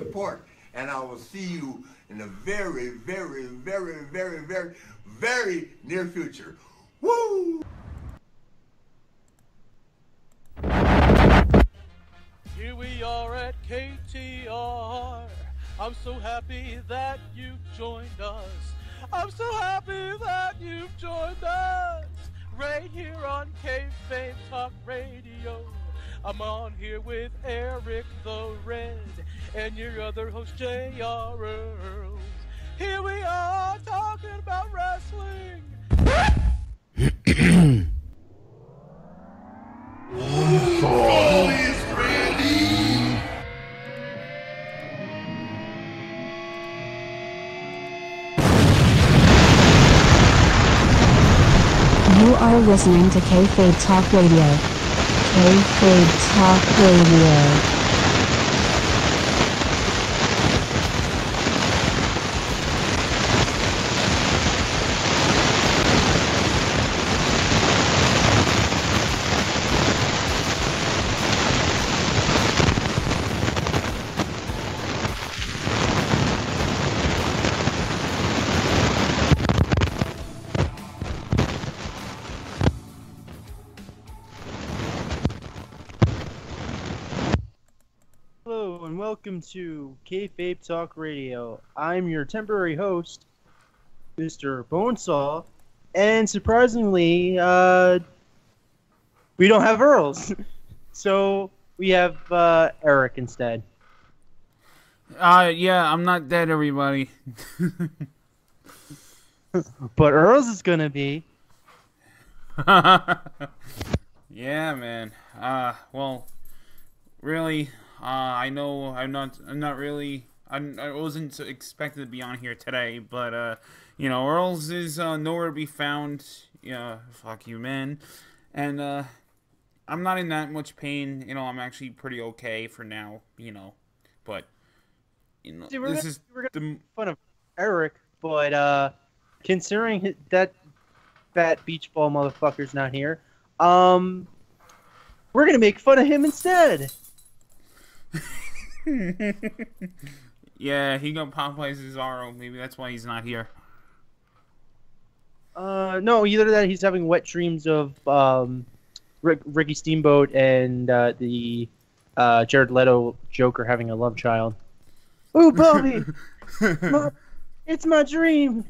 support. And I will see you in the very, very, very, very, very, very near future. Woo! Here we are at KTR. I'm so happy that you've joined us. I'm so happy that you've joined us. Right here on K-Fame Talk Radio. I'm on here with Eric the Red and your other host J.R. Earls. Here we are talking about wrestling. All is ready. You are listening to K-Fame Talk Radio. K-Fame Talk Radio. Welcome to K-Fame Talk Radio. I'm your temporary host, Mr. Bonesaw, and surprisingly, we don't have Earls, so we have Eric instead. Yeah, I'm not dead, everybody. But Earls is gonna be. Yeah, man. Well, really. I know I wasn't expected to be on here today, but, you know, Earls is, nowhere to be found. Yeah, fuck you, man. And, I'm not in that much pain. You know, I'm actually pretty okay for now, you know. But, you know, we're gonna make fun of Eric, but, considering that fat beach ball motherfucker's not here, we're gonna make fun of him instead. Yeah, he got Popeye's Cesaro. Maybe that's why he's not here. No, either that, he's having wet dreams of Ricky Steamboat and the Jared Leto Joker having a love child. Ooh, Bobby, it's my dream.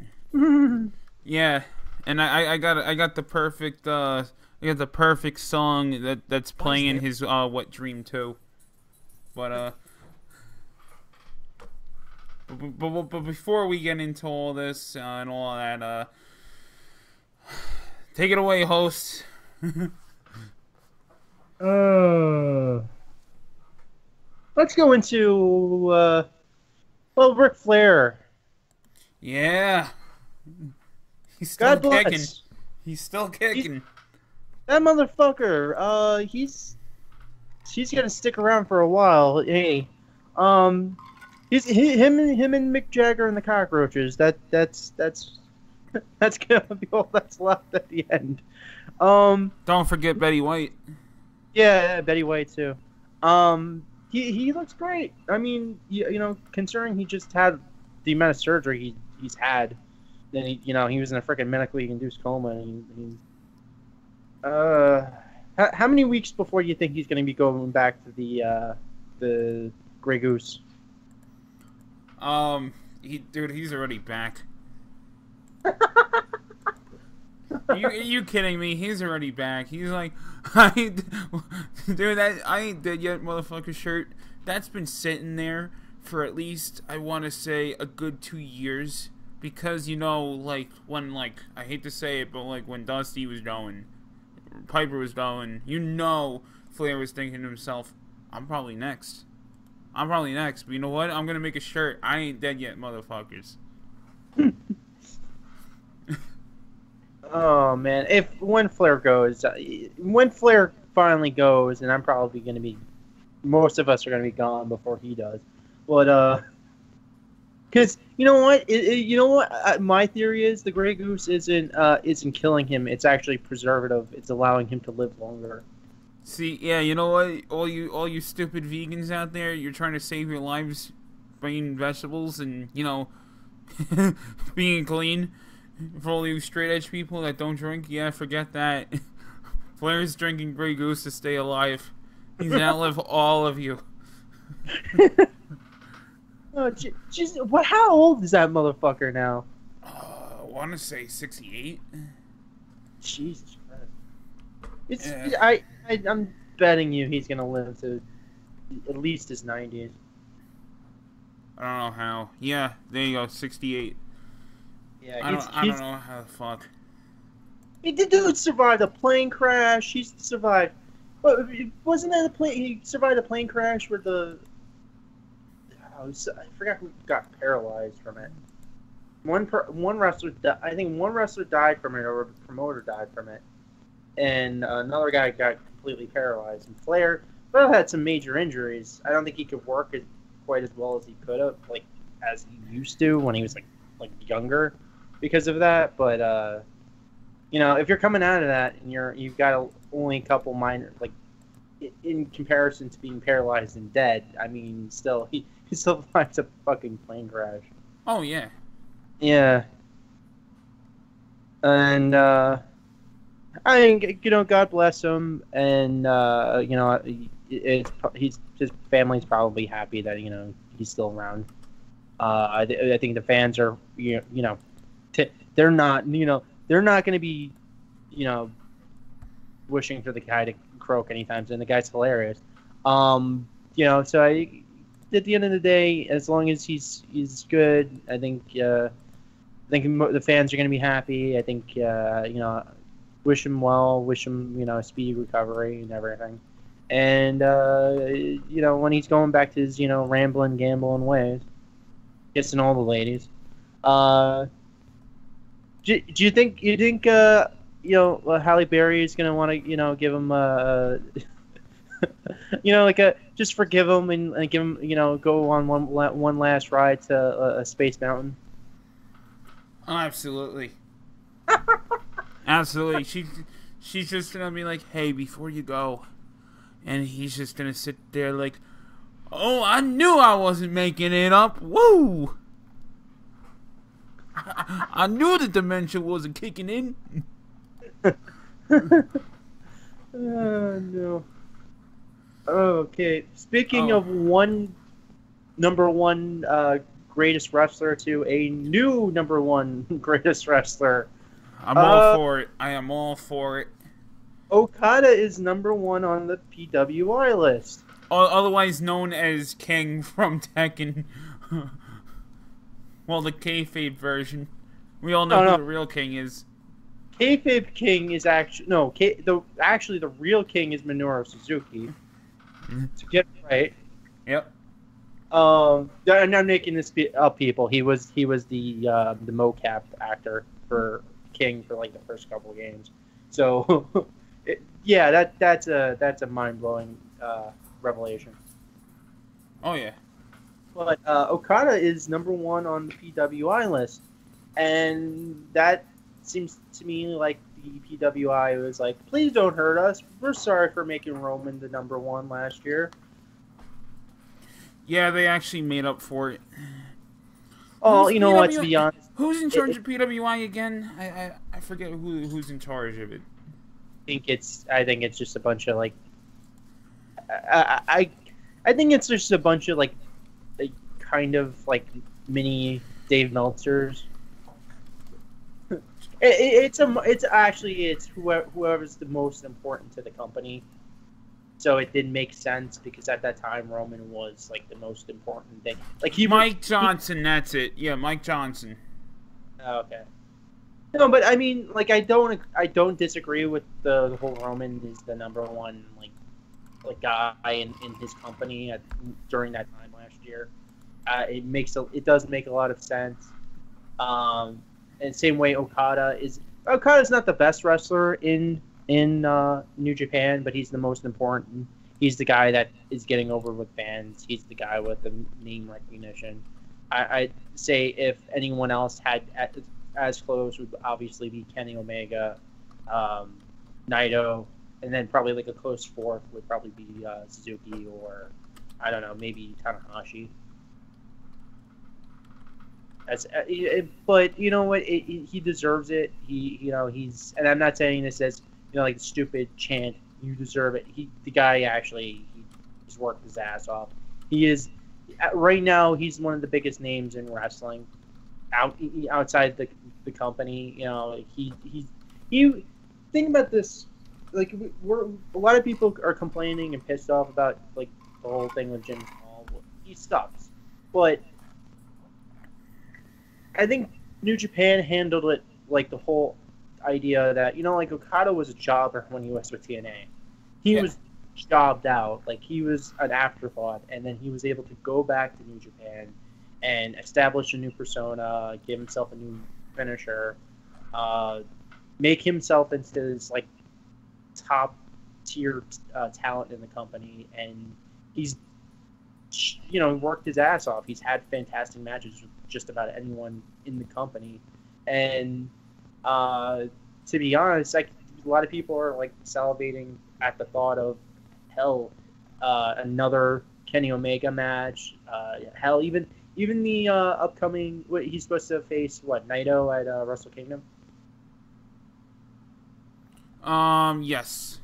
Yeah, and I got the perfect song that's playing in his wet dream too. But before we get into all this and all that, take it away, host. Let's go into Ric Flair. Yeah, he's still God bless. kicking. He's still kicking. That motherfucker. He's gonna stick around for a while. Hey, him and Mick Jagger and the Cockroaches. That's gonna be all that's left at the end. Don't forget Betty White. Yeah, Betty White too. He looks great. I mean, you know, considering he just had the amount of surgery he's had, then he was in a freaking medically induced coma. And how many weeks before you think he's going to be going back to the Grey Goose? He's already back. You kidding me? He's already back. He's like, dude, that I ain't dead yet, motherfucker shirt. That's been sitting there for at least, I want to say, a good 2 years. Because, you know, like, when, like, I hate to say it, but, like, when Dusty was going, Piper was going, you know, Flair was thinking to himself, I'm probably next. But you know what? I'm going to make a shirt. I ain't dead yet, motherfuckers. Oh man, when Flair finally goes, and I'm probably going to be, most of us are going to be gone before he does. But because you know what, my theory is the Grey Goose isn't killing him. It's actually preservative. It's allowing him to live longer. See, yeah, you know what, all you stupid vegans out there, you're trying to save your lives bringing vegetables and, you know, being clean. For all you straight edge people that don't drink, yeah, forget that. Flair's drinking Grey Goose to stay alive. He's gonna outlive all of you. Oh, jeez, what? How old is that motherfucker now? I want to say 68. Jesus Christ! I'm betting you he's gonna live to at least his 90s. I don't know how. Yeah, there you go, 68. Yeah, I don't know how the fuck. The dude survived a plane crash. He survived. Wasn't that a plane? He survived a plane crash where I forgot who got paralyzed from it. One wrestler, I think one wrestler died from it, or a promoter died from it, and another guy got completely paralyzed. And Flair had some major injuries. I don't think he could work quite as well as he could have, like as he used to when he was like younger, because of that. But you know, if you're coming out of that and you've got only a couple minor, like in comparison to being paralyzed and dead, I mean, still he still survives a fucking plane crash. Oh yeah. Yeah. And I think, you know, God bless him, and you know, his family's probably happy that, you know, he's still around. I think the fans are, you know, they're not going to be, you know, wishing for the guy to croak anytime soon. The guy's hilarious. You know, so at the end of the day, as long as he's good, I think the fans are going to be happy. I think, you know, wish him well, wish him, you know, a speedy recovery and everything. And, you know, when he's going back to his, you know, rambling, gambling ways, kissing all the ladies. Do you think you know, Halle Berry is gonna want to, you know, give him you know, like just forgive him and give him, you know, go on one last ride to a Space Mountain? Oh, absolutely. Absolutely. She's just gonna be like, hey, before you go, and he's just gonna sit there like, oh, I knew I wasn't making it up. Woo! I knew the dementia wasn't kicking in. Oh, no. Okay. Speaking of number one greatest wrestler to a new number one greatest wrestler. I'm all for it. I am all for it. Okada is number one on the PWI list. Otherwise known as King from Tekken. Well, the kayfabe version. We all know who the real King is. Kayfabe King is actually the real King is Minoru Suzuki. To get it right. Yep. And I'm making this up, people. He was the mocap actor for King for like the first couple of games. So yeah, that's a mind blowing revelation. Oh yeah. But Okada is number one on the PWI list, and that seems to me like the PWI was like, please don't hurt us. We're sorry for making Roman the number one last year. Yeah, they actually made up for it. Oh, you know what? To be honest, who's in charge of PWI again? I forget who's in charge of it. I think it's just a bunch of like. I think it's just a bunch of like kind of like mini Dave Meltzers. It's whoever's the most important to the company. So it didn't make sense because at that time Roman was like the most important thing. Like Mike Johnson, that's it. Yeah, Mike Johnson. Okay. No, but I mean, like I don't disagree with the whole Roman is the number one like guy in his company during that time last year. It does make a lot of sense. And same way Okada's not the best wrestler in New Japan, but he's the most important. He's the guy that is getting over with fans. He's the guy with the name recognition. I'd say if anyone else had as close would obviously be Kenny Omega, Naito, and then probably like a close fourth would probably be Suzuki or I don't know, maybe Tanahashi. But you know what? He deserves it. He's, and I'm not saying this as like the stupid chant. You deserve it. The guy actually he's worked his ass off. He is right now. He's one of the biggest names in wrestling outside the company. He think about this. Like we're a lot of people are complaining and pissed off about like the whole thing with Jim Hall. He sucks, but I think New Japan handled it like the whole idea that like Okada was a jobber when he was with TNA. He was jobbed out, like he was an afterthought, and then he was able to go back to New Japan and establish a new persona, give himself a new finisher, make himself into this like top tier talent in the company, and he's worked his ass off. He's had fantastic matches with just about anyone in the company, and to be honest, like a lot of people are like salivating at the thought of another Kenny Omega match. Even the upcoming he's supposed to face Naito at Wrestle Kingdom. Yes.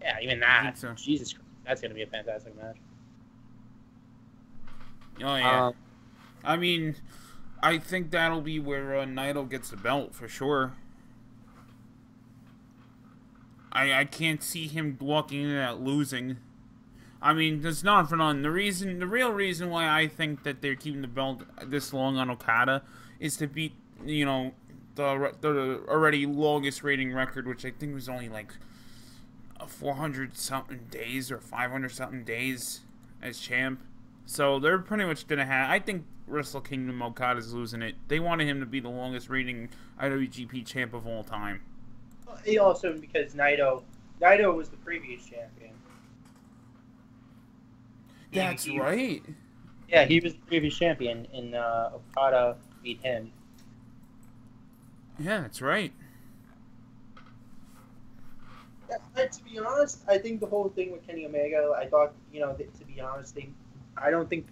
Yeah, even that. So. Jesus Christ, that's gonna be a fantastic match. Oh yeah. I mean, I think that'll be where Naito gets the belt for sure. I can't see him walking in that losing. I mean, there's not for none. The real reason why I think that they're keeping the belt this long on Okada is to beat, the already longest rating record, which I think was only like 400 something days or 500 something days as champ. So they're pretty much gonna have. I think Wrestle Kingdom Okada's losing it. They wanted him to be the longest rating IWGP champ of all time. He also, because Naito was the previous champion. That's right. Yeah, he was the previous champion, and Okada beat him. Yeah, that's right. To be honest, I think the whole thing with Kenny Omega, I thought, to be honest, I don't think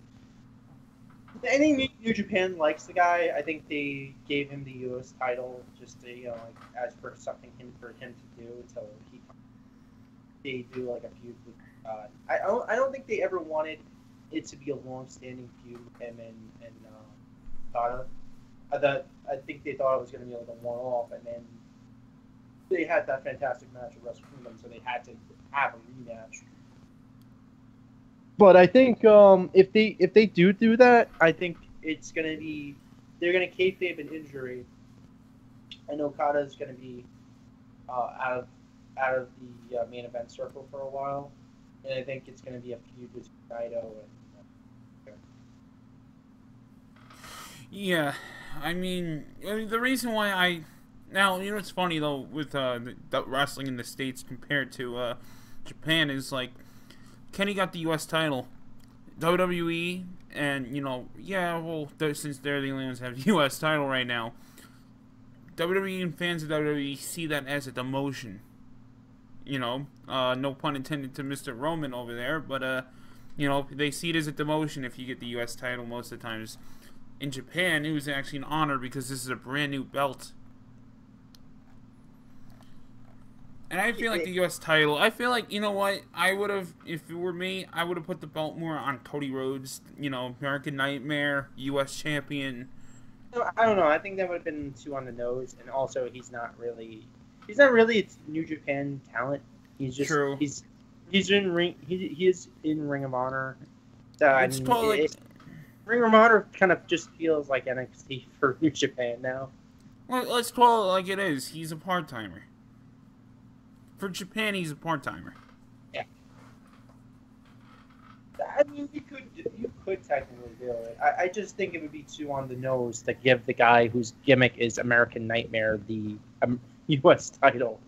New Japan likes the guy. I think they gave him the U.S. title just to, as for something for him to do until they do like a feud with God. I don't think they ever wanted it to be a long-standing feud with him and Okada. I think they thought it was going to be like a one-off, and then they had that fantastic match at Wrestle Kingdom, so they had to have a rematch. But I think if they do that, I think it's gonna be they're gonna kayfabe an injury, and Okada's gonna be out of the main event circle for a while, and I think it's gonna be a feud with Naito and. Yeah, I mean the reason why now it's funny though with the wrestling in the States compared to Japan is like. Kenny got the U.S. title. WWE, and, since they're the only ones that have the U.S. title right now, WWE and fans of WWE see that as a demotion. No pun intended to Mr. Roman over there, but, they see it as a demotion if you get the U.S. title most of the times. In Japan, it was actually an honor because this is a brand new belt. And I feel like the U.S. title, I feel like, I would have, if it were me, I would have put the belt more on Cody Rhodes, American Nightmare, U.S. champion. I don't know. I think that would have been too on the nose, and also he's not really a New Japan talent. He's just true. He's in ring. He is in Ring of Honor. So Ring of Honor kind of just feels like NXT for New Japan now. Well, let's call it like it is. He's a part-timer. For Japan, he's a part-timer. Yeah. I mean, you could technically do it. I just think it would be too on the nose to give the guy whose gimmick is American Nightmare the U.S. title.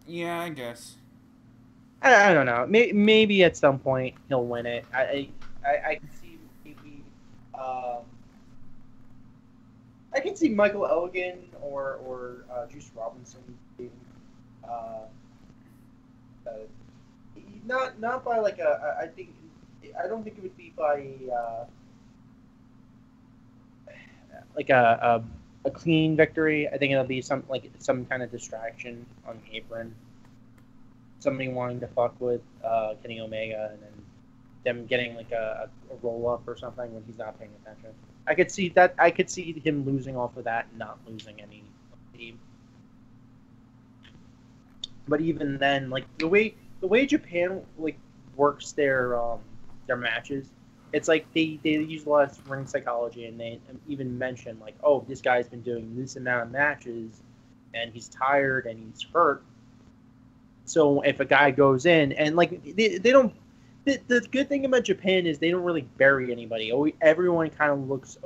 Yeah, I guess. I don't know. Maybe at some point he'll win it. I can see maybe. I can see Michael Elgin or Juice Robinson being not by like I don't think it would be by a clean victory. I think it'll be some kind of distraction on the apron. Somebody wanting to fuck with Kenny Omega, and then them getting like a roll up or something when he's not paying attention. I could see that. I could see him losing off of that, and not losing any team. But even then, like the way Japan like works their matches, it's like they use a lot of ring psychology, and they even mention like, oh, this guy's been doing this amount of matches, and he's tired and he's hurt. So if a guy goes in and like they don't, the good thing about Japan is they don't really bury anybody. Everyone kind of looks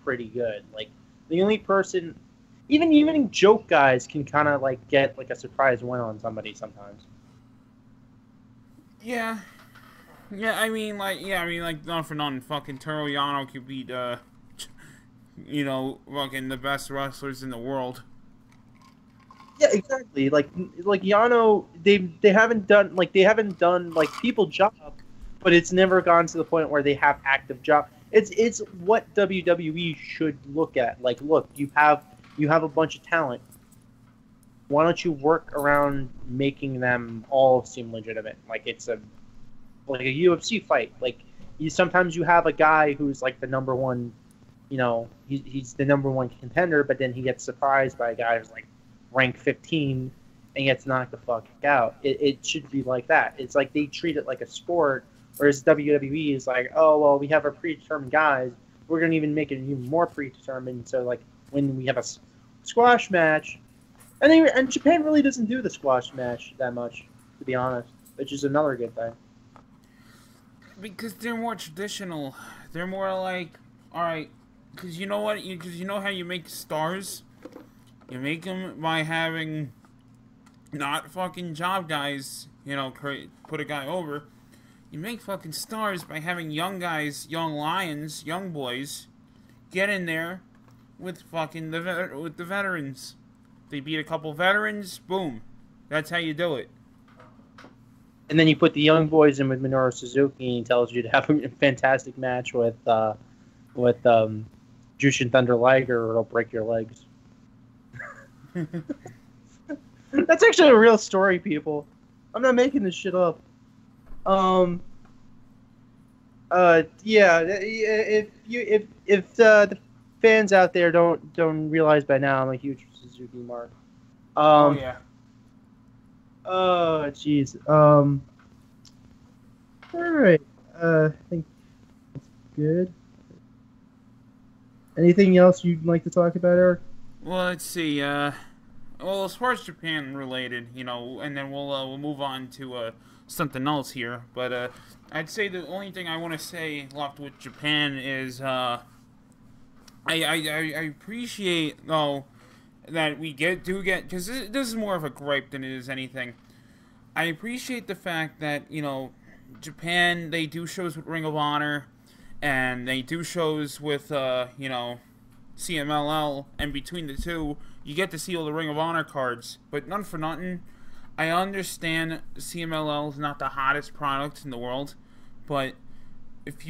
pretty good. Like the only person, even joke guys can kind of like get like a surprise win on somebody sometimes. Yeah. I mean, like, not for nothing, fucking Toru Yano could beat, fucking the best wrestlers in the world. Yeah, exactly. Like Yano, they haven't done like people job, but it's never gone to the point where they have active job. It's what WWE should look at. Like, look, you have a bunch of talent. Why don't you work around making them all seem legitimate? Like it's a UFC fight. Like sometimes you have a guy who's like the number one, he's the number one contender, but then he gets surprised by a guy who's like rank 15 and gets knocked the fuck out. It should be like that. It's like they treat it like a sport, whereas WWE is like, oh well, we have our predetermined guys. We're gonna even make it even more predetermined. So like when we have a squash match, and Japan really doesn't do the squash match that much, to be honest, which is another good thing. Because they're more traditional. They're more like, all right, because you know what? Because you know how you make stars. You make them by having not fucking job guys, put a guy over. You make fucking stars by having young guys, young lions, young boys, get in there with fucking the veterans. They beat a couple veterans, boom. That's how you do it. And then you put the young boys in with Minoru Suzuki, and he tells you to have a fantastic match with Jushin Thunder Liger, or it'll break your legs. That's actually a real story, people. I'm not making this shit up. Yeah. If the fans out there don't realize by now, I'm a huge Suzuki mark. Oh yeah. Oh jeez. All right. I think that's good. Anything else you'd like to talk about, Eric? Well, let's see. Well, as far as Japan related, and then we'll move on to something else here. But I'd say the only thing I want to say left with Japan is I appreciate that we do get, because this is more of a gripe than it is anything. I appreciate the fact that Japan, they do shows with Ring of Honor, and they do shows with CMLL, and between the two, you get to see all the Ring of Honor cards. But none for nothing, I understand CMLL is not the hottest product in the world, but if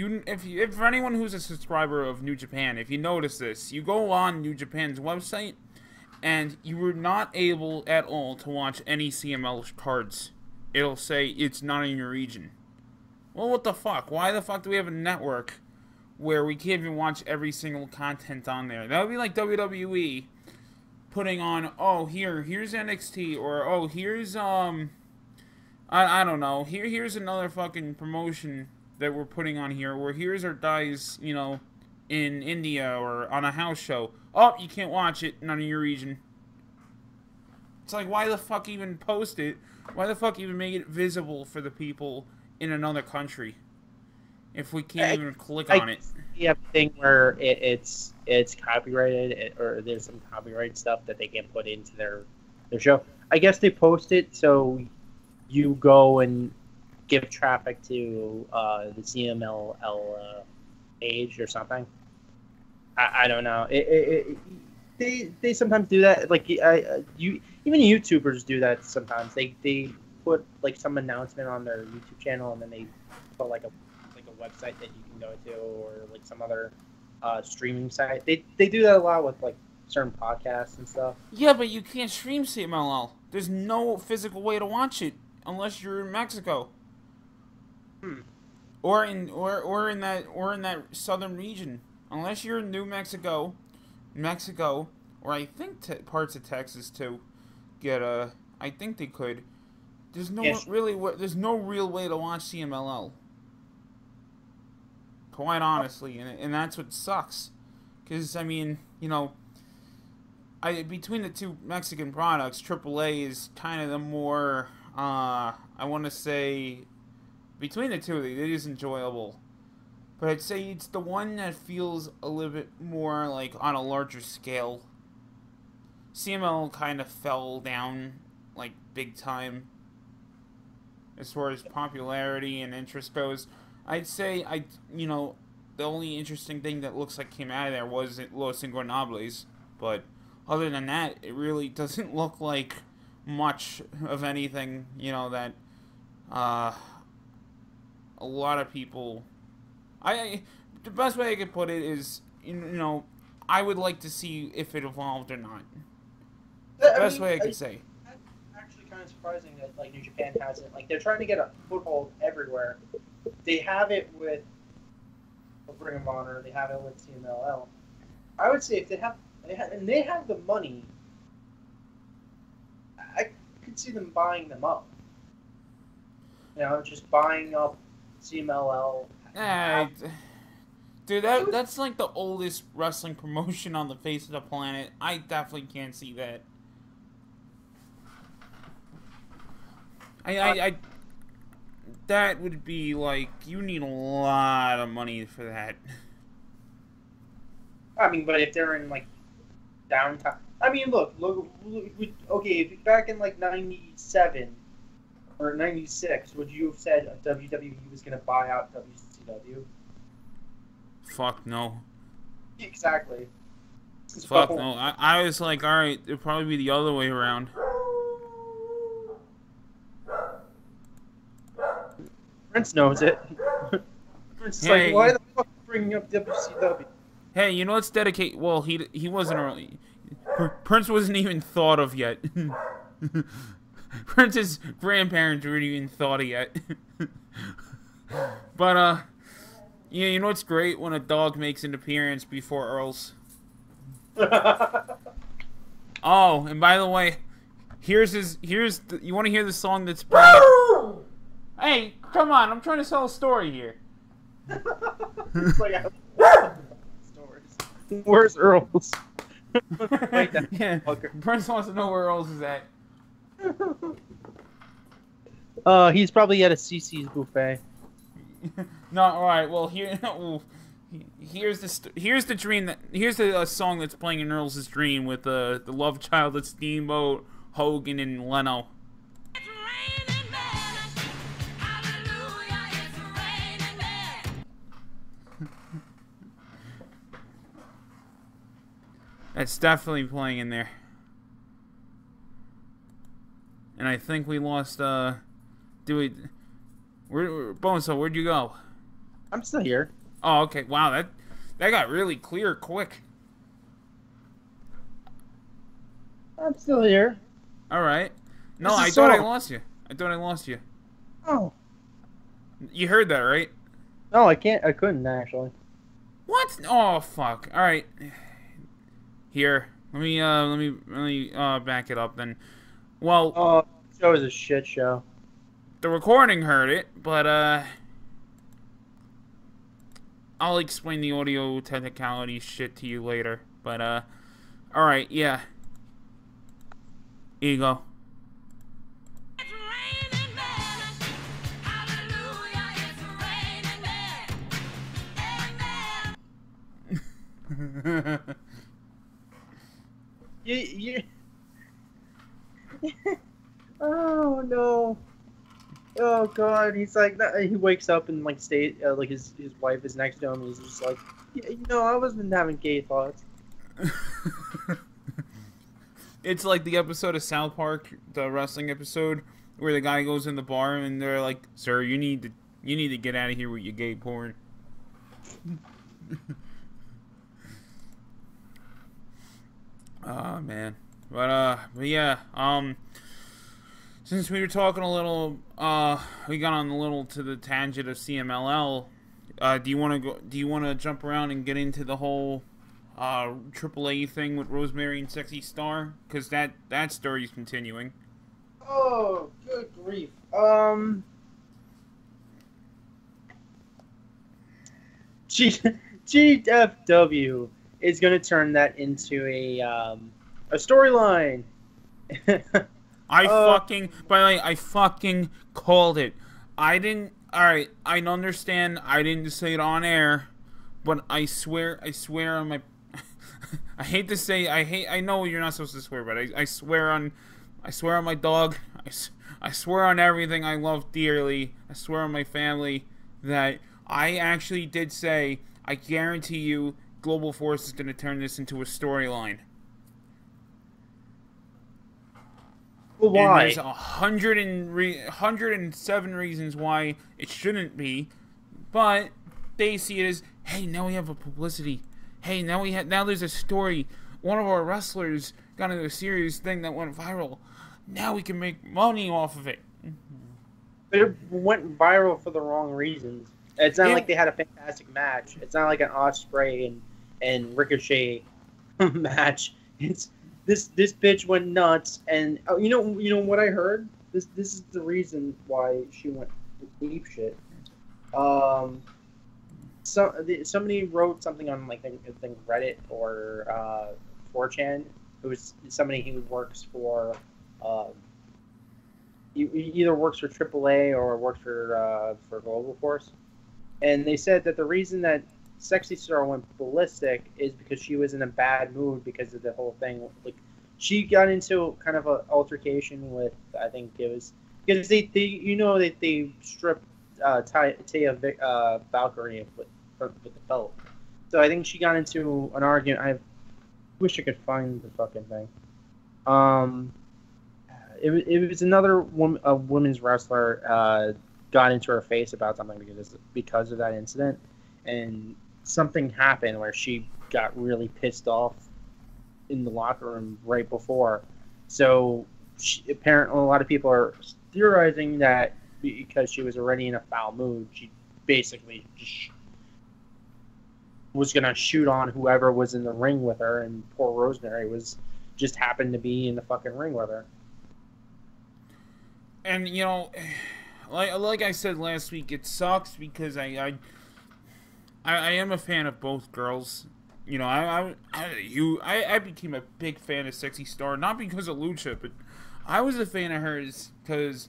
for anyone who's a subscriber of New Japan, if you notice this, you go on New Japan's website, and you were not able at all to watch any CML cards. It'll say it's not in your region. Well, what the fuck? Why the fuck do we have a network where we can't even watch every single content on there? That would be like WWE putting on, oh, here's NXT, or oh, here's I don't know, here's another fucking promotion that we're putting on here, where here's our guys, in India or on a house show. Oh, you can't watch it, none in your region. It's like, why the fuck even post it? Why the fuck even make it visible for the people in another country if we can't even click on it? You have a thing where it's copyrighted, or there's some copyright stuff that they can put into their show. I guess they post it so you go and give traffic to the CMLL page or something. I don't know. They sometimes do that. Like even YouTubers do that sometimes. They put like some announcement on their YouTube channel, and then they put like a website that you can go to, or like some other streaming site. They do that a lot with like certain podcasts and stuff. Yeah, but you can't stream CMLL. There's no physical way to watch it unless you're in Mexico. Or in that southern region. Unless you're in New Mexico, or I think parts of Texas too, get a. I think they could. There's no there's no real way to watch CMLL. Quite honestly, and that's what sucks. Because I mean, you know, between the two Mexican products, AAA is kind of the more I want to say between the two, it is enjoyable. But I'd say it's the one that feels a little bit more like on a larger scale. CML kind of fell down like big time as far as popularity and interest goes. I'd say the only interesting thing that looks like came out of there was Los Ingobernables, but other than that, it really doesn't look like much of anything, that a lot of people. The best way I could put it is, I would like to see if it evolved or not. The best way I could say. That's actually kind of surprising that like New Japan hasn't. Like they're trying to get a foothold everywhere. They have it with Ring of Honor. They have it with CMLL. I would say if they have the money, I could see them buying them up. Just buying up CMLL. Dude, that's like the oldest wrestling promotion on the face of the planet. I definitely can't see that. That would be like, you need a lot of money for that. I mean, but if they're in like downtown, I mean, look, okay, if back in like '97 or '96, would you have said WWE was going to buy out WCW? Fuck no. Exactly. Fuck no. I was like, alright, it'd probably be the other way around. Prince knows it. Prince is like, why the fuck are you bringing up WCW? Hey, let's dedicate. Well, he wasn't early. Prince wasn't even thought of yet. Prince's grandparents weren't even thought of yet. But yeah, what's great when a dog makes an appearance before Earl's. Oh, and by the way, you want to hear the song that's playing? Hey, come on! I'm trying to tell a story here. It's like stories. Where's Earl's? Yeah, Prince wants to know where Earl's is at. He's probably at a CC's buffet. No, all right. Well, here's the dream here's the song that's playing in Earl's dream with the love child of Steamboat, Hogan, and Leno. That's definitely playing in there. And I think we lost, Bonesaw, where'd you go? I'm still here. Oh, okay. Wow, that got really clear quick. I'm still here. Alright. No, I thought I lost you. Oh. You heard that, right? No, I couldn't, actually. What? Oh, fuck. Alright. Here. Let me back it up then. Well, the show is a shit show. The recording heard it, but I'll explain the audio technicality shit to you later. But alright, yeah. Here you go. Oh no! Oh god! He's like, he wakes up and like like his wife is next to him. And he's just like, I wasn't having gay thoughts. It's like the episode of South Park, the wrestling episode, where the guy goes in the bar and they're like, "Sir, you need to get out of here with your gay porn." Oh man, but yeah. Since we were talking a little, we got on a little to the tangent of CMLL. Do you want to go? Do you want to jump around and get into the whole AAA thing with Rosemary and Sexy Star? Because that story's continuing. Oh, good grief. GFW is going to turn that into a storyline. By the way, I fucking called it. I didn't. All right, I understand. I didn't say it on air, but I swear on my. I hate to say. I know you're not supposed to swear, but I swear on my dog. I swear on everything I love dearly. I swear on my family that I actually did say. I guarantee you, Global Force is going to turn this into a storyline. Well, why? And there's 107 reasons why it shouldn't be, but they see it as, hey, now we have a publicity. Hey, now there's a story. One of our wrestlers got into a serious thing that went viral. Now we can make money off of it. But it went viral for the wrong reasons. It's not like they had a fantastic match. It's not like an Ospreay and Ricochet match. It's this bitch went nuts, and you know what I heard. This is the reason why she went ape shit. Somebody wrote something on like I think Reddit or 4chan. It was somebody who works for either works for AAA or works for Global Force. And they said that the reason that Sexy Star went ballistic is because she was in a bad mood because of the whole thing. Like, she got into kind of an altercation with, I think it was, because they stripped Taya Valkyrie with the belt. So I think she got into an argument. I wish I could find the fucking thing. It was another women's wrestler got into her face about something because of that incident, and something happened where she got really pissed off in the locker room right before. So apparently a lot of people are theorizing that because she was already in a foul mood, she basically just was going to shoot on whoever was in the ring with her, and poor Rosemary just happened to be in the fucking ring with her. And like I said last week, it sucks because I am a fan of both girls. I became a big fan of Sexy Star, not because of Lucha, but I was a fan of hers because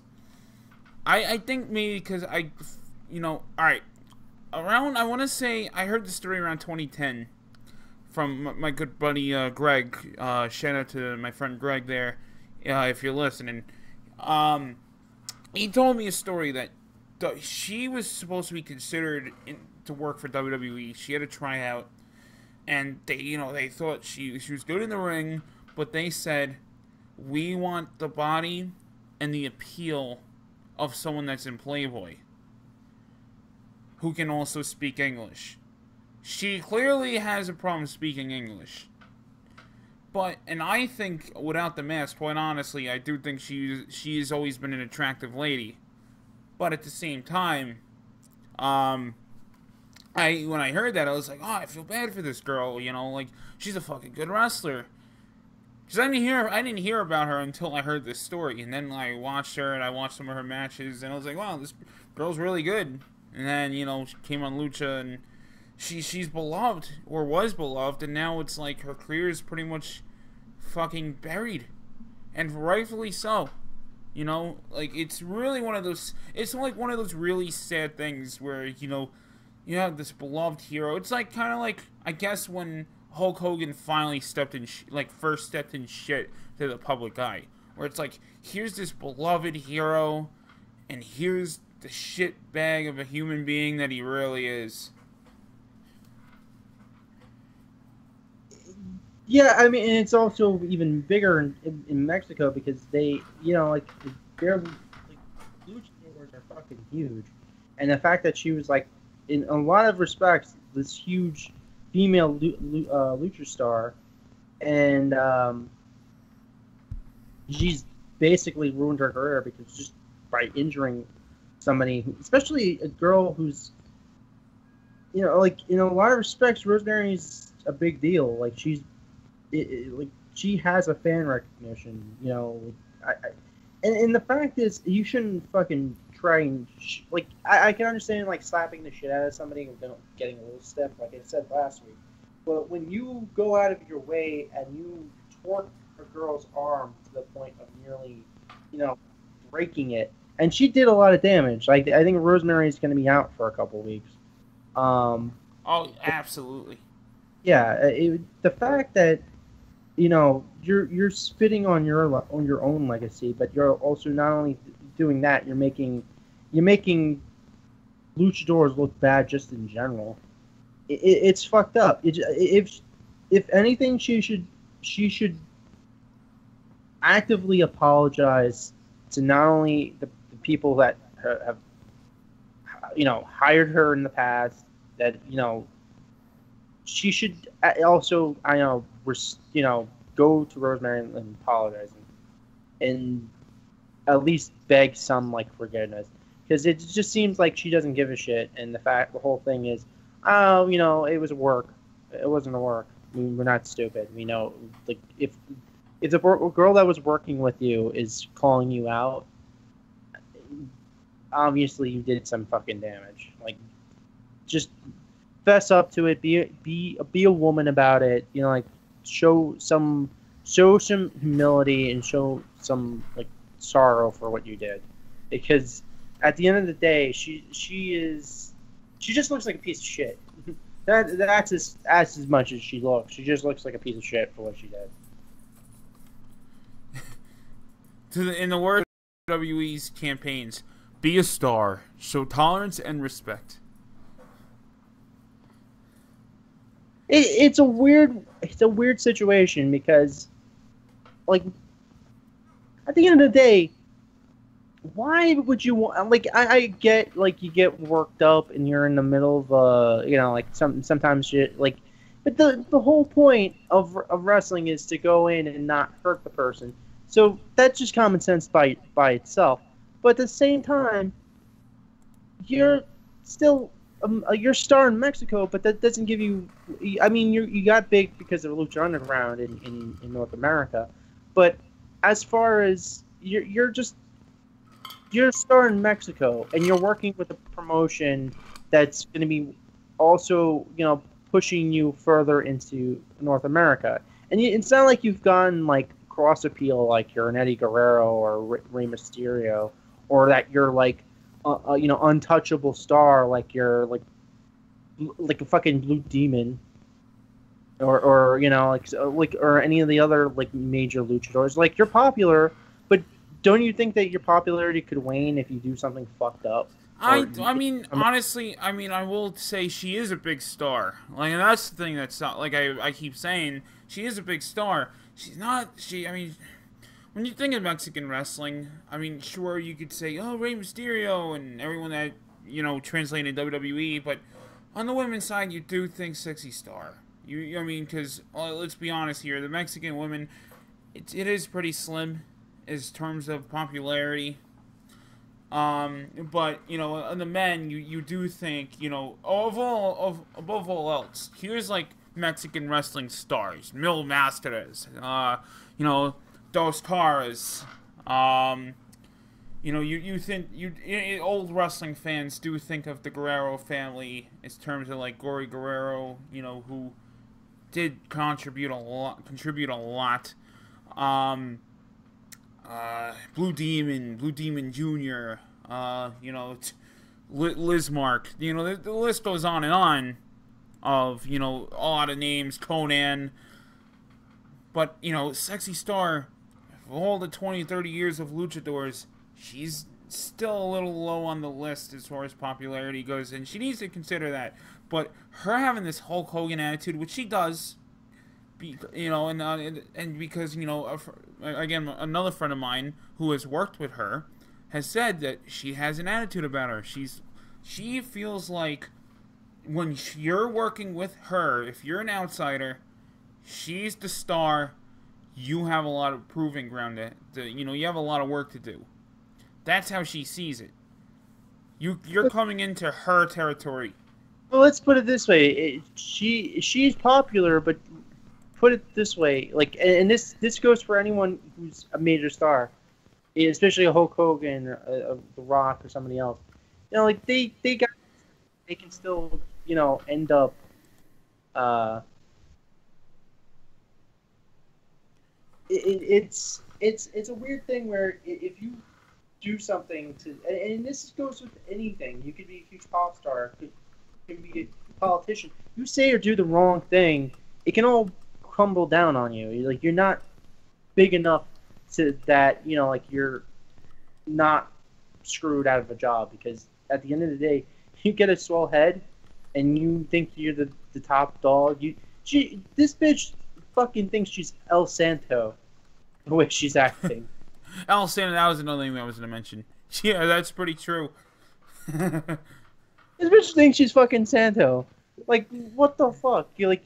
I think maybe because all right, around, I want to say, I heard the story around 2010 from my good buddy Greg. Shout out to my friend Greg there, if you're listening. He told me a story that she was supposed to be considered to work for WWE. She had a tryout, and they thought she was good in the ring, but they said, we want the body and the appeal of someone that's in Playboy, who can also speak English. She clearly has a problem speaking English. And I think, without the mask, quite honestly, I do think she has always been an attractive lady. But at the same time, when I heard that, I was like, oh, I feel bad for this girl, like, she's a fucking good wrestler. Because I didn't hear about her until I heard this story, and then I watched her, and I watched some of her matches, and I was like, wow, this girl's really good. And then, she came on Lucha, and she's beloved, or was beloved, and now it's like her career is pretty much fucking buried, and rightfully so. Like, it's really one of those really sad things where you have this beloved hero. It's like kind of like, I guess, when Hulk Hogan finally first stepped in shit to the public eye, where it's like, here's this beloved hero, and here's the shit bag of a human being that he really is. Yeah, I mean, and it's also even bigger in Mexico because they, their luchadors are fucking huge, and the fact that she was like, in a lot of respects, this huge female lucha star, and she's basically ruined her career because just by injuring somebody, especially a girl who's, like in a lot of respects, Rosemary's a big deal. Like like she has a fan recognition. And the fact is, you shouldn't fucking try and like I can understand like slapping the shit out of somebody and getting a little stiff, like I said last week. But when you go out of your way and you torque a girl's arm to the point of nearly, breaking it, and she did a lot of damage. Like I think Rosemary's going to be out for a couple weeks. Oh, absolutely. Yeah, the fact that you're spitting on your own legacy, but you're also not only doing that, you're making luchadors look bad just in general. It's fucked up. If anything, she should actively apologize to not only the people that have hired her in the past. That she should also go to Rosemary and apologize and at least beg some like forgiveness, because it just seems like she doesn't give a shit. And the whole thing is, it was work. It wasn't a work. We're not stupid. We know, like, if the girl that was working with you is calling you out, obviously you did some fucking damage. Like, just fess up to it. Be a woman about it. Like, show some humility and show some like sorrow for what you did, because at the end of the day, she just looks like a piece of shit. That's as much as she looks. She just looks like a piece of shit for what she did. In the words of WWE's campaigns, be a star, show tolerance and respect. It's a weird situation because, like, at the end of the day, why would you want? Like, I get, like, you get worked up and you're in the middle of like sometimes shit, like, but the whole point of wrestling is to go in and not hurt the person. So that's just common sense by itself. But at the same time, you're still you're a star in Mexico, but that doesn't give you. I mean, you got big because of Lucha Underground in North America, but as far as you're a star in Mexico, and you're working with a promotion that's going to be also pushing you further into North America, and it's not like you've gone like cross appeal like you're an Eddie Guerrero or Rey Mysterio, or that you're like untouchable star like you're like a fucking Blue Demon, or or any of the other like major luchadors. Like, you're popular, but don't you think that your popularity could wane if you do something fucked up? I mean, honestly, I will say she is a big star. Like, and that's the thing that's not, like I keep saying, she is a big star. She's not, I mean, when you think of Mexican wrestling, I mean, sure, you could say, oh, Rey Mysterio and everyone that, translated WWE, but on the women's side, you do think Sexy Star. I mean, because, let's be honest here, the Mexican women, it is pretty slim in terms of popularity. But, on the men, you do think, above all else, here's, like, Mexican wrestling stars, Mil Mascaras, Dos Caras, you think, old wrestling fans do think of the Guerrero family in terms of, like, Gory Guerrero, who did contribute a lot. Blue Demon Jr., Lizmark, the list goes on and on of, a lot of names, Conan, but, Sexy Star, for all the 20, 30 years of luchadors, she's still a little low on the list as far as popularity goes, and she needs to consider that. But her having this Hulk Hogan attitude, which she does, and because, again, another friend of mine who has worked with her has said that she has an attitude about her. She feels like when you're working with her, if you're an outsider, she's the star. You have a lot of proving ground you have a lot of work to do. That's how she sees it. You're coming into her territory. Well, let's put it this way: she's popular, but put it this way, like, and this goes for anyone who's a major star, especially a Hulk Hogan, or The Rock, or somebody else. Like they can still end up. It's a weird thing where if you do something and this goes with anything. You could be a huge pop star, you can be a politician. You say or do the wrong thing, it can all crumble down on you. You're not big enough to that, you're not screwed out of a job, because at the end of the day, you get a swell head and you think you're the top dog. This bitch fucking thinks she's El Santo the way she's acting. El Santo, that was another thing I was going to mention. Yeah, that's pretty true. This bitch thinks she's fucking Santo. Like, what the fuck? You're a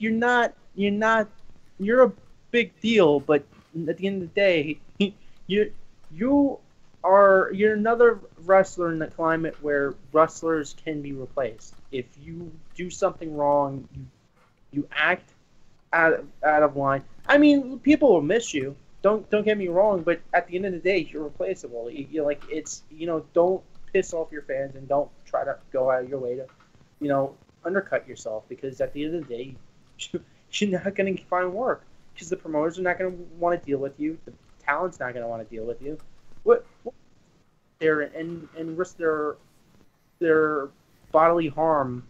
big deal, but at the end of the day, you're another wrestler in the climate where wrestlers can be replaced. If you do something wrong, you act out of line. I mean, people will miss you. Don't get me wrong, but at the end of the day, you're replaceable. Don't piss off your fans and don't try to go out of your way to, undercut yourself, because at the end of the day, you're not going to find work, because the promoters are not going to want to deal with you. The talent's not going to want to deal with you. What there and risk their bodily harm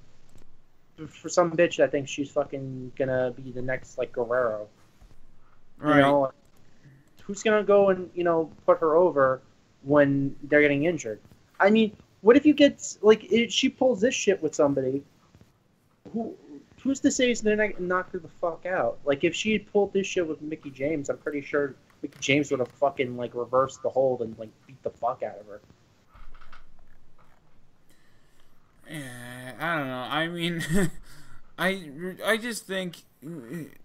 for some bitch that thinks she's fucking gonna be the next Guerrero. Right. Who's gonna go and put her over when they're getting injured? I mean, what if you get if she pulls this shit with somebody? Who's to say they're not gonna knock her the fuck out? If she had pulled this shit with Mickie James, I'm pretty sure Mickie James would have fucking reversed the hold and beat the fuck out of her. Yeah, I don't know. I mean, I just think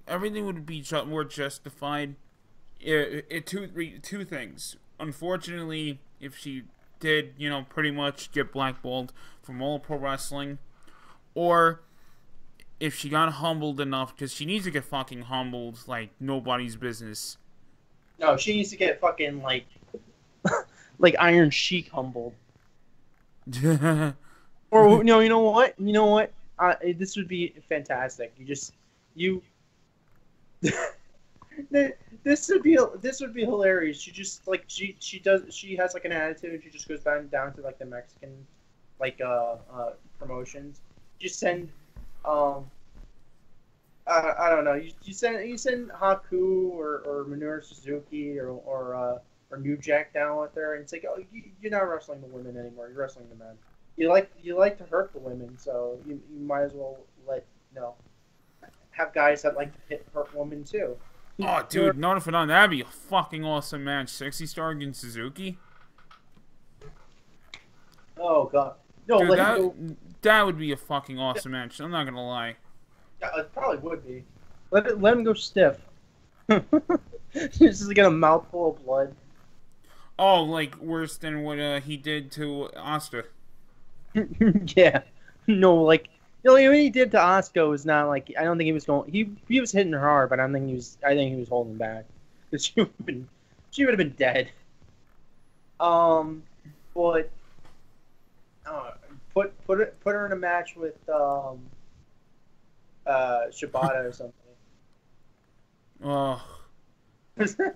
everything would be more justified. Two things. Unfortunately, if she did, pretty much get blackballed from all pro wrestling, or if she got humbled enough, because she needs to get fucking humbled like nobody's business. No, she needs to get fucking Iron Sheik humbled. Or no, you know what? This would be fantastic. This would be hilarious. She just she has an attitude, and she just goes down to the Mexican promotions. Just send I don't know. You send Haku or Minoru Suzuki or New Jack down with her, and it's oh, you're not wrestling the women anymore. You're wrestling the men. You like to hurt the women, so you might as well have guys that like to hurt women too. Oh, dude, not if not. That'd be a fucking awesome match. Sexy Star against Suzuki. Oh god, no, dude, that would be a fucking awesome match. I'm not gonna lie. Yeah, it probably would be. Let him go stiff. Just get a mouthful of blood. Oh, worse than what he did to Asuka. Yeah, no, what he did to Asuka was not I don't think he was going. He was hitting her hard, but I think he was holding back, because she would have been dead. But put her in a match with Shibata or something. Oh, just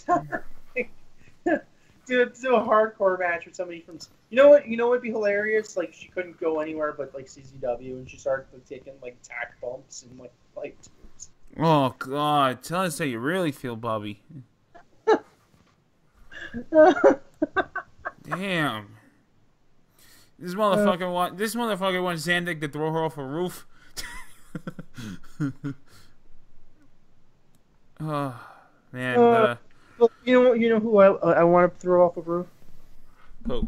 have her do a hardcore match with somebody from. You know what would be hilarious? She couldn't go anywhere but CZW, and she started taking tack bumps and Oh god! Tell us how you really feel, Bobby. Damn. This motherfucker wants Zandig to throw her off a roof. Oh man. You know who I want to throw off a roof? Who?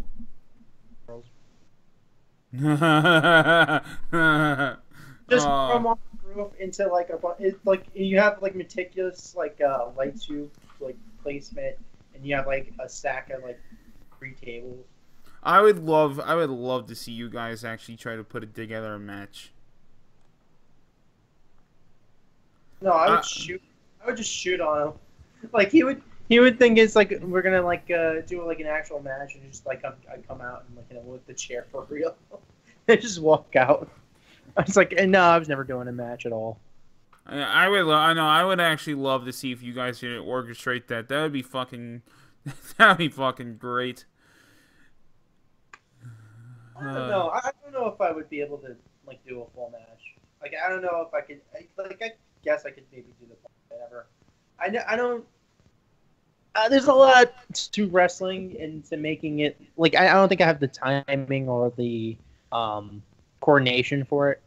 Just throw them off the roof into like like you have like meticulous like light tube like placement, and you have like a stack of like 3 tables. I would love to see you guys actually try to put together a match. No, I would shoot. I would just shoot on him. Like he would think it's like we're gonna like do like an actual match, and just like I come out and like with the chair for real, and just walk out. I was like, no, I was never doing a match at all. I would actually love to see if you guys could orchestrate that. That would be fucking great. I don't know. I don't know if I would be able to like do a full match. Like I don't know if I could. I guess I could maybe do the whatever. I don't. There's a lot to wrestling and to making it. Like I don't think I have the timing or the coordination for it.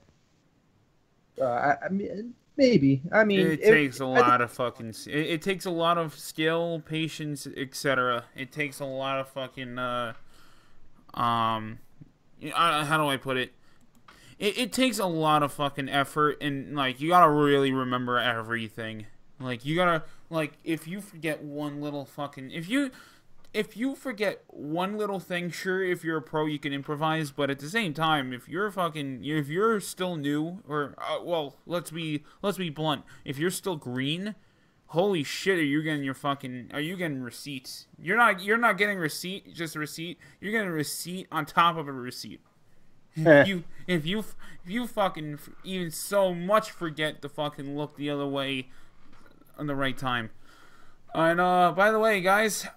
I mean, maybe. I mean, it takes a lot of fucking. It takes a lot of skill, patience, etc. It takes a lot of fucking. How do I put it? It takes a lot of fucking effort, and like you gotta really remember everything. Like you gotta if you forget one little fucking if you forget one little thing, sure, if you're a pro you can improvise, but at the same time, if you're still new, or well, let's be blunt, if you're still green, holy shit, are you getting receipts? You're not getting just a receipt. You're getting a receipt on top of a receipt. If you fucking even so much forget to fucking look the other way on the right time. And by the way, guys,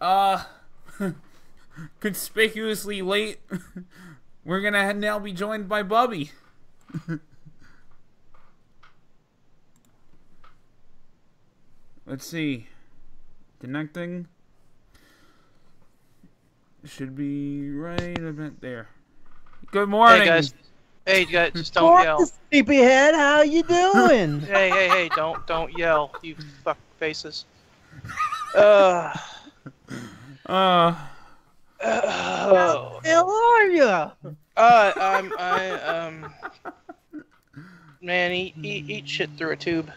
conspicuously late, we're gonna now be joined by Bubby. Let's see. Connecting. Should be right about there. Good morning. Hey guys. Hey guys, just don't yell. Sleepyhead, how you doing? Hey, don't yell, you fuck faces. How are you? Man, eat shit through a tube.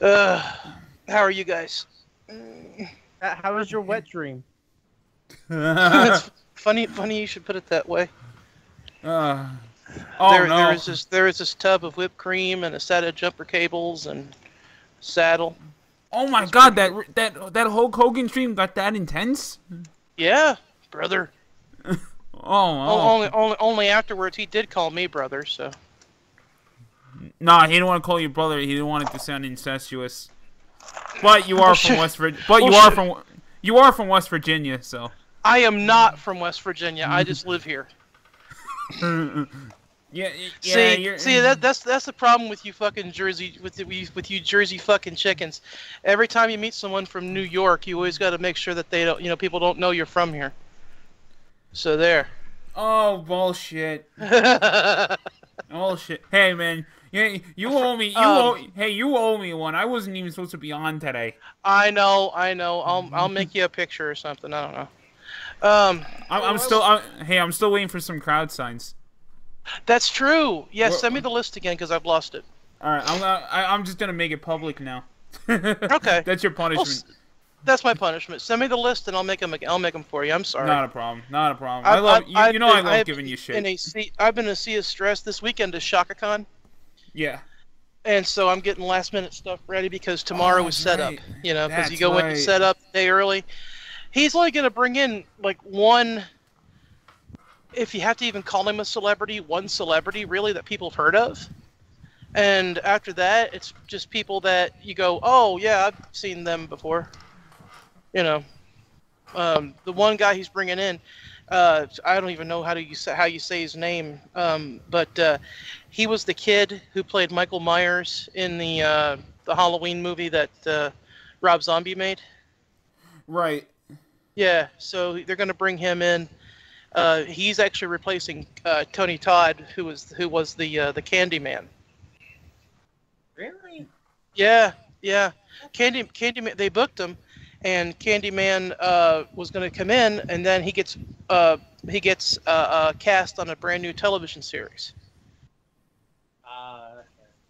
How are you guys? How was your wet It's funny you should put it that way. No. There is this tub of whipped cream and a set of jumper cables and saddle. Oh my god, that Hulk Hogan stream got that intense? Yeah, brother. Only afterwards he did call me brother, so. Nah, he didn't want to call you brother. He didn't want it to sound incestuous. But you are from West Virginia. But you are from West Virginia, so. I am not from West Virginia. I just live here. Yeah. See, that's the problem with you fucking Jersey, with you Jersey fucking chickens. Every time you meet someone from New York, you always got to make sure that they don't, people don't know you're from here. So there. Oh bullshit. Bullshit. Hey man, you owe me. You owe me one. I wasn't even supposed to be on today. I know. I'll make you a picture or something. I don't know. I'm still waiting for some crowd signs. That's true. Yeah, send me the list again because I've lost it. All right, I'm just gonna make it public now. Okay. That's your punishment. Well, that's my punishment. Send me the list and I'll make them for you. I'm sorry. Not a problem. I love giving you shit. I've been in a sea of stress. This weekend is ShakaCon. Yeah. And so I'm getting last minute stuff ready because tomorrow is set up. Because you go in and set up a day early. He's only going to bring in like one, if you have to even call him a celebrity, one celebrity really that people have heard of. And after that, it's just people that you go, oh yeah, I've seen them before. The one guy he's bringing in, I don't even know how you say his name, but he was the kid who played Michael Myers in the Halloween movie that Rob Zombie made. Right. Yeah, so they're going to bring him in. He's actually replacing Tony Todd, who was the Candyman. Really? Yeah. Candyman. They booked him, and Candyman was going to come in, and then he gets cast on a brand new television series.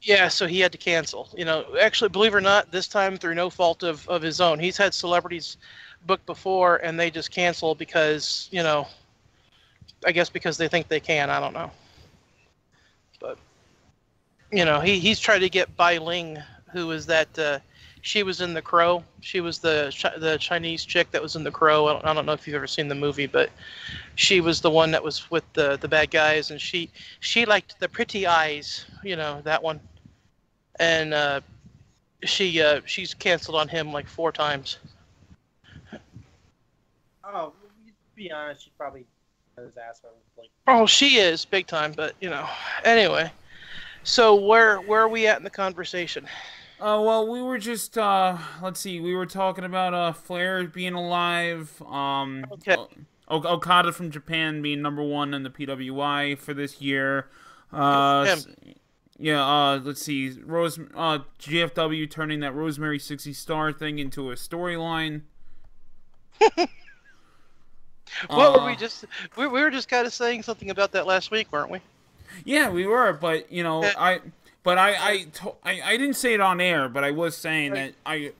Yeah, so he had to cancel. Actually, believe it or not, this time through no fault of his own. He's had celebrities booked before, and they just cancel because, I guess because they think they can. I don't know. But, he's tried to get Bai Ling, who was that, she was in The Crow. She was the Chinese chick that was in The Crow. I don't know if you've ever seen the movie, but she was the one that was with the bad guys, and she liked the pretty eyes, that one. And she's canceled on him like 4 times. Oh, to be honest, she probably his ass over. Like, oh, she is big time, but anyway. So where are we at in the conversation? Well, we were just let's see, we were talking about Flair being alive. Okay. Okada from Japan being #1 in the PWI for this year. Yeah, let's see, GFW turning that Rosemary 60 Star thing into a storyline. What were we just? We were just kind of saying something about that last week, weren't we? Yeah, we were, but I didn't say it on air, but I was saying that I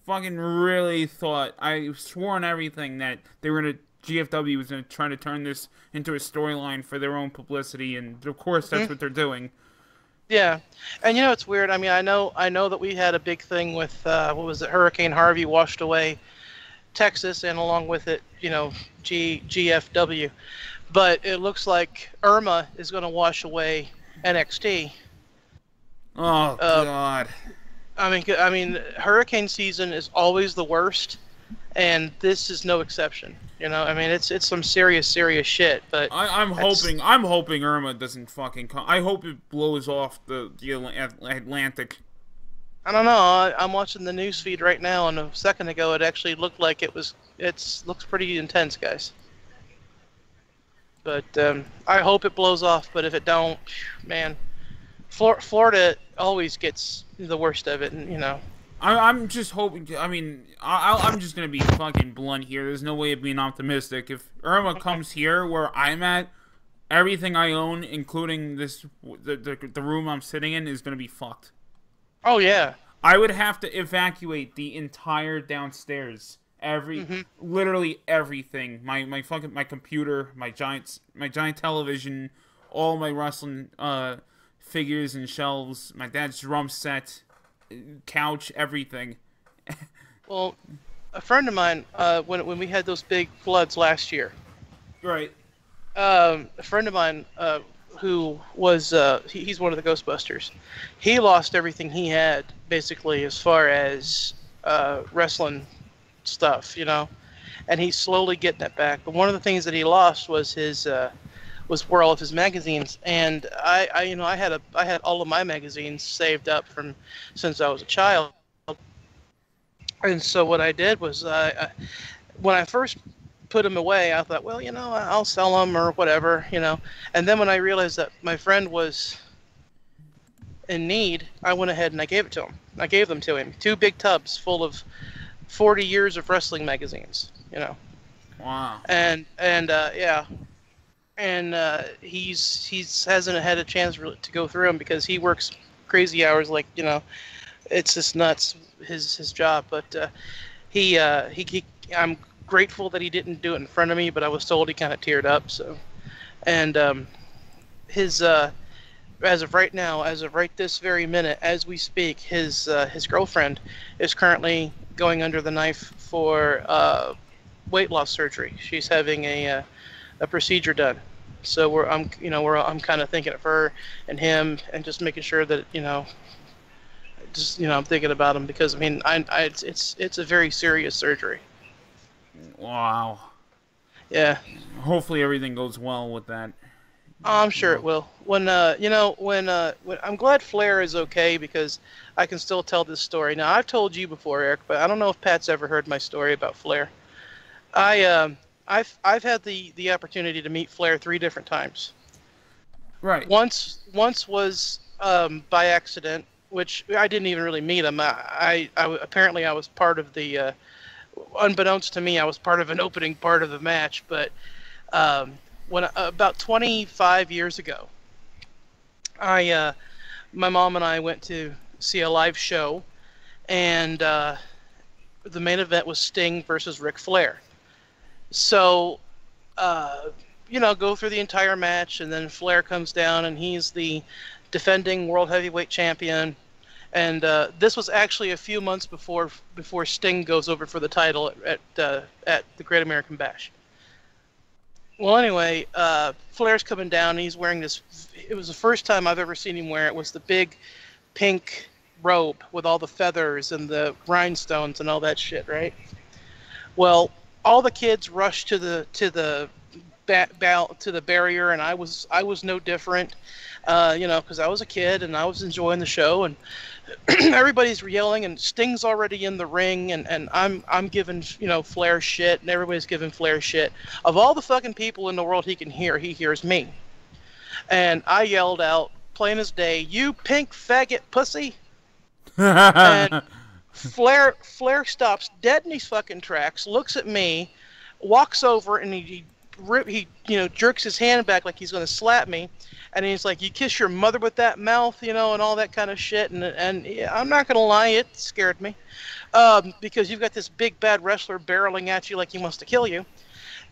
fucking really thought, I swore on everything that GFW was gonna try to turn this into a storyline for their own publicity, and of course that's what they're doing. Yeah, and it's weird. I mean, I know that we had a big thing with what was it? Hurricane Harvey washed away Texas, and along with it, GFW. But it looks like Irma is going to wash away NXT. Oh God! I mean, hurricane season is always the worst, and this is no exception. I mean, it's some serious shit. But I'm hoping Irma doesn't fucking come. I hope it blows off the Atlantic. I don't know. I'm watching the news feed right now, and a second ago it actually looked like it looks pretty intense, guys. But I hope it blows off. But if it don't, man, Florida always gets the worst of it, and I'm just hoping. I mean, I'm just gonna be fucking blunt here. There's no way of being optimistic. If Irma comes here, where I'm at, everything I own, including the room I'm sitting in, is gonna be fucked. Oh yeah. I would have to evacuate the entire downstairs. Literally everything. My computer, my giant television, all my wrestling figures and shelves, my dad's drum set, couch, everything. Well, a friend of mine, when we had those big floods last year, right? A friend of mine who was he's one of the Ghostbusters. He lost everything he had basically as far as wrestling stuff, and he's slowly getting it back. But one of the things that he lost was were all of his magazines, and I had all of my magazines saved up from since I was a child. And so what I did was when I first put them away, I thought, well, I'll sell them or whatever, And then when I realized that my friend was in need, I went ahead and I gave it to him. I gave them to him. 2 big tubs full of 40 years of wrestling magazines, Wow. And yeah. And he's hasn't had a chance to go through them because he works crazy hours, like, it's just nuts, his job. But he I'm grateful that he didn't do it in front of me, but I was told he kind of teared up. So, and his as of right now, as of right this very minute, as we speak, his girlfriend is currently going under the knife for weight loss surgery. She's having a procedure done. So I'm kind of thinking of her and him, and just making sure that I'm thinking about him, because I mean it's a very serious surgery. Wow. Yeah. Hopefully everything goes well with that. I'm sure it will. When I'm glad Flair is okay, because I can still tell this story. Now, I've told you before, Eric, but I don't know if Pat's ever heard my story about Flair. I've had the opportunity to meet Flair 3 different times. Right. Once was by accident, which I didn't even really meet him. I apparently I was part of the unbeknownst to me, I was part of an opening part of the match. But when about 25 years ago, I my mom and I went to see a live show, and the main event was Sting versus Ric Flair. So, go through the entire match, and then Flair comes down, and he's the defending World Heavyweight Champion. And this was actually a few months before Sting goes over for the title at the Great American Bash. Well, anyway, Flair's coming down, and he's wearing this. It was the first time I've ever seen him wear it. Was the big pink robe with all the feathers and the rhinestones and all that shit, right? Well, all the kids rushed to the barrier, and I was no different, because I was a kid and I was enjoying the show, and everybody's yelling, and Sting's already in the ring, and I'm giving Flair shit, and everybody's giving Flair shit. Of all the fucking people in the world he can hear, he hears me, and I yelled out, plain as day, "You pink faggot pussy!" And Flair stops dead in his fucking tracks, looks at me, walks over, and he jerks his hand back like he's going to slap me, and he's like, "You kiss your mother with that mouth," and all that kind of shit. And yeah, I'm not going to lie, it scared me, because you've got this big bad wrestler barreling at you like he wants to kill you.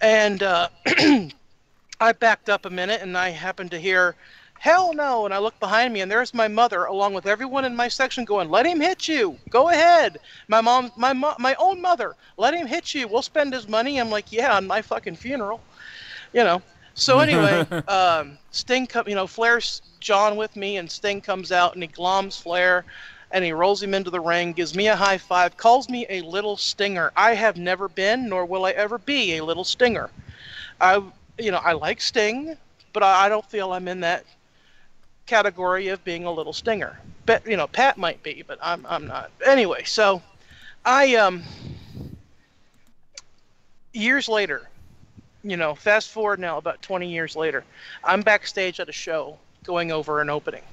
And I backed up a minute, and I happened to hear, "Hell no!" And I look behind me, and there's my mother, along with everyone in my section, going, "Let him hit you. Go ahead." My own mother, "Let him hit you. We'll spend his money." I'm like, "Yeah, on my fucking funeral." So anyway, Sting Flair's John with me, and Sting comes out, and he gloms Flair, and he rolls him into the ring, gives me a high five, calls me a little stinger. I have never been, nor will I ever be, a little stinger. I like Sting, but I don't feel I'm in that category of being a little stinger. But Pat might be, but I'm not. Anyway, so I years later, fast forward now about 20 years later, I'm backstage at a show going over an opening,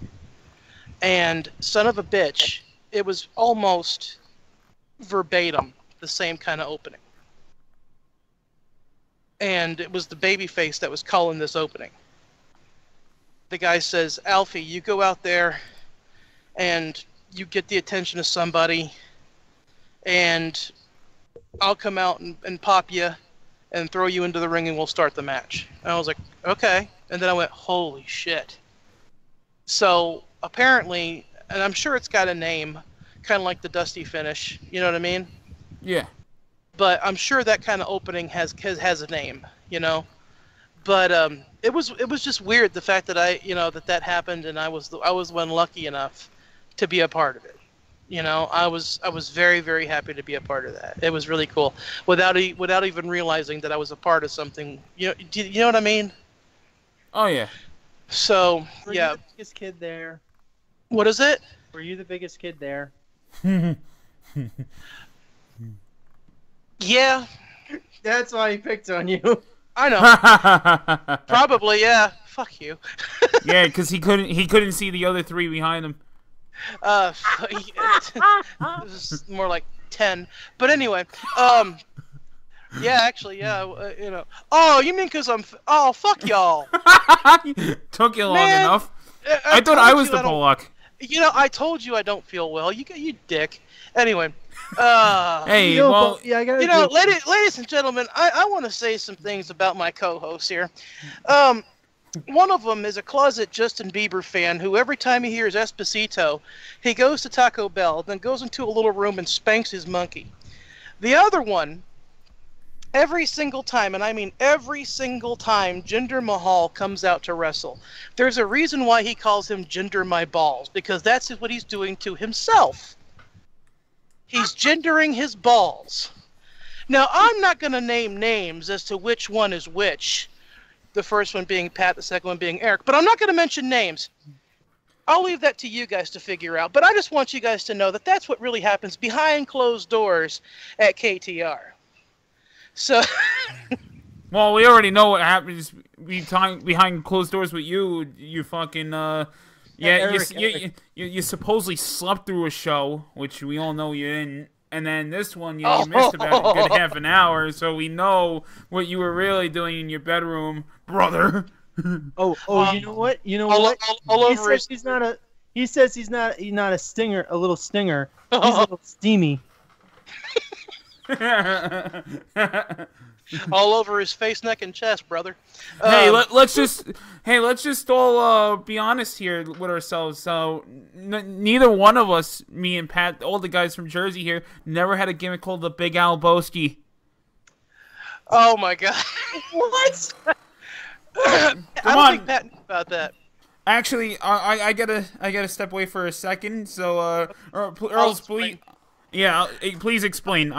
and son of a bitch, it was almost verbatim the same kind of opening, and it was the babyface that was calling this opening. The guy says, "Alfie, you go out there and you get the attention of somebody, and I'll come out and pop you and throw you into the ring, and we'll start the match." And I was like, "Okay." And then I went, "Holy shit." So apparently, and I'm sure it's got a name, kind of like the Dusty finish, you know what I mean? Yeah. But I'm sure that kind of opening has a name, But it was just weird, the fact that that happened, and I was one lucky enough to be a part of it. I was very, very happy to be a part of that. It was really cool, without even realizing that I was a part of something. You know what I mean? Oh yeah. Were So you yeah. the biggest kid there? What is it? Were you the biggest kid there? Yeah. That's why he picked on you. I know. Probably, yeah. Fuck you. Yeah, because he couldn't see the other three behind him. It was more like 10. But anyway, yeah, actually, yeah, Oh, you mean because oh, fuck y'all. Took you long Man, enough. I thought I was the Pollock. I told you I don't feel well. You dick. Anyway. Hey, well, yeah, I gotta ladies and gentlemen, I want to say some things about my co-hosts here. One of them is a closet Justin Bieber fan who every time he hears Esposito, he goes to Taco Bell, then goes into a little room and spanks his monkey. The other one, every single time, and I mean every single time, Jinder Mahal comes out to wrestle, there's a reason why he calls him Jinder My Balls, because that's what he's doing to himself. He's gendering his balls. Now, I'm not going to name names as to which one is which. The first one being Pat, the second one being Eric. But I'm not going to mention names. I'll leave that to you guys to figure out. But I just want you guys to know that that's what really happens behind closed doors at KTR. So... Well, we already know what happens behind closed doors with you. You fucking... Yeah, Eric. you supposedly slept through a show, which we all know you didn't. And then this one, you missed about a good half an hour, so we know what you were really doing in your bedroom, brother. Oh, you know what? You know what? All over He's not He says he's not a stinger, a little stinger. He's a little steamy. All over his face, neck, and chest, brother. Hey, let's just all be honest here with ourselves. So, neither one of us, me and Pat, all the guys from Jersey here, never had a gimmick called the Big Al Boski. Oh my God! What? I don't think Pat knew about that. Actually, I gotta step away for a second. So, Earls, please, please explain.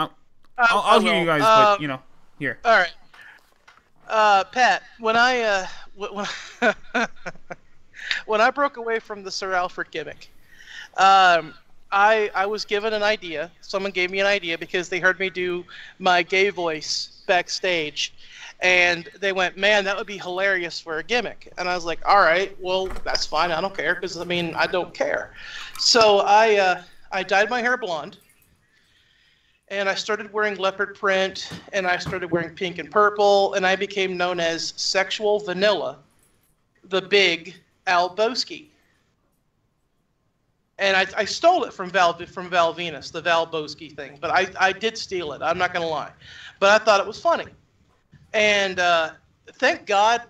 I'll hear you guys, but here. All right, Pat. When I when I broke away from the Sir Alfred gimmick, I was given an idea. Someone gave me an idea because they heard me do my gay voice backstage, and they went, "Man, that would be hilarious for a gimmick." And I was like, "All right, well, that's fine. I don't care because I don't care." So I dyed my hair blonde. And I started wearing leopard print, and I started wearing pink and purple, and I became known as Sexual Vanilla, the Big Al Boski. And I stole it from Val Venus, the Val Boski thing. But I did steal it. I'm not going to lie. But I thought it was funny. And thank God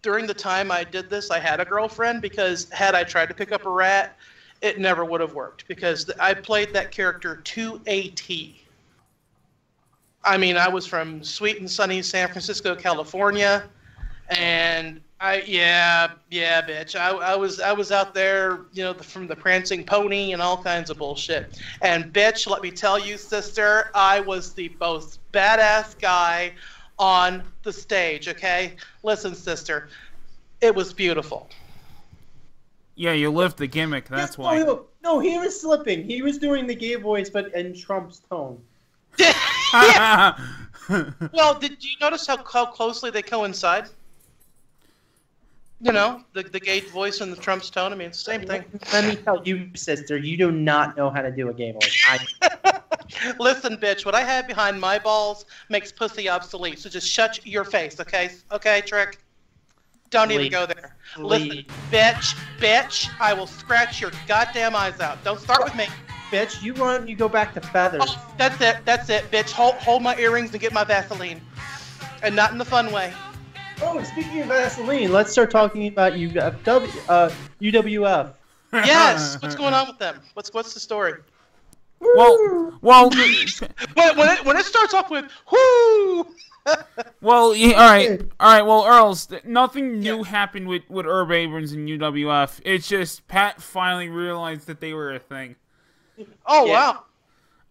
during the time I did this, I had a girlfriend, because had I tried to pick up a rat, it never would have worked, because I played that character to a T. I mean, I was from sweet and sunny San Francisco, California, and bitch. I was out there, from the Prancing Pony and all kinds of bullshit. And bitch, let me tell you, sister, I was the most badass guy on the stage. Okay, listen, sister, it was beautiful. Yeah, you lived the gimmick. That's why. No, he was slipping. He was doing the gay voice, but in Trump's tone. Well, did you notice how closely they coincide? The gay voice and the Trump's tone. I mean, it's the same thing. Let me tell you, sister, you do not know how to do a gay voice. Listen, bitch, what I have behind my balls makes pussy obsolete. So just shut your face, okay? Okay, Trick? Don't even go there. Listen, bitch, I will scratch your goddamn eyes out. Don't start with me. Bitch, you go back to feathers. Oh, that's it, bitch. Hold my earrings and get my Vaseline. And not in the fun way. Oh, speaking of Vaseline, let's start talking about UWF. Yes, what's going on with them? What's the story? Well, when it starts off with whoo. Well, yeah, all right. Well, Earls, nothing new happened with Herb Abrams and UWF. It's just Pat finally realized that they were a thing. Oh wow!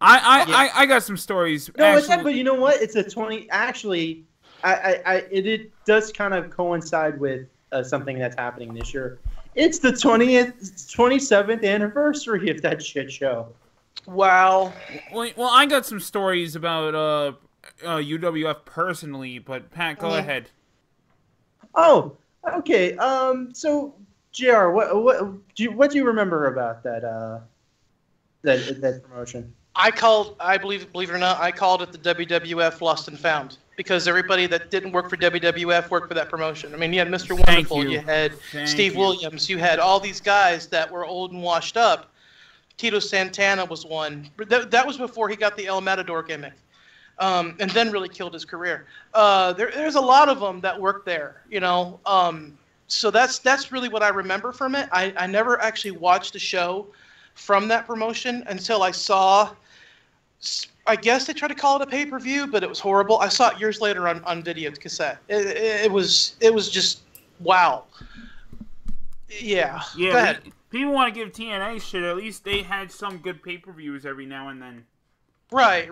I got some stories. No, but you know what? It's a 20. Actually, it does kind of coincide with something that's happening this year. It's the 27th anniversary of that shit show. Wow. Well, I got some stories about UWF personally, but Pat, go ahead. Oh, okay. So, JR, what do you remember about that promotion? I believe it or not, I called it the WWF Lost and Found, because everybody that didn't work for WWF worked for that promotion. I mean, you had Mr. Wonderful, you had Steve Williams, you had all these guys that were old and washed up. Tito Santana was one. That was before he got the El Matador gimmick, and then really killed his career. There's a lot of them that worked there, So that's really what I remember from it. I never actually watched a show from that promotion until I saw, I guess they tried to call it a pay-per-view, but it was horrible. I saw it years later on video cassette. It was just wow. Yeah. Go ahead. People want to give TNA shit. At least they had some good pay-per-views every now and then. Right.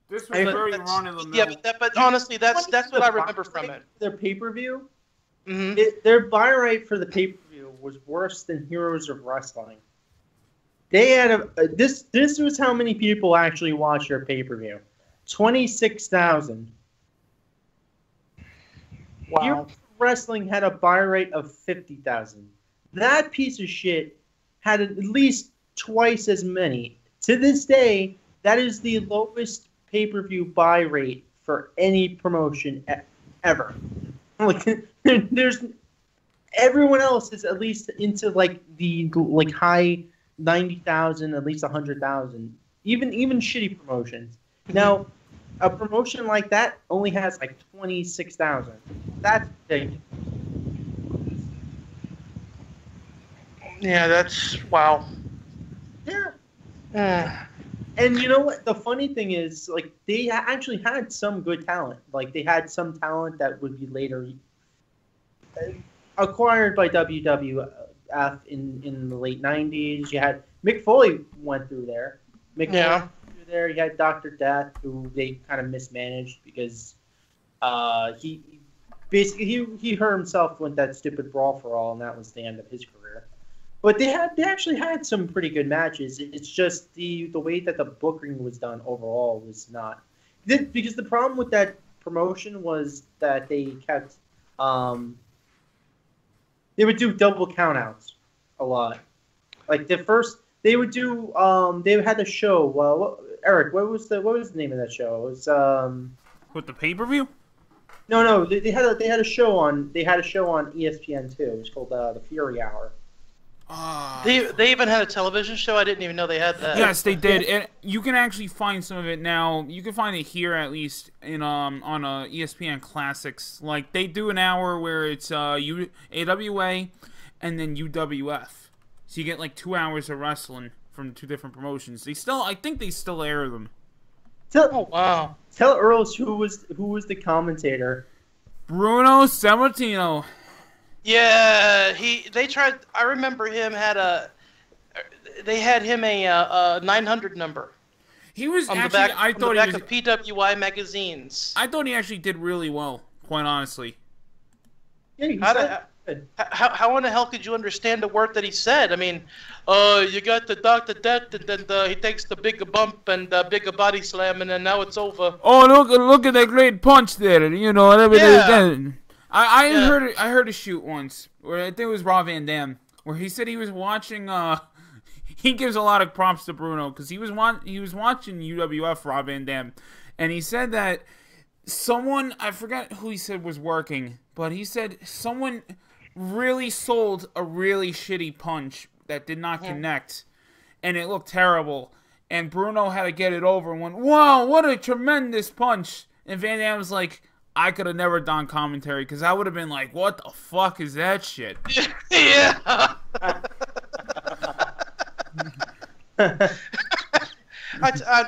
This was very run of the mill. Yeah, but honestly, that's what I remember from it. Their pay-per-view, mm-hmm. Their buy rate for the pay-per-view was worse than Heroes of Wrestling. They had this was how many people actually watched their pay-per-view. 26,000. Wow. Heroes of Wrestling had a buy rate of 50,000. That piece of shit had at least twice as many. To this day, that is the lowest pay-per-view buy rate for any promotion ever. Like, there's everyone else is at least into like the like high 90,000, at least 100,000. Even shitty promotions. Now, a promotion like that only has like 26,000. That's big. Yeah, that's wow. Yeah. And you know what? The funny thing is, like, they actually had some good talent. Like, they had some talent that would be later acquired by WWF in the late 90s. You had Mick Foley went through there. Mick Foley went through there. You had Dr. Death, who they kind of mismanaged because he basically he hurt himself with that stupid Brawl for All, and that was the end of his career. But they actually had some pretty good matches. It's just the way that the booking was done overall was not, because the problem with that promotion was that they kept they would do double countouts a lot. Like they would do they had a show. Well, Eric, what was the name of that show? It was With the pay-per-view? No, they had a show on ESPN too. It was called the Fury Hour. They even had a television show. I didn't even know they had that. Yes, they did. And you can actually find some of it now. You can find it here at least in on ESPN Classics. Like they do an hour where it's AWA and then UWF. So you get like 2 hours of wrestling from two different promotions. I think they still air them. Oh wow! Tell Earls who was the commentator. Bruno Sammartino. Yeah, they tried. I remember they had him a 900 number. He was on actually. the back, I thought of PWI magazines. I thought he actually did really well, quite honestly. Yeah, how in the hell could you understand the word that he said? I mean, you got the Dr. Death, and then he takes the bigger bump and the bigger body slam, and then now it's over. Oh, look at that great punch there! You know, everything. I heard a shoot once where I think it was Rob Van Dam, where he said he was watching. He gives a lot of props to Bruno because he was watching UWF Rob Van Dam, and he said that someone, I forgot who he said was working, but he said someone really sold a really shitty punch that did not connect, and it looked terrible, and Bruno had to get it over and went, "Wow, what a tremendous punch!" And Van Dam was like, I could have never done commentary because I would have been like, "What the fuck is that shit?" Yeah.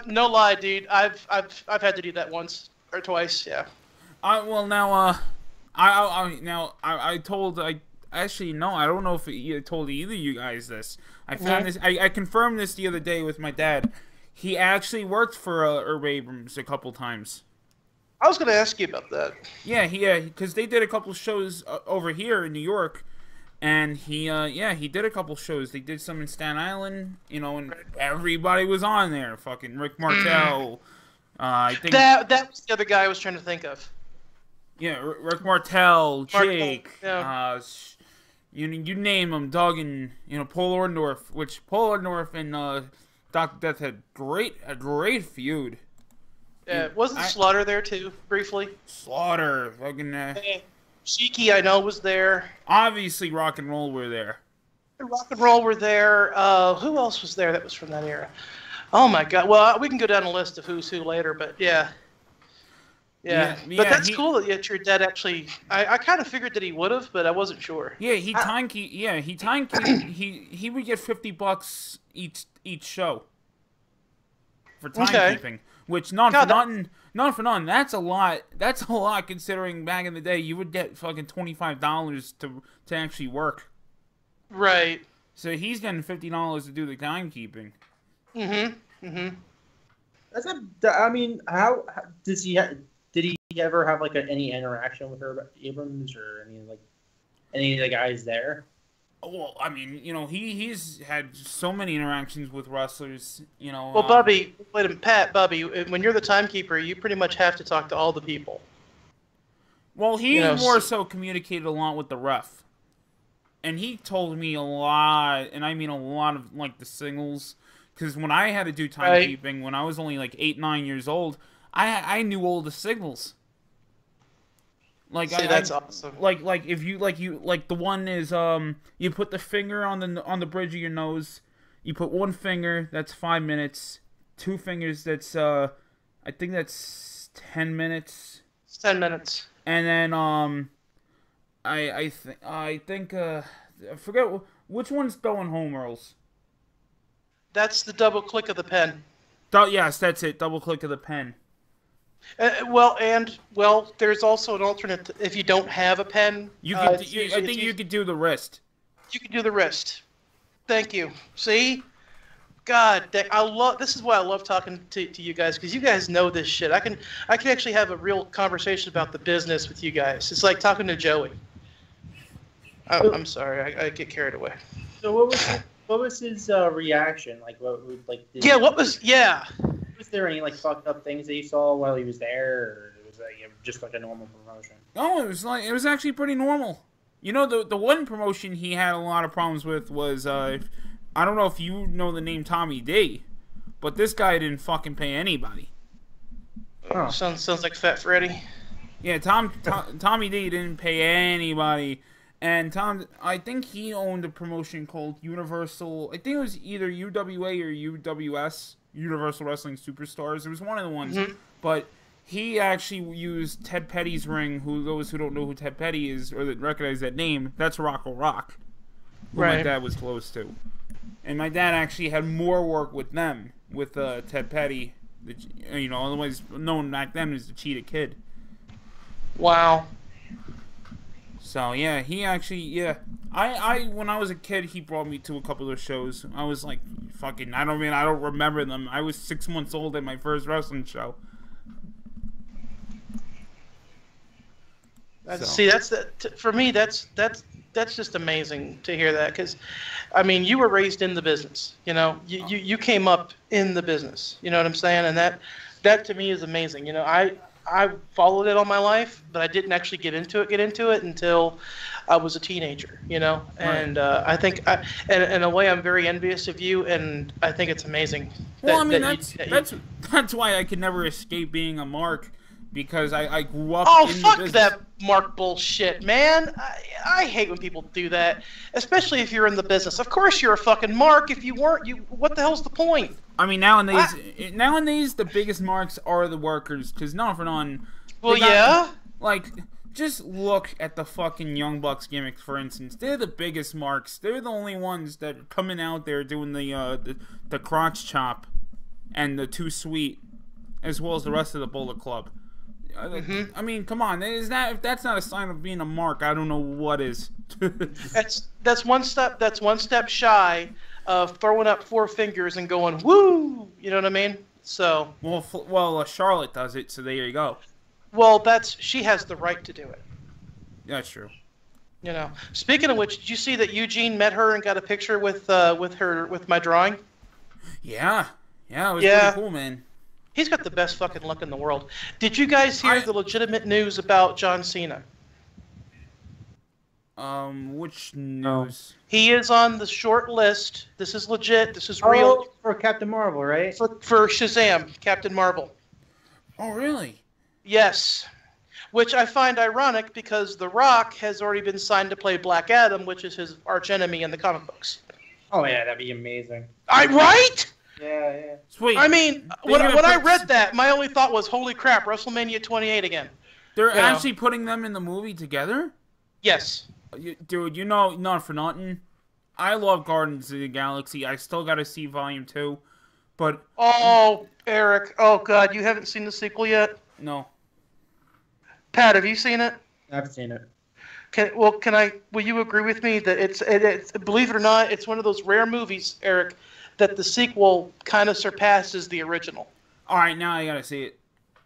No lie, dude. I've had to do that once or twice. Yeah. I don't know if I told either of you guys this. I found this. I confirmed this the other day with my dad. He actually worked for Herb Abrams a couple times. I was going to ask you about that. Yeah, because they did a couple shows over here in New York, and he did a couple shows. They did some in Staten Island, and everybody was on there. Fucking Rick Martel. I think that was the other guy I was trying to think of. Yeah, Rick Martel, Jake, you name them, Doug, and Paul Orndorff. Which Paul Orndorff and Dr. Death had a great feud. Yeah, wasn't Slaughter there too, briefly? Slaughter, fucking. Sheiky, I know, was there. Obviously, Rock and Roll were there. Rock and Roll were there. Who else was there that was from that era? Oh my God! Well, we can go down a list of who's who later, but yeah. But that's cool that your dad actually. I kind of figured that he would have, but I wasn't sure. Yeah, he would get $50 each show for timekeeping. Which not for nothing. That's a lot. That's a lot considering back in the day you would get fucking $25 to actually work. Right. So he's getting $50 to do the timekeeping. I mean, how does he? Did he ever have like any interaction with Herb Abrams or any of the guys there? Well, I mean, he's had so many interactions with wrestlers, Well, Bubby, Bubby, when you're the timekeeper, you pretty much have to talk to all the people. Well, he more so communicated a lot with the ref. And he told me a lot, and I mean a lot of, the singles. Because when I had to do timekeeping, when I was only 8, 9 years old, I knew all the signals. Like See, that's awesome. Like if you like the one is you put the finger on the bridge of your nose. You put one finger, that's 5 minutes. 2 fingers, that's I think that's 10 minutes. It's 10 minutes. And then I think I forget which one's throwing home rolls. That's the double click of the pen. Yes, that's it. Double click of the pen. Well, there's also an alternate. If you don't have a pen, You could. I think you could do the wrist. You can do the wrist. Thank you. See, God, I love. This is why I love talking to you guys, because you guys know this shit. I can actually have a real conversation about the business with you guys. It's like talking to Joey. I'm sorry, I get carried away. So what was his reaction? Like Was there any like fucked up things that you saw while he was there, or was it just like a normal promotion? No, it was actually pretty normal. You know, the one promotion he had a lot of problems with was I don't know if you know the name Tommy D, but this guy didn't fucking pay anybody. Oh. Sounds like Fat Freddy. Yeah, Tommy D didn't pay anybody. And I think he owned a promotion called Universal. I think it was either UWA or UWS, Universal Wrestling Superstars. It was one of the ones. Mm-hmm. But he actually used Ted Petty's ring. Those who don't know who Ted Petty is or that recognize that name, that's Rocco Rock, who my dad was close to. And my dad actually had more work with them, with Ted Petty, otherwise known back then as the Cheetah Kid. Wow. So yeah, he actually I when I was a kid, he brought me to a couple of shows. I was like, fucking, I don't remember them. I was 6 months old at my first wrestling show. See, for me, that's just amazing to hear that, because, I mean, you were raised in the business, you know, you came up in the business, you know what I'm saying, and that to me is amazing. You know, I followed it all my life, but I didn't actually get into it until I was a teenager, you know. And I think, in a way, I'm very envious of you, and I think it's amazing. That's why I could never escape being a mark, because I grew up. Oh, in fuck the business. that mark bullshit, man! I hate when people do that, especially if you're in the business. Of course, you're a fucking mark. If you weren't, what the hell's the point? I mean, nowadays the biggest marks are the workers, because not for none. Well, yeah. Like, just look at the fucking Young Bucks gimmicks, for instance. They're the biggest marks. They're the only ones that are coming out there doing the crotch chop and the too sweet, as well as the rest of the Bullet Club. Mm-hmm. I mean, come on. If that's not a sign of being a mark, I don't know what is. That's one step shy of throwing up 4 fingers and going woo. You know what I mean? So. Well, Charlotte does it. So there you go. Well, she has the right to do it. That's true. You know. Speaking of which, did you see that Eugene met her and got a picture with my drawing? Yeah. Yeah, it was pretty cool, man. He's got the best fucking luck in the world. Did you guys hear the legitimate news about John Cena? Which news? He is on the short list. This is legit. This is real. For Captain Marvel, right? For Shazam, Captain Marvel. Oh, really? Yes. Which I find ironic, because The Rock has already been signed to play Black Adam, which is his archenemy in the comic books. Oh, yeah, that'd be amazing. Right? Yeah. Sweet. I mean, when I read that, my only thought was, holy crap, WrestleMania 28 again. They're actually putting them in the movie together? Yes. Dude, you know, not for nothing, I love Guardians of the Galaxy. I still gotta see Volume 2, but... Oh, Eric. Oh, God, you haven't seen the sequel yet? No. Pat, have you seen it? I've seen it. Will you agree with me that it's believe it or not, it's one of those rare movies, Eric, that the sequel kind of surpasses the original. All right, now I gotta see it.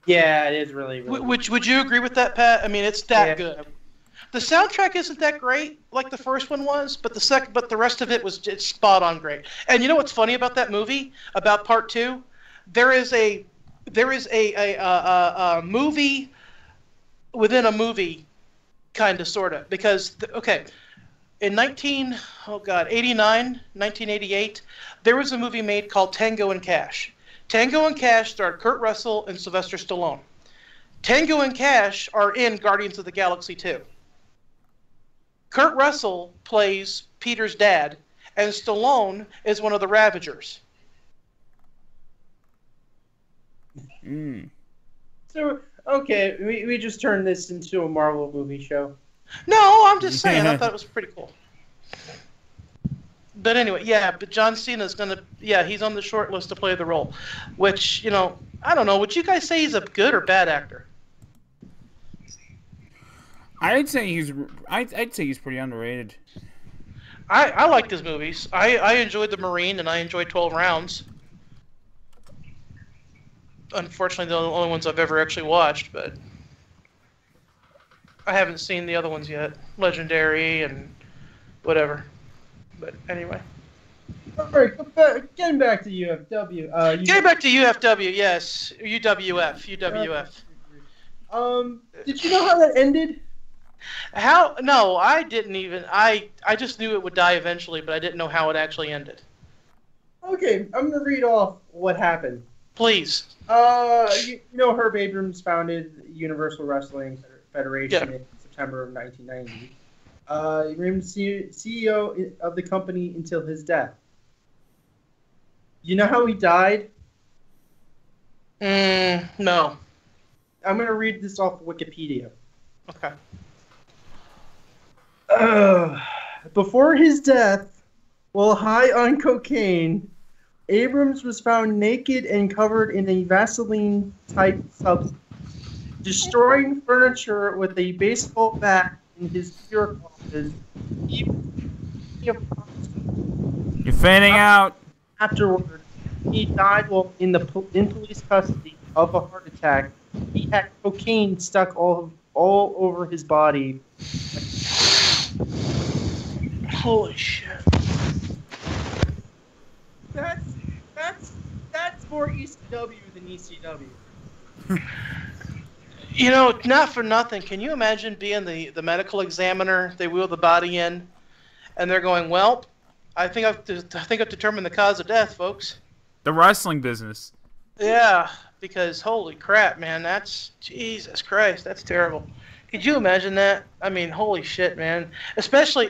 Yeah, it is really, really Would you agree with that, Pat? I mean, it's that good. The soundtrack isn't that great, like the first one was, but the rest of it was just spot on great. And you know what's funny about that movie, about Part 2? There is a movie within a movie, kind of, sort of, because in 1988, there was a movie made called Tango and Cash. Tango and Cash starred Kurt Russell and Sylvester Stallone. Tango and Cash are in Guardians of the Galaxy 2. Kurt Russell plays Peter's dad, and Stallone is one of the Ravagers. So, okay, we just turned this into a Marvel movie show. No, I'm just saying. I thought it was pretty cool. But anyway, yeah, but John Cena's going to... Yeah, he's on the short list to play the role. Which, you know, I don't know. Would you guys say he's a good or bad actor? I'd say he's pretty underrated. I liked his movies. I enjoyed The Marine, and I enjoyed 12 Rounds. Unfortunately, they're the only ones I've ever actually watched, but I haven't seen the other ones yet. Legendary and whatever. But anyway. All right, getting back to UFW. Getting back to UFW, yes. UWF. Did you know how that ended? How? No, I didn't even. I just knew it would die eventually, but I didn't know how it actually ended. Okay, I'm gonna read off what happened. Please. You know Herb Abrams founded Universal Wrestling Federation in September of 1990. He remained CEO of the company until his death. You know how he died? No. I'm going to read this off Wikipedia. Okay. Before his death, while high on cocaine, Abrams was found naked and covered in a Vaseline-type substance, destroying furniture with a baseball bat in his pure office. You're fading out. Afterward, he died while in police custody of a heart attack. He had cocaine stuck all over his body. Holy shit. That's more ECW than ECW. You know, not for nothing. Can you imagine being the medical examiner? They wheel the body in, and they're going, "Well, I think I've determined the cause of death, folks." The wrestling business. Yeah, because holy crap, man, that's Jesus Christ, that's terrible. Could you imagine that? I mean, holy shit, man. Especially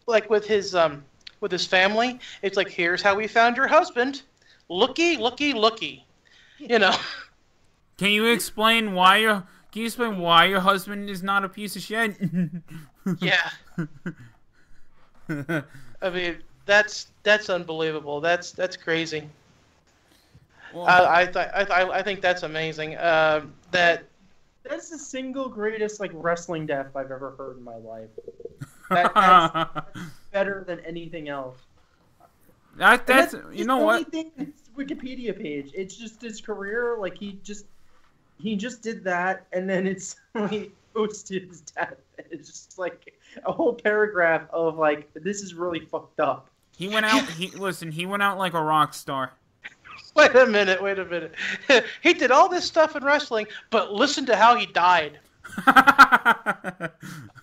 like with his family. It's like, here's how we found your husband. Looky. You know. Can you explain why your husband is not a piece of shit? Yeah. I mean, that's unbelievable. That's crazy. Well, I think that's amazing. That's the single greatest wrestling death I've ever heard in my life. That's better than anything else. That's you know what? It's the only thing in his Wikipedia page. It's just his career. Like he just did that, and then it's he goes to his death. It's just like a whole paragraph of this is really fucked up. He went out. He went out like a rock star. Wait a minute. He did all this stuff in wrestling, but listen to how he died.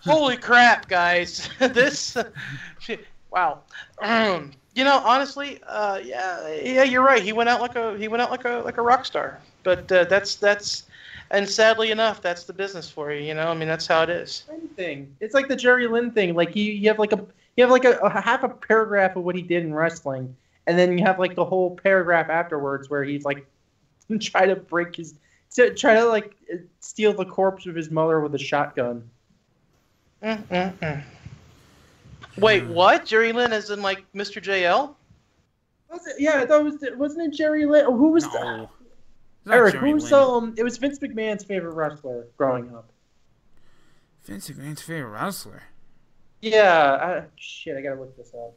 Holy crap, guys! Wow. You know, honestly, yeah, you're right. He went out like a rock star. But that's and sadly enough, that's the business for you. You know, I mean, that's how it is. Thing. It's like the Jerry Lynn thing. Like you have a half a paragraph of what he did in wrestling. And then you have the whole paragraph afterwards where he's try to steal the corpse of his mother with a shotgun. Wait, what? Jerry Lynn is in Mr. JL? Yeah, wasn't it Jerry Lynn? Who was that? Eric, who's it was Vince McMahon's favorite wrestler growing up. Vince McMahon's favorite wrestler? Yeah, I gotta look this up.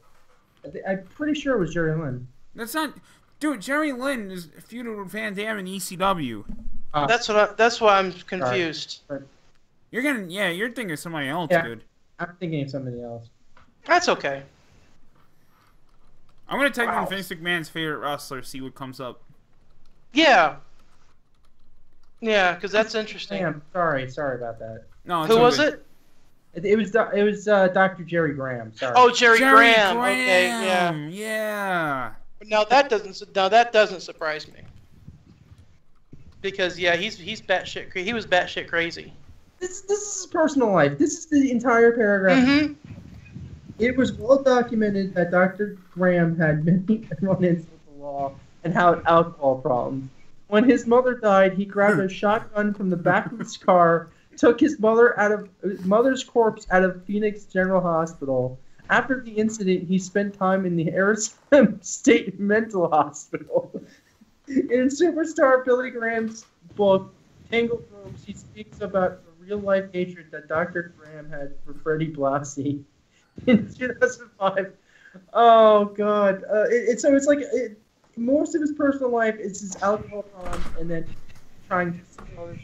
I'm pretty sure it was Jerry Lynn. That's not, dude. Jerry Lynn is feuded with Van Dam in ECW. That's why I'm confused. Sorry. You're thinking of somebody else, dude. I'm thinking of somebody else. That's okay. I'm gonna type in Vince McMahon's favorite wrestler, see what comes up. Yeah, because that's interesting. Damn, sorry about that. No, who was it? It was Dr. Jerry Graham. Sorry. Oh, Jerry Graham. Okay, yeah. Yeah. Now that doesn't surprise me. Because yeah, he's batshit. He was batshit crazy. This is his personal life. This is the entire paragraph. Mm-hmm. It was well documented that Dr. Graham had many run-ins with the law and had alcohol problems. When his mother died, he grabbed a shotgun from the back of his car, took his mother's corpse out of Phoenix General Hospital. After the incident, he spent time in the Arizona State Mental Hospital. In superstar Billy Graham's book, Tangled Ropes, he speaks about the real-life hatred that Dr. Graham had for Freddie Blassie. In 2005, oh god, it's like most of his personal life is his alcohol problems, and then trying to see others.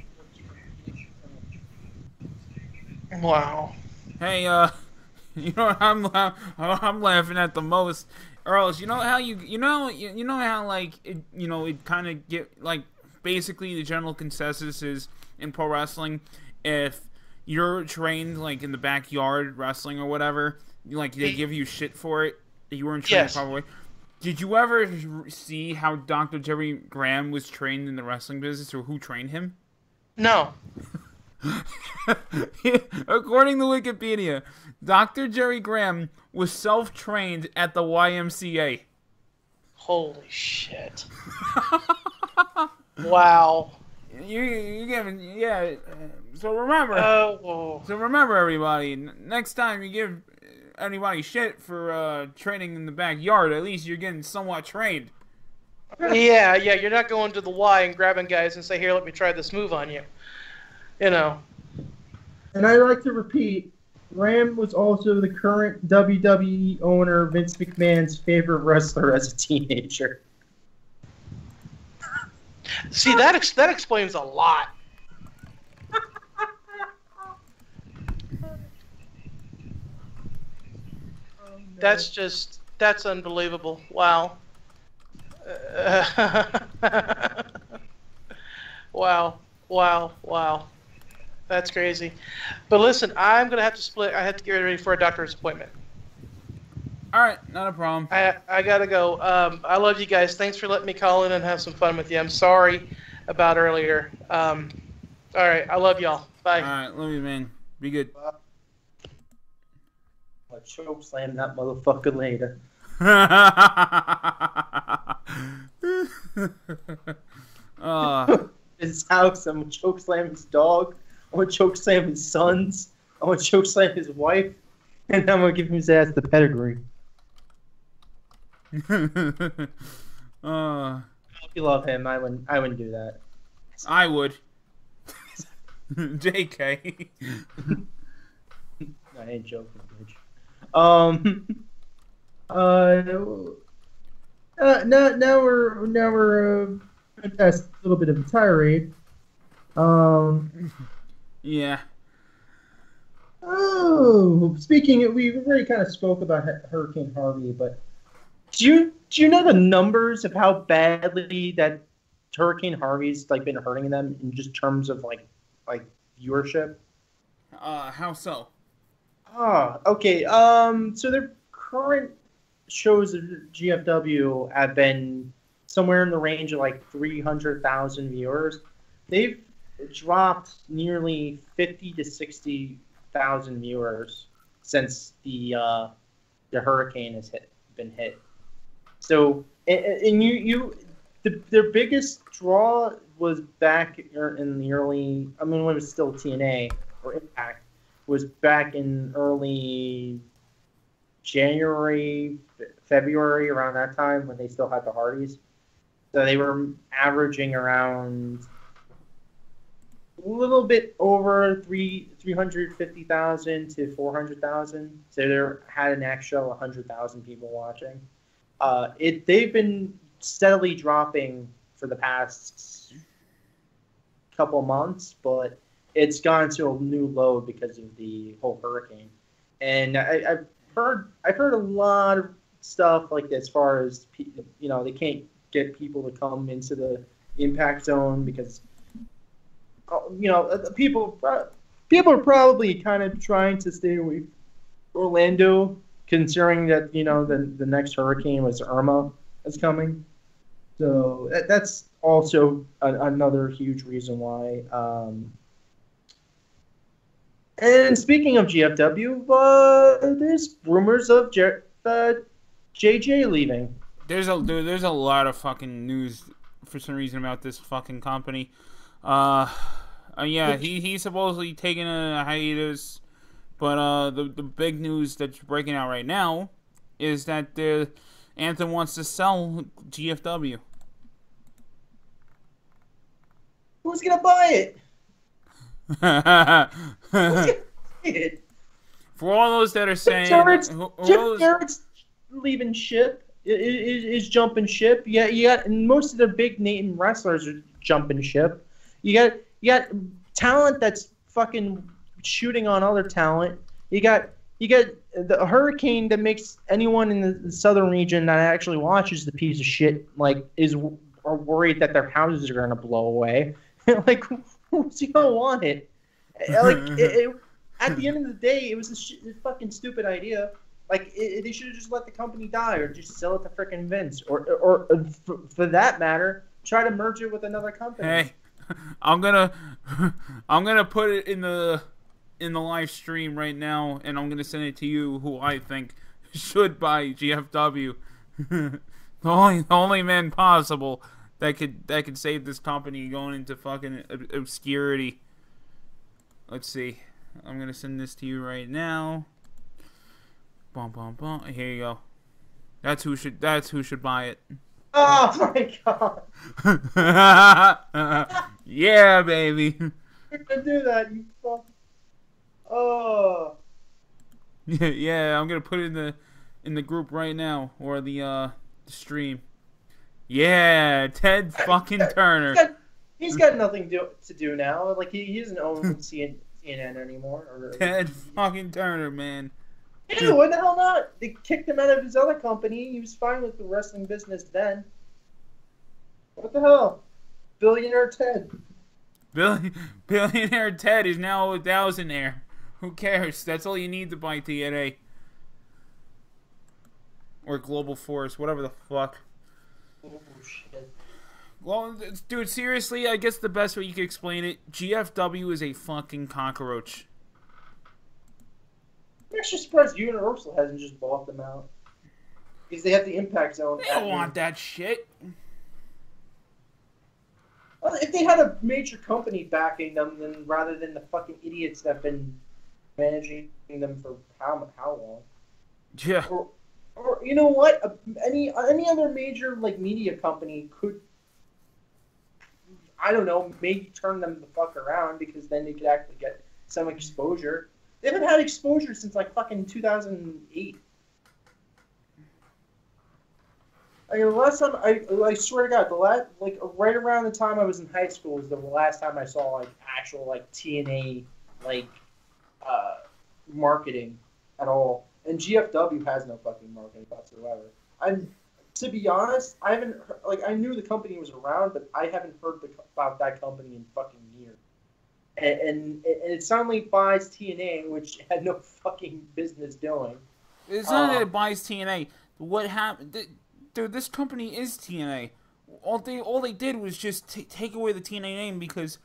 Wow. Hey, you know what I'm laughing at the most, Earls. You know how like it kind of get like basically the general consensus is in pro wrestling, if you're trained like in the backyard wrestling or whatever, like they give you shit for it. You weren't trained probably. Did you ever see how Dr. Jerry Graham was trained in the wrestling business, or who trained him? No. According to Wikipedia, Dr. Jerry Graham was self-trained at the YMCA. Holy shit. Wow. You giving So remember. So remember, everybody. Next time you give anybody shit for training in the backyard, at least you're getting somewhat trained. Yeah. You're not going to the Y and grabbing guys and say, "Here, let me try this move on you." You know. And I like to repeat, Graham was also the current WWE owner, Vince McMahon's favorite wrestler as a teenager. See, that explains a lot. That's unbelievable. Wow. Wow. That's crazy. But listen, I'm going to have to split. I have to get ready for a doctor's appointment. All right, not a problem. I got to go. I love you guys. Thanks for letting me call in and have some fun with you. I'm sorry about earlier. All right, I love y'all. Bye. All right, love you, man. Be good. I'll choke slam that motherfucker later. His house, I'm gonna choke slam his dog. I'm gonna choke slam his sons. I'm gonna choke slam his wife, and I'm gonna give his ass the pedigree. If you love him, I wouldn't do that. I would. JK. I ain't joking, bitch. Now we're past a little bit of a tirade. Yeah. Oh, speaking, we already kind of spoke about Hurricane Harvey, but do you know the numbers of how badly that Hurricane Harvey's like been hurting them in just terms of like viewership? How so? Okay. So their current shows of GFW have been somewhere in the range of like 300,000 viewers. They've dropped nearly 50 to 60,000 viewers since the hurricane has been hit. So, their biggest draw was back in the early. I mean, when it was still TNA or Impact, was back in early January, February, around that time when they still had the Hardys. So they were averaging around a little bit over 350,000 to 400,000. So they had an extra 100,000 people watching. They've been steadily dropping for the past couple months, but it's gone to a new low because of the whole hurricane. And I've heard a lot of stuff like as far as they can't get people to come into the impact zone because people are probably kind of trying to stay away from Orlando, considering that the next hurricane was Irma is coming. So that's also another huge reason why. And speaking of GFW, there's rumors of JJ leaving. There's a lot of fucking news for some reason about this fucking company. Yeah, he's supposedly taking a hiatus, but the big news that's breaking out right now is that Anthem wants to sell GFW. Who's gonna buy it? Who's gonna buy it? For all those that are saying, Jeff Jarrett's leaving ship. Is jumping ship. Yeah, you got most of the big name wrestlers are jumping ship. You got talent that's fucking shooting on other talent. You got the hurricane that makes anyone in the southern region that actually watches the piece of shit are worried that their houses are gonna blow away. Like, who's gonna want it? Like, at the end of the day, it was a fucking stupid idea. Like, they should have just let the company die, or just sell it to frickin' Vince, or for that matter, try to merge it with another company. Hey, I'm gonna put it in the live stream right now, and I'm gonna send it to you. Who I think should buy GFW, the only man possible that could save this company going into fucking obscurity. Let's see. I'm gonna send this to you right now. Bum, bum, bum. Here you go. That's who should buy it. Oh my god! Yeah, baby. You're gonna do that, you fuck. Oh. Yeah. I'm gonna put it in the group right now, or the stream. Yeah, Ted fucking Turner. He's got nothing to do now. Like, he doesn't own CNN anymore. Ted fucking Turner, man. Hey, what the hell not? They kicked him out of his other company. He was fine with the wrestling business then. What the hell? Billionaire Ted. Billionaire Ted is now a thousandaire. Who cares? That's all you need to buy TNA. Or Global Force, whatever the fuck. Oh, shit. Well, dude, seriously, I guess the best way you could explain it, GFW is a fucking cockroach. I'm actually surprised Universal hasn't just bought them out. Because they have the Impact Zone. They don't want that shit. Well, if they had a major company backing them, then rather than the fucking idiots that have been managing them for how long? Yeah. Or you know what? Any other major like media company could, I don't know, maybe turn them the fuck around, because then they could actually get some exposure. They haven't had exposure since like fucking 2008. Like, the last time I swear to God, right around the time I was in high school was the last time I saw like actual like TNA marketing at all. And GFW has no fucking marketing whatsoever. To be honest, I haven't I knew the company was around, but I haven't heard about that company in fucking years. And it suddenly buys TNA, which had no fucking business doing. It's not that it buys TNA. What happened? Dude, this company is TNA. All they did was just take away the TNA name, because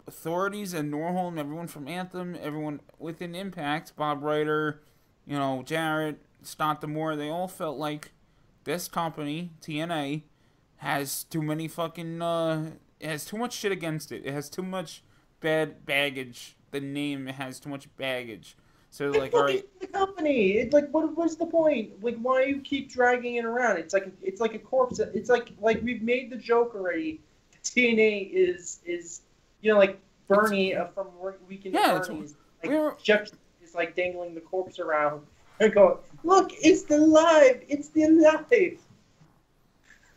authorities and Norholm, everyone from Anthem, everyone within Impact, Bob Ryder, Jarrett, Stott Moore, they all felt like this company, TNA, has too many fucking, it has too much shit against it. It has too much bad baggage. The name has too much baggage. So like, all right, the company. It's like, what's the point? Like, why do you keep dragging it around? It's like a corpse. It's like we've made the joke already. TNA is like Bernie from Weekend at Bernie's. Like, Jeff is like dangling the corpse around and going, "Look, it's alive! It's alive!"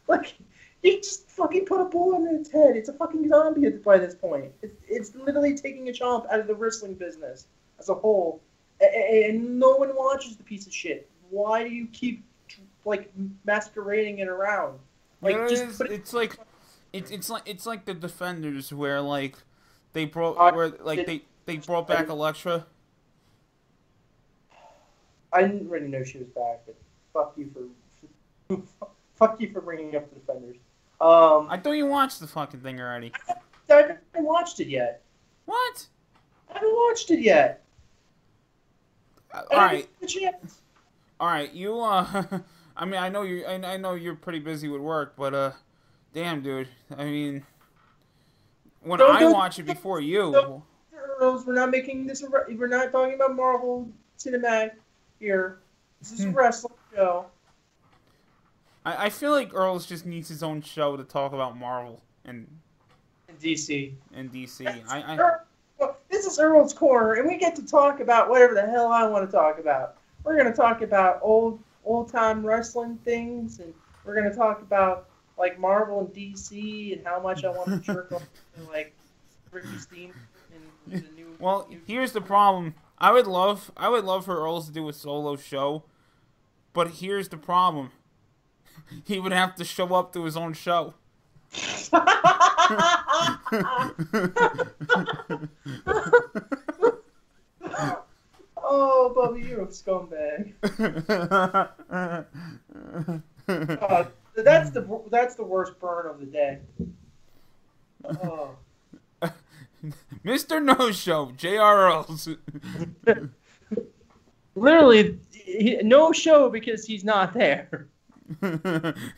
Like, you just fucking put a bullet in its head. It's a fucking zombie by this point. It's literally taking a chomp out of the wrestling business as a whole, and no one watches the piece of shit. Why do you keep like masquerading it around? Like, it's like the Defenders, where like they brought they brought back Elektra. I didn't really know she was back, but fuck you for bringing up the Defenders. I thought you watched the fucking thing already. I haven't watched it yet. What? I haven't watched it yet. Alright. Chance. Alright, you, I mean, I know you're pretty busy with work, but, damn, dude. I mean, when I watch it before you... We're not making this, we're not talking about Marvel Cinematic here. This is a wrestling show. I feel like Earls just needs his own show to talk about Marvel and DC. And DC. This is Earl's Corner, and we get to talk about whatever the hell I want to talk about. We're going to talk about old-time wrestling things, and we're going to talk about, like, Marvel and DC and how much I want to jerk off to, like, Ricky Steamboat and the new... Well, here's the problem. I would love for Earls to do a solo show, but here's the problem. He would have to show up to his own show. Oh, Bubby, you're a scumbag. That's the worst burn of the day. Oh. Mr. No Show, J.R. Earls. Literally, no show because he's not there.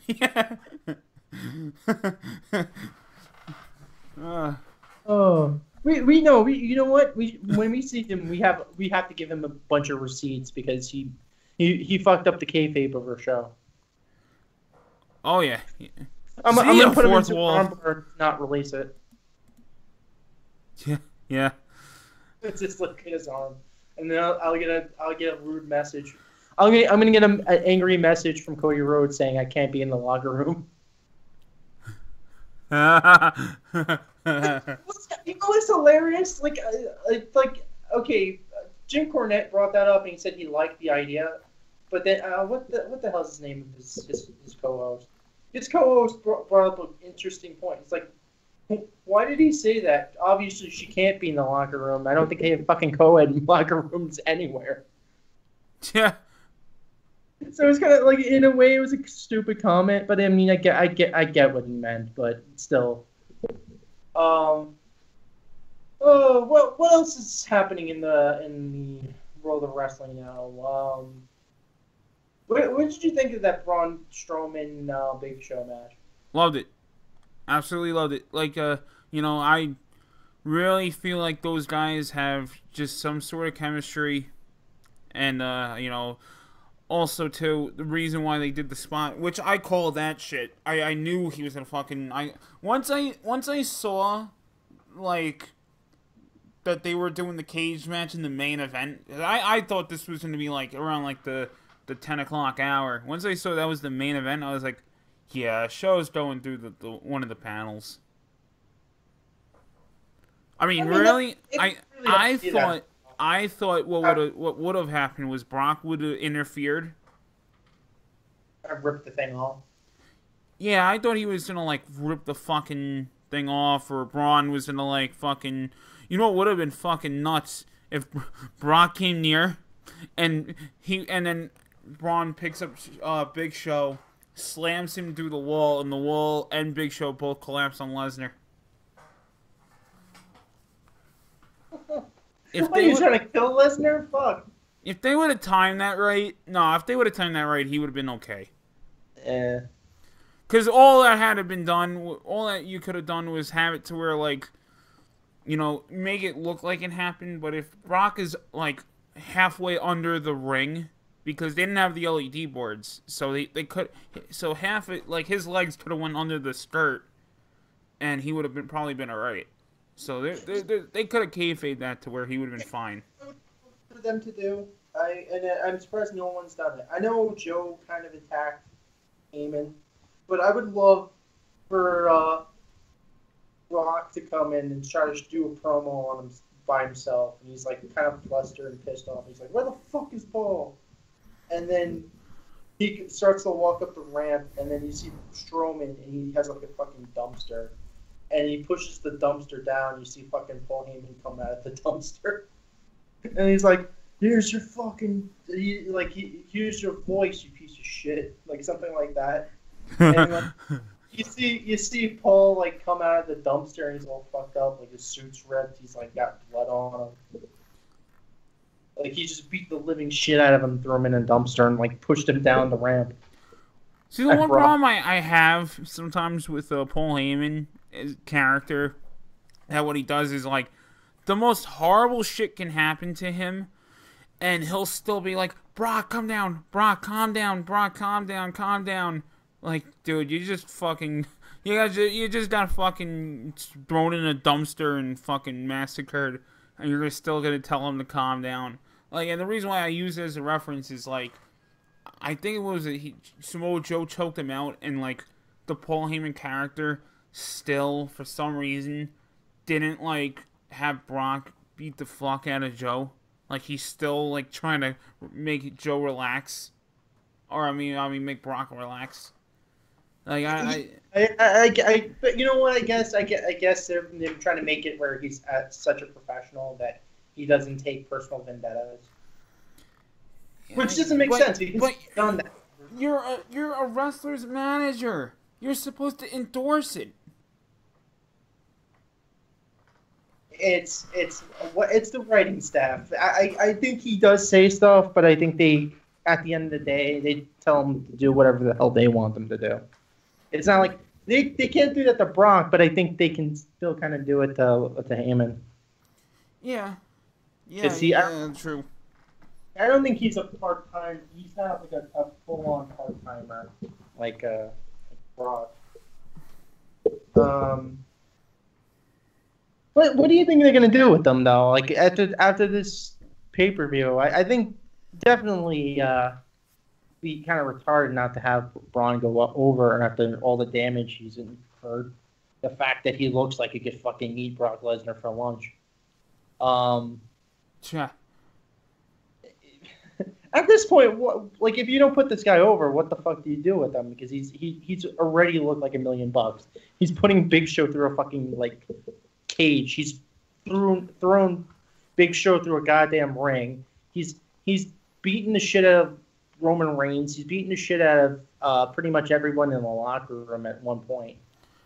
Yeah. We know you know what, when we see him we have to give him a bunch of receipts because he fucked up the kayfabe of our show. Oh yeah. I'm gonna put him into armbar, not release it. Yeah. It's just look at his arm, and then I'll get a rude message. I'm gonna get an angry message from Cody Rhodes saying I can't be in the locker room. You know what's hilarious? Like, okay, Jim Cornette brought that up and he said he liked the idea, but then what the hell's his name of his co-host? His co-host brought up an interesting point. It's like, why did he say that? Obviously, she can't be in the locker room. I don't think they have fucking co-ed locker rooms anywhere. Yeah. So it's kind of like, in a way, it was a stupid comment, but I mean, I get what he meant, but still. Oh, what else is happening in the world of wrestling now? What did you think of that Braun Strowman Big Show match? Loved it. Absolutely loved it. Like, I really feel like those guys have just some sort of chemistry, and also too, the reason why they did the spot, which I call that shit. I knew he was gonna fucking. Once I saw, like, that they were doing the cage match in the main event, I thought this was gonna be like around like the 10 o'clock hour. Once I saw that was the main event, I was like, yeah, show's going through the one of the panels. I mean really, I thought what would have happened was Brock would have interfered. I ripped the thing off. Yeah, I thought he was gonna like rip the fucking thing off, or Braun was gonna like fucking. You know what would have been fucking nuts if Brock came near, and then Braun picks up Big Show, slams him through the wall, and the wall and Big Show both collapse on Lesnar. If they were trying to kill Lesnar, fuck. If they would have timed that right, he would have been okay. Yeah. Because all that had to been done, all that you could have done was have it to where, like, make it look like it happened. But if Brock is, like, halfway under the ring, because they didn't have the LED boards, so they could, so half it, like, his legs could have went under the skirt, and he would have probably been alright. So they could have kayfabed that to where he would have been fine. For them to do, I'm surprised no one's done it. I know Joe kind of attacked Heyman, but I would love for Rock to come in and try to do a promo on him by himself, and he's like kind of flustered and pissed off. He's like, "Where the fuck is Paul?" And then he starts to walk up the ramp, and then you see Strowman, and he has like a fucking dumpster. And he pushes the dumpster down. You see fucking Paul Heyman come out of the dumpster. And he's like, here's your fucking... here's your voice, you piece of shit. Like, something like that. And You see Paul like come out of the dumpster and he's all fucked up, like his suit's ripped. He's like got blood on him. Like he just beat the living shit out of him, threw him in a dumpster, and like pushed him down the ramp. See, the one problem I have sometimes with Paul Heyman character, that what he does is like the most horrible shit can happen to him, and he'll still be like, Brock, calm down, Brock, calm down, Brock, calm down, calm down. Like, dude, you just fucking, you just got fucking thrown in a dumpster and fucking massacred, and you're still gonna tell him to calm down. Like, and the reason why I use it as a reference is like, I think it was Samoa Joe choked him out, and like the Paul Heyman character still, for some reason, didn't like have Brock beat the fuck out of Joe. Like he's still like trying to make Joe relax, or I mean make Brock relax. Like but you know what? I guess they're trying to make it where he's such a professional that he doesn't take personal vendettas. Which doesn't make sense because he's done that. You're a wrestler's manager. You're supposed to endorse it. It's the writing staff. I think he does say stuff, but I think they, at the end of the day, they tell him to do whatever the hell they want them to do. It's not like they can't do that to Brock, but I think they can still kind of do it to Heyman. Yeah, true. I don't think he's a part-time. He's not like a full-on part-timer like Brock. What do you think they're gonna do with them though? Like after this pay-per-view, I think definitely be kind of retarded not to have Braun go over after all the damage he's incurred. The fact that he looks like he could fucking eat Brock Lesnar for lunch. Yeah. At this point, like if you don't put this guy over, what the fuck do you do with him? Because he's already looked like $1 million. He's putting Big Show through a fucking like cage. He's thrown Big Show through a goddamn ring. He's beaten the shit out of Roman Reigns. He's beaten the shit out of pretty much everyone in the locker room at one point.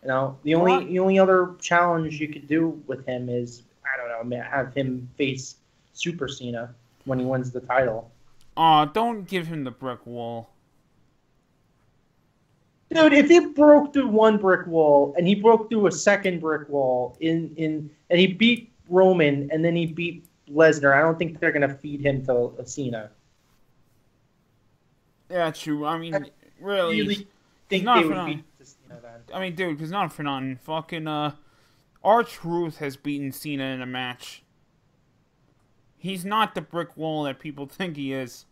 You know, the only other challenge you could do with him is, I don't know, have him face Super Cena when he wins the title. Aw, don't give him the brick wall. Dude, if he broke through one brick wall and he broke through a second brick wall and he beat Roman and then he beat Lesnar, I don't think they're gonna feed him to Cena. Yeah, true. I mean, really think they would beat Cena then. I mean, dude, because not for nothing, fucking R-Truth has beaten Cena in a match. He's not the brick wall that people think he is.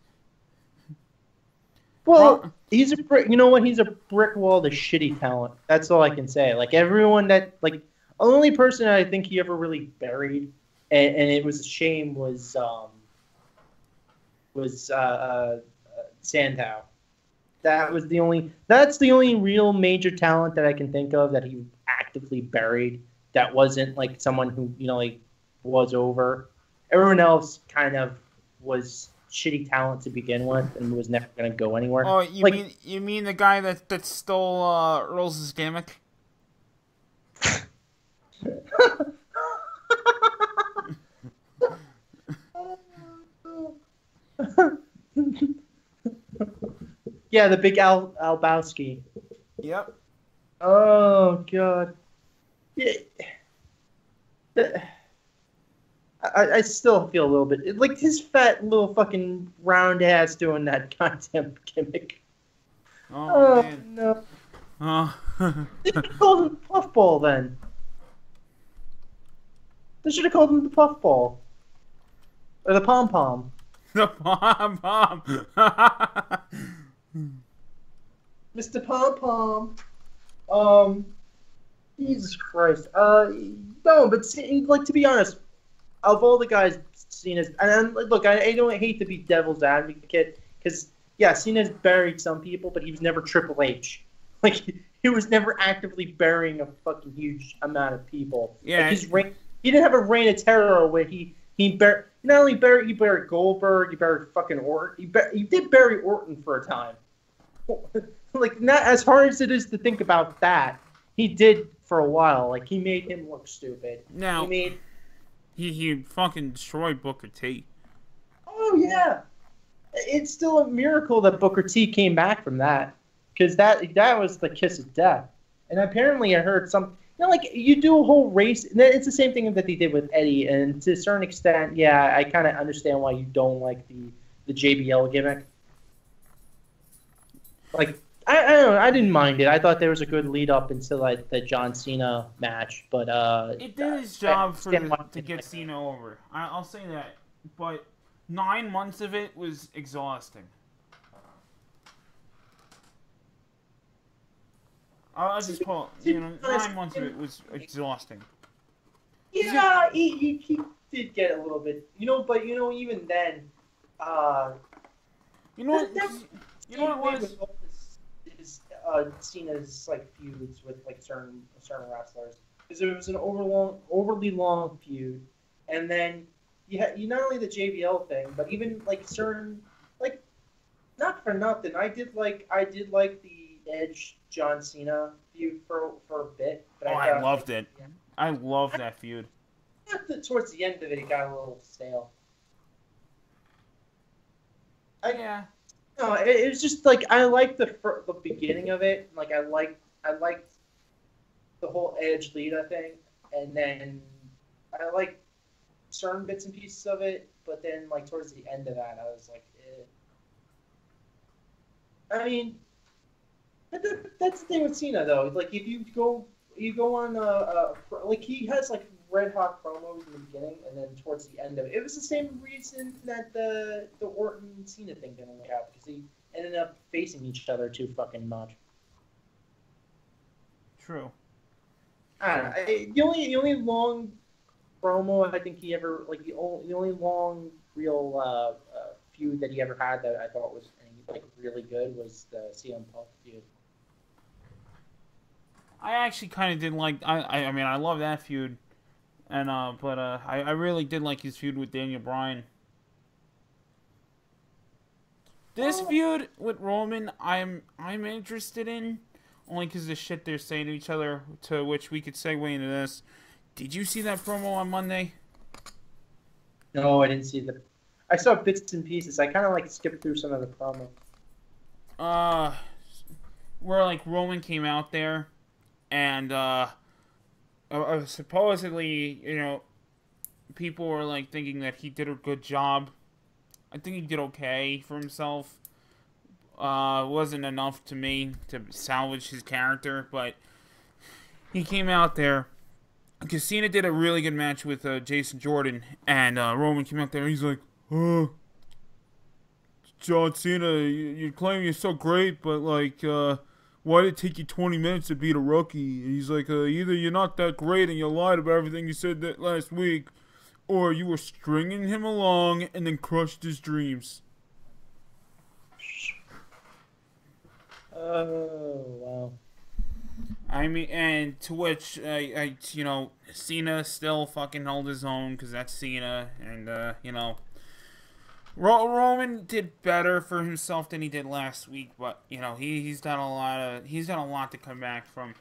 Well, he's a brick. You know what? He's a brick wall to shitty talent. That's all I can say. Like everyone that, like, the only person I think he ever really buried, and it was a shame, was Sandow. That's the only real major talent that I can think of that he actively buried. That wasn't like someone who like was over. Everyone else kind of was shitty talent to begin with and was never going to go anywhere. Oh, you mean the guy that stole Earl's gimmick? Yeah, the big Albowski. Yep. Oh God. Yeah. I still feel a little bit like his fat little fucking round ass doing that goddamn gimmick. Oh man. No. Oh. They should have called him the Puffball then. They should have called him the Puffball. Or the Pom Pom. The Pom Pom. Mr. Pom Pom. Jesus Christ. No, but like, to be honest, of all the guys Cena's, and look, I don't hate to be devil's advocate, because yeah, Cena's buried some people, but he was never Triple H. Like, he was never actively burying a fucking huge amount of people. Yeah. Like he didn't have a reign of terror where he buried, not only buried Goldberg, he buried fucking Orton. He did bury Orton for a time. like not as hard as it is to think about that. He did for a while. Like he made him look stupid. Now He made. he fucking destroyed Booker T. Oh yeah, it's still a miracle that Booker T came back from that, because that was the kiss of death. And apparently, I heard some. Like you do a whole race. It's the same thing that they did with Eddie, and to a certain extent, yeah, I kind of understand why you don't like the JBL gimmick. Like I don't know, I didn't mind it. I thought there was a good lead up into like the John Cena match, but It did its job to get Cena over. I'll say that, but 9 months of it was exhausting. I'll just call it, 9 months of it was exhausting. Yeah, he did get a little bit, but even then, you know what? You know what it was? Cena's like feuds with like certain wrestlers, because it was an overly long feud, and then you not only the JBL thing, but even like certain like, not for nothing, I did like the Edge John Cena feud for a bit. But I loved it. Yeah. I loved that feud. Towards the end of it, it got a little stale. Yeah. No, it was just like I liked the beginning of it. Like I liked the whole Edge Lita thing, and then I liked certain bits and pieces of it. But then, like towards the end of that, I was like, eh. I mean, that's the thing with Cena though. Like if you go on like he has like red hot promos in the beginning, and then towards the end of it, it was the same reason that the Orton Cena thing didn't work out, because they ended up facing each other too fucking much. True. I don't know. The only long promo I think he ever the only long real feud that he ever had that I thought was like really good was the CM Punk feud. I actually kind of did like. I mean, I love that feud. And but I really did like his feud with Daniel Bryan. This feud with Roman, I'm interested in, only because the shit they're saying to each other. To which we could segue into this. Did you see that promo on Monday? No, I didn't see the. I saw bits and pieces. I kind of like skipped through some of the promo. Where like Roman came out there, and supposedly, people were like thinking that he did a good job. I think he did okay for himself. Wasn't enough to me to salvage his character, but he came out there. Because Cena did a really good match with Jason Jordan, and Roman came out there and he's like, John Cena, you claim you're so great, but like, why did it take you 20 minutes to beat a rookie? And he's like, either you're not that great and you lied about everything you said that last week, or you were stringing him along and then crushed his dreams. Oh, wow. I mean, and to which, Cena still fucking held his own, because that's Cena, and, Roman did better for himself than he did last week, but he's done a lot to come back from.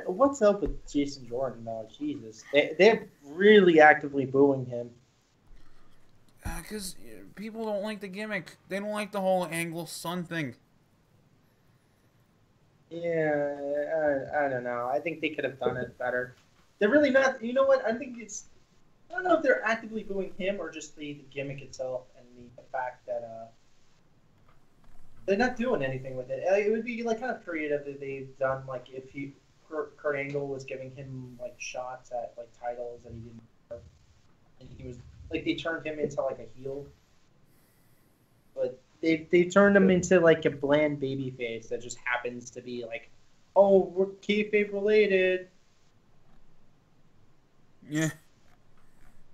What's up with Jason Jordan though? Jesus, they're really actively booing him. Because people don't like the gimmick. They don't like the whole Angle Sun thing. Yeah, I don't know. I think they could have done it better. They're really not. You know what? I think it's. I don't know if they're actively booing him or just the gimmick itself and the fact that they're not doing anything with it. It would be like kind of creative if they've done like if Kurt Angle was giving him like shots at like titles that he didn't have, and he was like they turned him into like a heel, but they turned him into like a bland baby face that just happens to be like, oh, we're kayfabe related. Yeah.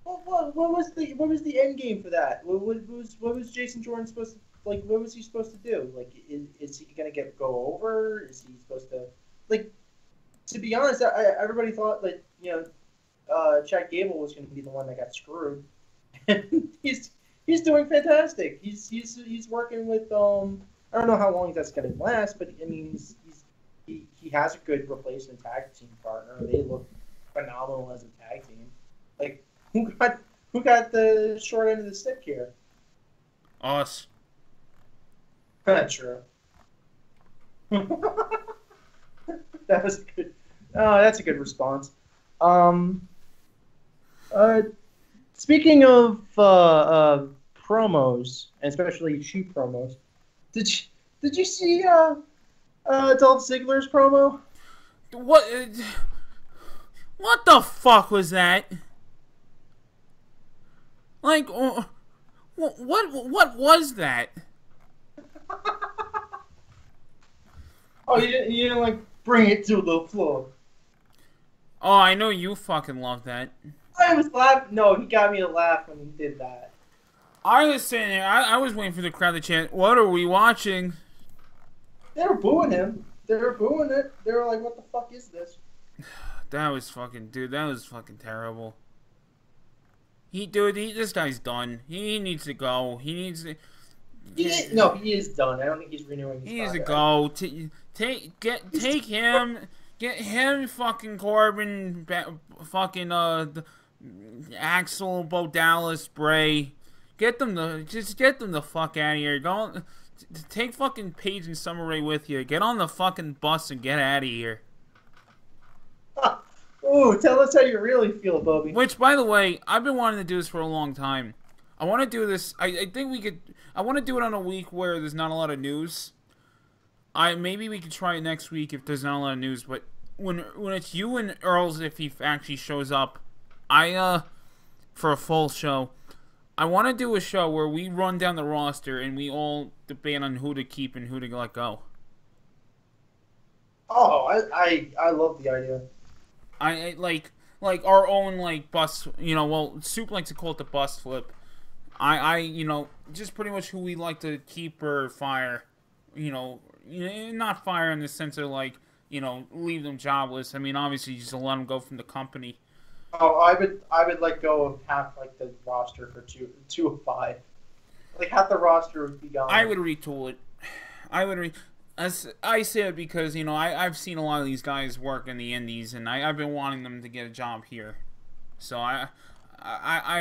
What was the end game for that? What was Jason Jordan supposed to like? What was he supposed to do? Like, is he gonna go over? Is he supposed to like? To be honest, everybody thought that Chad Gable was gonna be the one that got screwed. he's He's doing fantastic. He's working with I don't know how long that's gonna last, but I mean he has a good replacement tag team partner. They look phenomenal as a tag team. Like who got the short end of the stick here? Us. Not true. That was good. Oh, that's a good response. Speaking of promos, and especially shoe promos, did you see Dolph Ziggler's promo? What the fuck was that? Like, what was that? Oh, you didn't like bring it to the floor. Oh, I know you fucking love that. I was laughing. No, he got me to laugh when he did that. I was sitting there. I was waiting for the crowd to chant, "What are we watching?" They were booing him. They were booing it. They were like, "What the fuck is this?" That was fucking terrible. This guy's done. He needs to go. He is done. I don't think he's renewing his He needs to contract. go. Take him. Get him, fucking Corbin, fucking Axel, Bo Dallas, Bray. Get them the fuck out of here. Take fucking Paige and Summer Rae with you. Get on the fucking bus and get out of here. Ooh, tell us how you really feel, Bobby. Which, by the way, I've been wanting to do this for a long time. I want to do this. I think we could. I want to do it on a week where there's not a lot of news. Maybe we could try it next week if there's not a lot of news. But when it's you and Earls, if he actually shows up, for a full show, I want to do a show where we run down the roster and we all debate on who to keep and who to let go. Oh, I love the idea. I like our own like bus. Well, Soup likes to call it the bus flip. Just pretty much who we like to keep or fire. Not fire in the sense of like, leave them jobless. I mean, obviously, just let them go from the company. Oh, I would let go of half like the roster for 205. Like half the roster would be gone. I would retool it. As I say it because I've seen a lot of these guys work in the indies, and I've been wanting them to get a job here. So I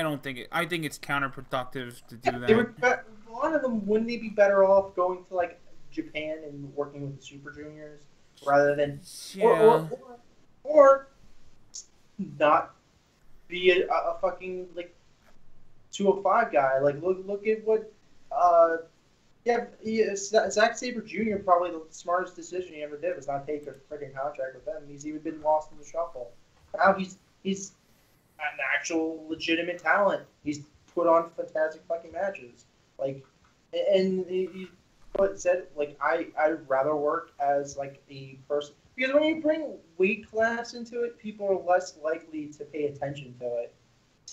don't think it. I think it's counterproductive to do that. A lot of them, wouldn't they be better off going to like Japan and working with the Super Juniors rather than or not be a fucking like 205 guy? Like look at what Zack Sabre Jr. probably the smartest decision he ever did was not take a freaking contract with them. He's even been lost in the shuffle. Now he's an actual legitimate talent. He's put on fantastic fucking matches. Like, and he said, like, I'd rather work as like a person, because when you bring weight class into it, people are less likely to pay attention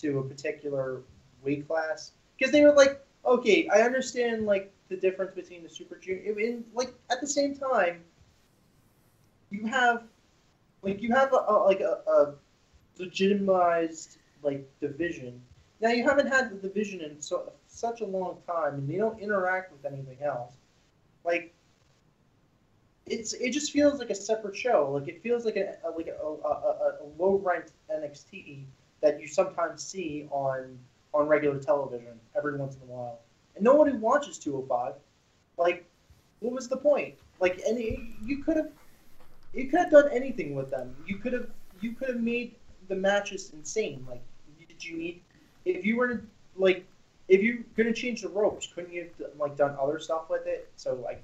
to a particular weight class, because they were like, okay, I understand like the difference between the Super Junior, and like at the same time, you have a legitimized like division. Now you haven't had the division in such a long time, and they don't interact with anything else. Like it just feels like a separate show. Like it feels like a low rent NXT that you sometimes see on regular television every once in a while, and nobody watches 205. Like, what was the point? Like, and you could have done anything with them. You could have made the matches insane. Like, did you need, if you were gonna change the ropes, couldn't you have like done other stuff with it? So like,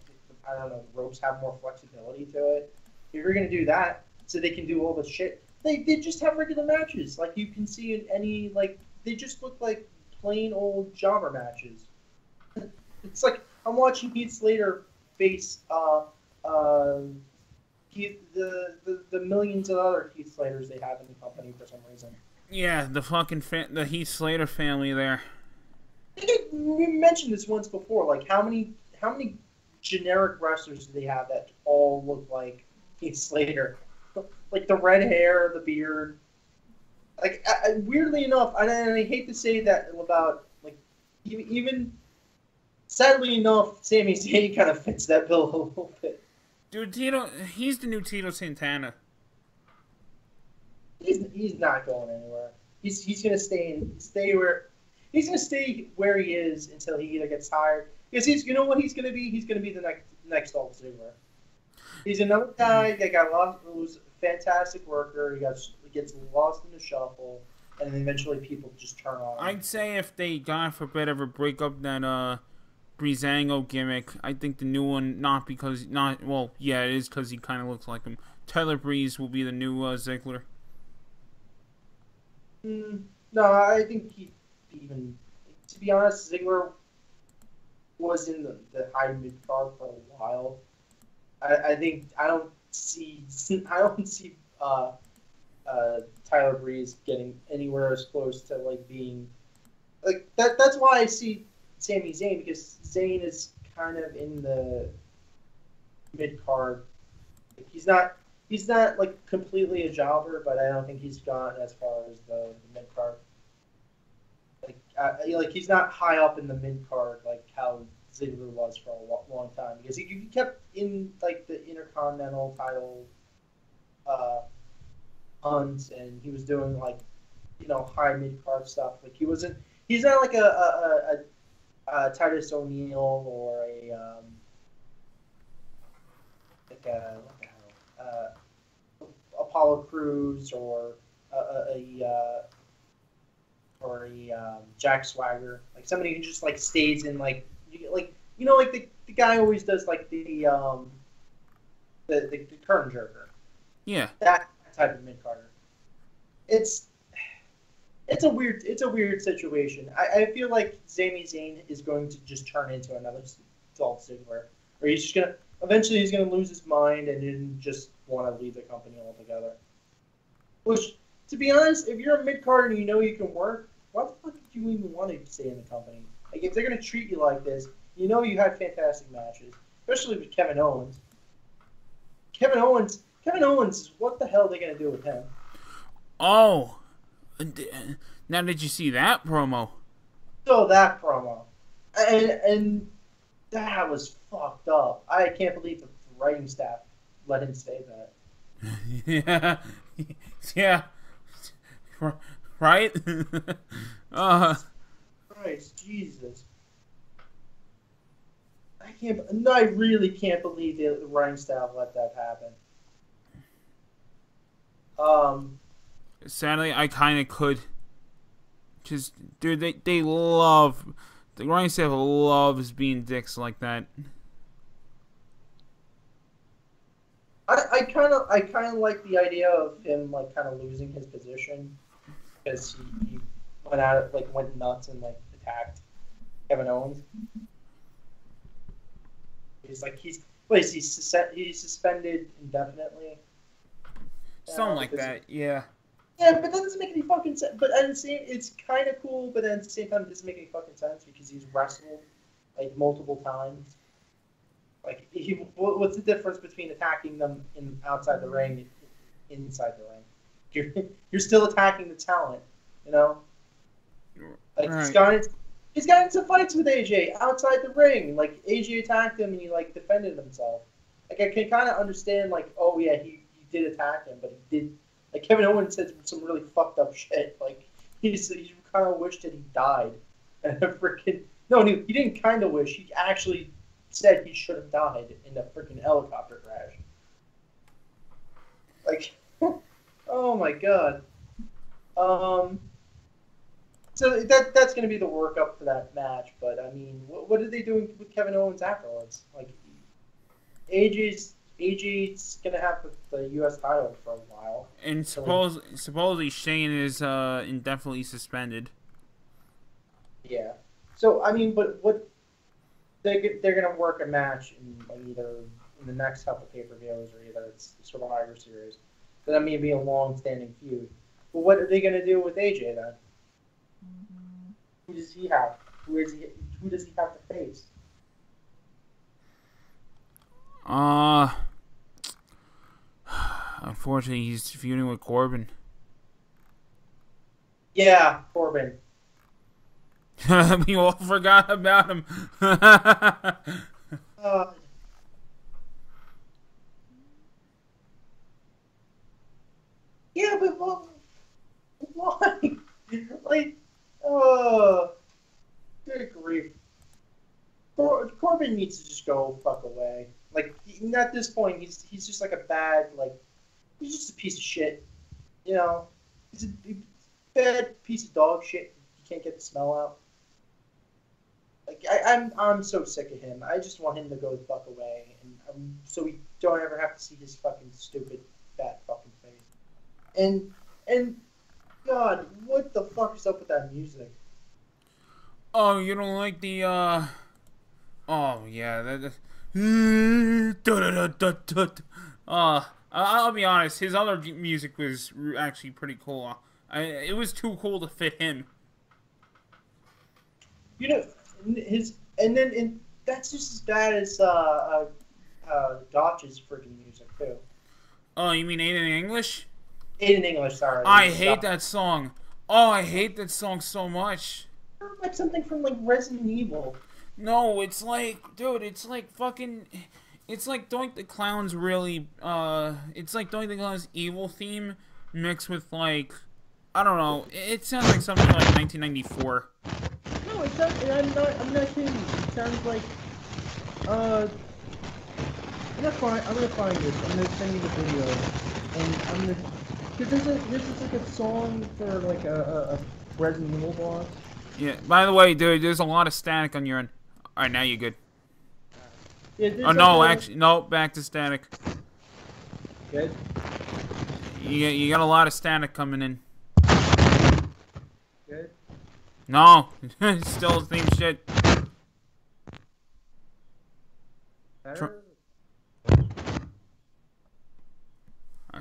I don't know, ropes have more flexibility to it. If you're gonna do that, so they can do all the shit, they just have regular matches. Like you can see in any, like, they just look like plain old jobber matches. It's like I'm watching Heath Slater face the millions of other Heath Slaters they have in the company for some reason. Yeah, the fucking the Heath Slater family there. We mentioned this once before. Like, how many generic wrestlers do they have that all look like Heath Slater? Like the red hair, the beard. Like, weirdly enough, and I hate to say that about like even sadly enough, Sami Zayn kind of fits that bill a little bit. Dude, he's the new Tito Santana. He's not going anywhere. He's gonna stay where he is until he either gets hired. Because you know what he's gonna be? He's gonna be the next Dolph Ziggler. He's another guy that got lost, who's a fantastic worker. He gets lost in the shuffle, and then eventually people just turn on him. I'd say if they, God forbid, ever break up that Breezango gimmick, I think the new one, it is because he kind of looks like him. Tyler Breeze will be the new Ziggler. No, I think to be honest, Ziggler was in the high mid card for a while. I don't see Tyler Breeze getting anywhere as close to like being like that. That's why I see Sami Zayn, because Zayn is kind of in the mid card. Like, he's not like completely a jobber, but I don't think he's gone as far as the mid card. Like he's not high up in the mid card like how Ziggler was for a long time, because he kept in like the Intercontinental title hunts, and he was doing like high mid card stuff. Like he's not like a Titus O'Neil or what the hell, Apollo Crews or a Jack Swagger, like somebody who just like stays in like the guy always does like the curtain jerker. Yeah. That type of mid carder. It's a weird situation. I feel like Sami Zayn is going to just turn into another Dolph Ziggler, or he's gonna lose his mind and then just want to leave the company altogether. Which, to be honest, if you're a mid card and you know you can work, why the fuck do you even want to stay in the company? Like, if they're gonna treat you like this, you had fantastic matches, especially with Kevin Owens. Kevin Owens, what the hell are they gonna do with him? Oh, now did you see that promo? So that promo, and that was fucked up. I can't believe the writing staff let him say that. Yeah, right. Christ, Jesus. I really can't believe the writing staff let that happen. Sadly, I kind of could. Just, dude, they love, the writing staff loves being dicks like that. I kind of like the idea of him like kind of losing his position, because he went nuts and like attacked Kevin Owens. He's suspended indefinitely. Something like that, yeah. Yeah, but that doesn't make any fucking sense. But at the same, it's kind of cool, but at the same time, it doesn't make any fucking sense because he's wrestled like multiple times. Like, what's the difference between attacking them outside the ring and inside the ring? You're still attacking the talent, Like, right. He's got into fights with AJ outside the ring. Like, AJ attacked him and he like defended himself. Like, I can kind of understand, like, oh yeah, he did attack him, but he did. Like, Kevin Owens said some really fucked up shit. Like, he kind of wished that he died. And he didn't kind of wish. He actually said he should have died in a freaking helicopter crash. Like, oh my god. So that's going to be the workup for that match. But I mean, what are they doing with Kevin Owens afterwards? Like, AJ's going to have the U.S. title for a while. And supposedly Shane is indefinitely suspended. Yeah. So I mean, but what they're going to work a match either in the next couple pay-per-views or either it's Survivor Series. So that may be a long-standing feud. But what are they going to do with AJ then? Who does he have? Who does he have to face? Unfortunately, he's feuding with Corbin. Yeah, Corbin. We all forgot about him. Yeah, but why? Like, good grief. Corbin needs to just go fuck away. Like, at this point, he's just like a bad, like, he's just a piece of shit. You know, he's a bad piece of dog shit. You can't get the smell out. Like, I'm so sick of him. I just want him to go the fuck away, and so we don't ever have to see his fucking stupid fat fucking face. And God, what the fuck is up with that music? Oh, you don't like the Oh yeah, I'll be honest. His other music was actually pretty cool. It was too cool to fit him. You know, that's just as bad as Gotch's freaking music too. Oh, you mean Aiden in English? Aiden English, sorry. I hate that song. Oh, I hate that song so much. Like something from like Resident Evil. No, it's like, dude, it's like fucking, it's like Doink the Clown's really, it's like Doink the Clown's evil theme mixed with like, I don't know, it sounds like something like 1994. No, it sounds, I'm not kidding you. It sounds like, I'm gonna find this. I'm gonna send you the video, and I'm gonna, because this is like a song for like a Resident Evil boss. Yeah. By the way, dude, there's a lot of static on your end. All right, now you're good. Yeah, oh no, actually, no, back to static. Good. You got a lot of static coming in. Good. No, still the same shit. Better?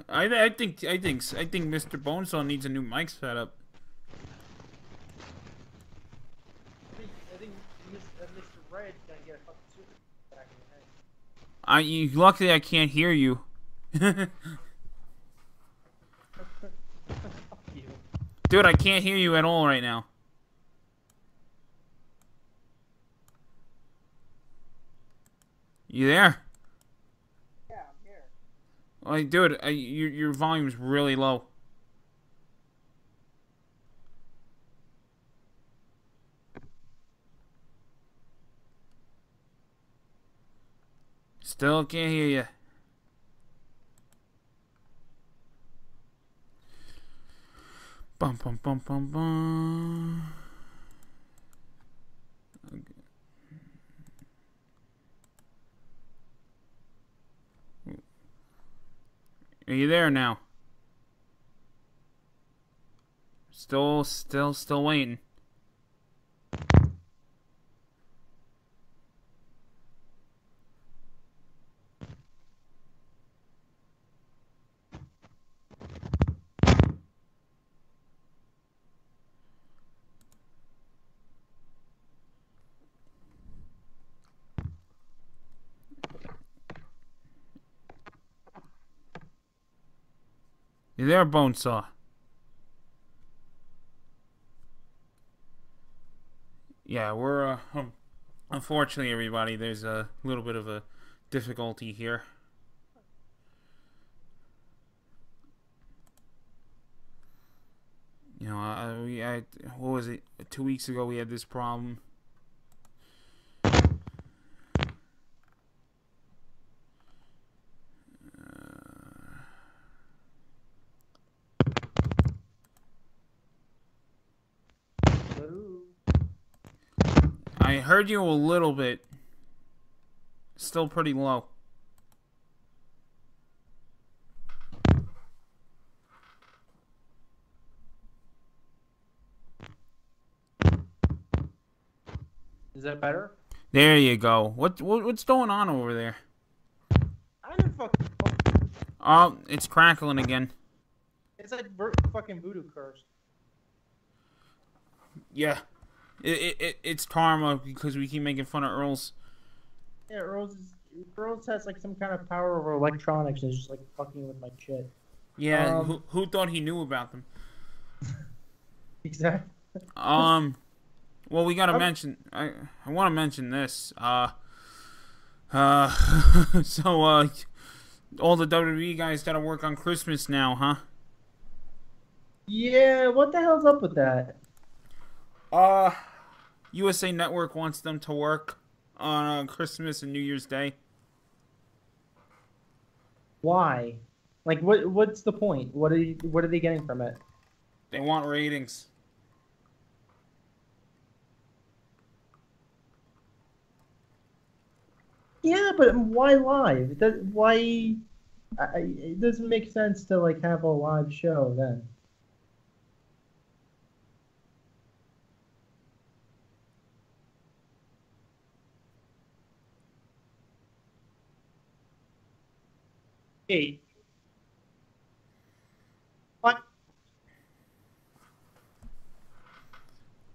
I think Mr. Bonesaw needs a new mic setup. I think Mr. Red's gonna get a fucking super back in the head. Luckily I can't hear you. Fuck you. Dude, I can't hear you at all right now. You there? Yeah, I'm here. Like, dude, your volume's really low. Still can't hear you. Bum bum bum bum bum. Okay. Are you there now? Still waiting. You there, Bonesaw? Yeah, we're, unfortunately, everybody, there's a little bit of a difficulty here. You know, what was it? 2 weeks ago we had this problem. I heard you a little bit. Still pretty low. Is that better? There you go. What's going on over there? I don't fucking. Oh, it's crackling again. It's like fucking voodoo curse. Yeah. It's karma because we keep making fun of Earl's. Yeah, Earl's has like some kind of power over electronics and is just like fucking with my shit. Yeah, who thought he knew about them? Exactly. Well, we gotta mention. I want to mention this. So all the WWE guys gotta work on Christmas now, huh? Yeah, what the hell's up with that? USA Network wants them to work on Christmas and New Year's Day. Why? Like, what's the point? What are they getting from it? They want ratings. Yeah, but why live? It doesn't make sense to like have a live show then. Hey, what?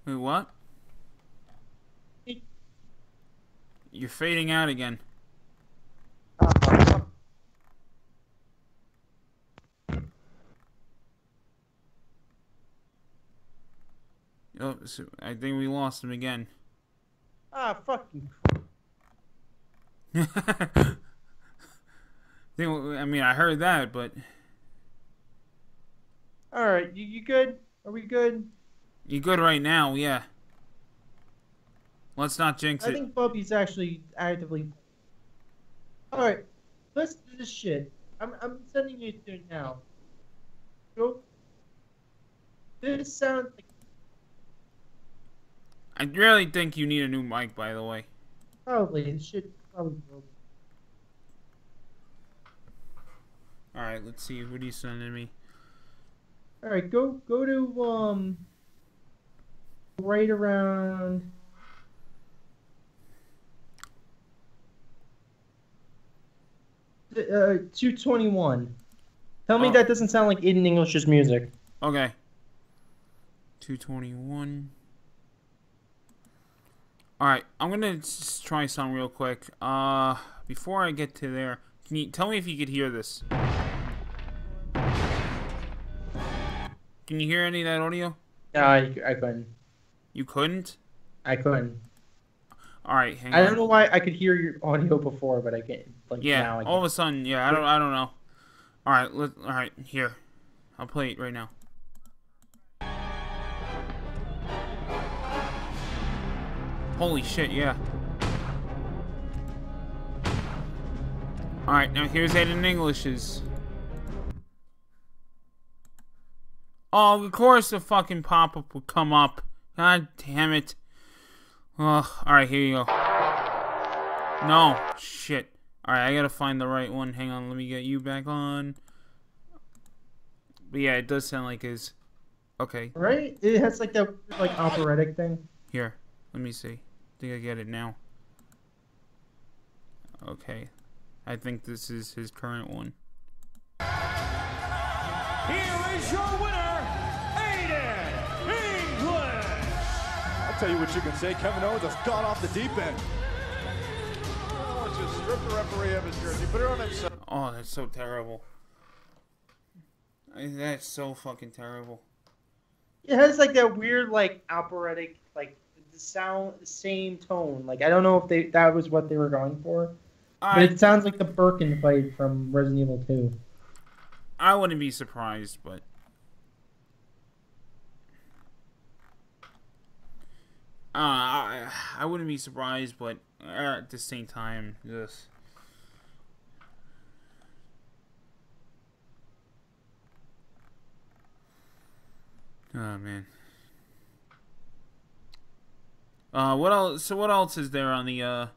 Wait, what? You're fading out again. Oh, so I think we lost him again. Fucking. I mean, I heard that, but All right, you good? Are we good? you good right now, yeah. Let's not jinx I it. think Bubby's actually actively. All right, let's do this shit. I'm sending you to it now. Go. This sounds like. I really think you need a new mic, by the way. Probably this shit probably broke. All right, let's see. What are you sending me? All right, go to right around. 221. Tell me that doesn't sound like Aiden English's music. Okay. 221. Alright, I'm gonna just try something real quick. Before I get to there, can you tell me if you could hear this? Can you hear any of that audio? No, I couldn't. You couldn't? I couldn't. Alright, hang on. I don't know why I could hear your audio before, but I can't. Like, Yeah, now I all of can't. a sudden, yeah, I don't know. Alright, here. I'll play it right now. Holy shit, yeah. Alright, now here's Aiden English's. Oh, of course the fucking pop-up would come up. God damn it. Ugh, alright, here you go. No, shit. Alright, I gotta find the right one. Hang on, let me get you back on. But yeah, it does sound like his. Okay. Right? It has like that like operatic thing. Here, let me see. I think I get it now. Okay. I think this is his current one. Here is your winner, Aiden English! I'll tell you what you can say. Kevin Owens has gone off the deep end. Let's just strip the referee of his jersey, put it on himself. Oh, that's so terrible. That's so fucking terrible. It has like that weird like operatic like the sound, the same tone. Like I don't know if that was what they were going for, but it sounds like the Birkin fight from Resident Evil 2. I wouldn't be surprised, but I wouldn't be surprised, but at the same time, just. Oh man. What else? So what else is there on the?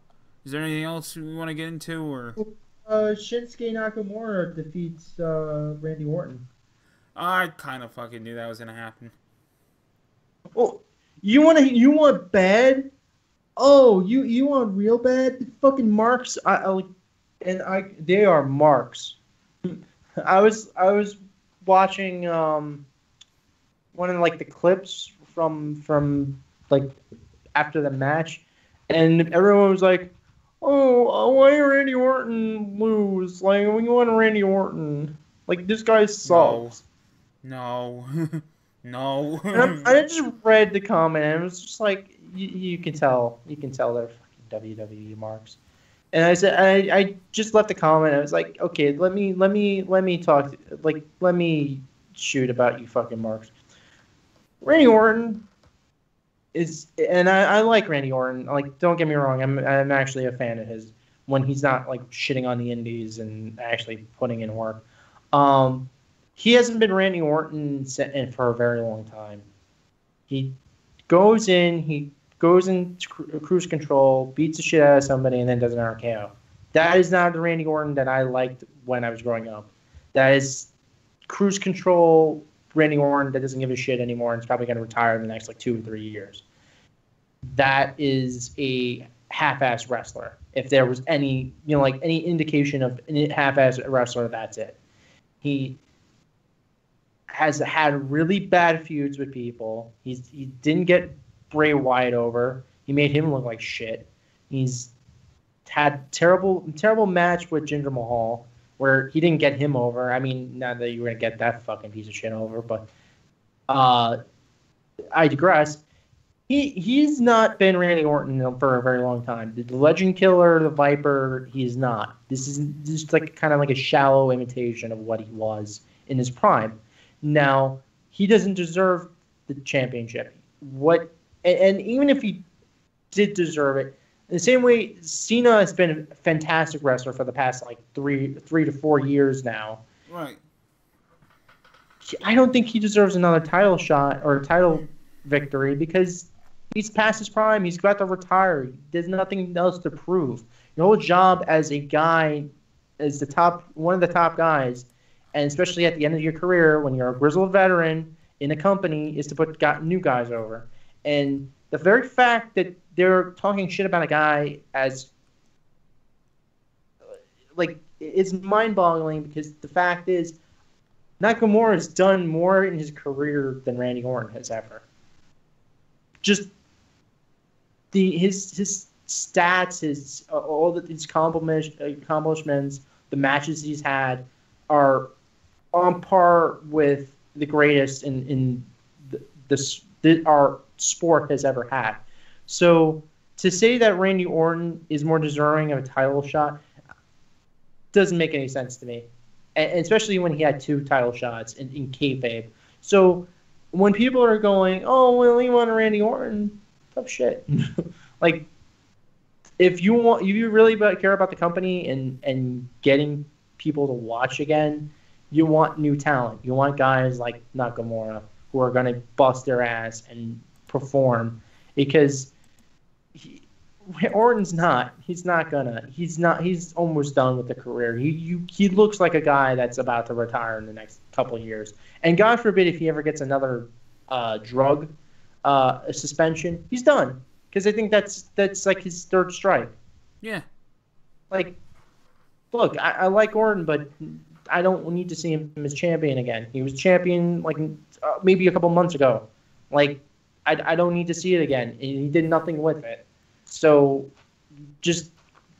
Is there anything else we want to get into, or? Shinsuke Nakamura defeats Randy Orton. I kind of fucking knew that was gonna happen. Oh, you want bad? Oh, you want real bad? The fucking marks. They are marks. I was watching one of like the clips from like after the match, and everyone was like, "Oh, why did Randy Orton lose? Like, we want Randy Orton. Like, this guy sucks." No. No. I just read the comment and it was just like you can tell they're fucking WWE marks. And I said I just left the comment. I was like, okay, let me talk, like let me shoot about you fucking marks. Randy Orton is, and I like Randy Orton. Like, don't get me wrong, I'm actually a fan of his when he's not like shitting on the indies and actually putting in work. He hasn't been Randy Orton for a very long time. He goes in cruise control, beats the shit out of somebody, and then does an RKO. That is not the Randy Orton that I liked when I was growing up. That is cruise control Randy Orton that doesn't give a shit anymore and is probably going to retire in the next like 2 or 3 years. That is a half-ass wrestler. If there was any, like any indication of a half-ass wrestler, that's it. He has had really bad feuds with people. He didn't get Bray Wyatt over. He made him look like shit. He's had terrible match with Jinder Mahal where he didn't get him over. I mean, not that you were gonna get that fucking piece of shit over, but I digress. He's not been Randy Orton for a very long time. The Legend Killer, the Viper, he's not. This is just like kind of like a shallow imitation of what he was in his prime. Now, he doesn't deserve the championship. And even if he did deserve it, in the same way, Cena has been a fantastic wrestler for the past like three to 4 years now. Right. I don't think he deserves another title shot or a title victory because he's past his prime. He's about to retire. There's nothing else to prove. Your whole job as a guy, as one of the top guys, and especially at the end of your career when you're a grizzled veteran in a company, is to put new guys over. And the very fact that they're talking shit about a guy as like it's mind-boggling because the fact is Nakamura has done more in his career than Randy Orton has ever. Just his stats, his accomplishments, the matches he's had are on par with the greatest in our sport has ever had. So to say that Randy Orton is more deserving of a title shot doesn't make any sense to me, and especially when he had 2 title shots in kayfabe. So when people are going, "Oh, well, he won Randy Orton," tough shit. Like, if you really care about the company and getting people to watch again, you want new talent. You want guys like Nakamura who are going to bust their ass and perform, because Orton's not. He's not gonna. He's almost done with the career. He looks like a guy that's about to retire in the next couple of years. And God forbid if he ever gets another drug suspension, he's done. Because I think that's like his 3rd strike. Yeah. Like, look, I like Orton, but I don't need to see him as champion again. He was champion like maybe a couple months ago. Like, I don't need to see it again. He did nothing with it. So just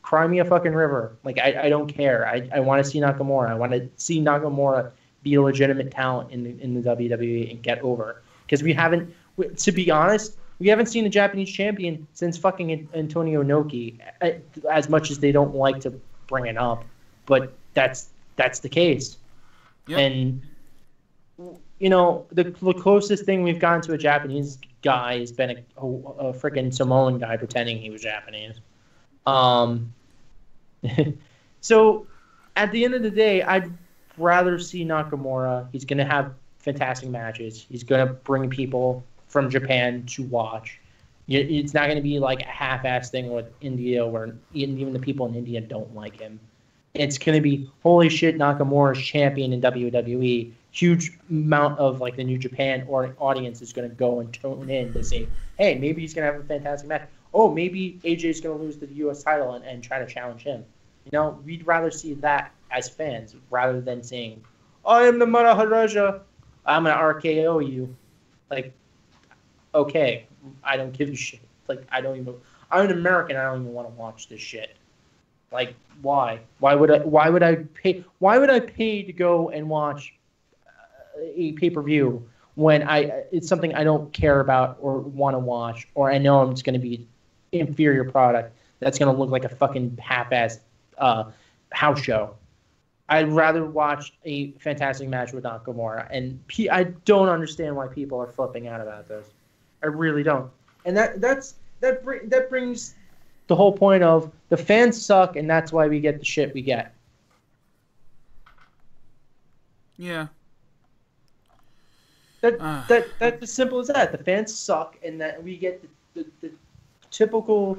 cry me a fucking river. Like, I don't care. I want to see Nakamura. I want to see Nakamura be a legitimate talent in the WWE and get over. Because to be honest, we haven't seen a Japanese champion since fucking Antonio Inoki, as much as they don't like to bring it up. But that's the case. Yep. And, the closest thing we've gotten to a Japanese guy has been a freaking Samoan guy pretending he was Japanese. So, at the end of the day, I'd rather see Nakamura. He's going to have fantastic matches. He's going to bring people from Japan to watch. It's not going to be like a half-ass thing with India where even the people in India don't like him. It's going to be, holy shit, Nakamura's champion in WWE. Huge amount of like the New Japan audience is going to go and tune in to say, hey, maybe he's going to have a fantastic match. Oh, maybe AJ's going to lose the U.S. title and try to challenge him. We'd rather see that as fans rather than saying, I am the Maharaja, I'm going to RKO you. Like, okay, I don't give a shit. Like, I'm an American, I don't even want to watch this shit. Like, why? Why would I pay to go and watch a pay-per-view when it's something I don't care about or want to watch, or I know it's going to be inferior product that's going to look like a fucking half-ass house show. I'd rather watch a fantastic match with Nakamura, and I don't understand why people are flipping out about this. I really don't, and that brings the whole point of the fans suck, and that's why we get the shit we get. Yeah. That's as simple as that. The fans suck, and that we get the typical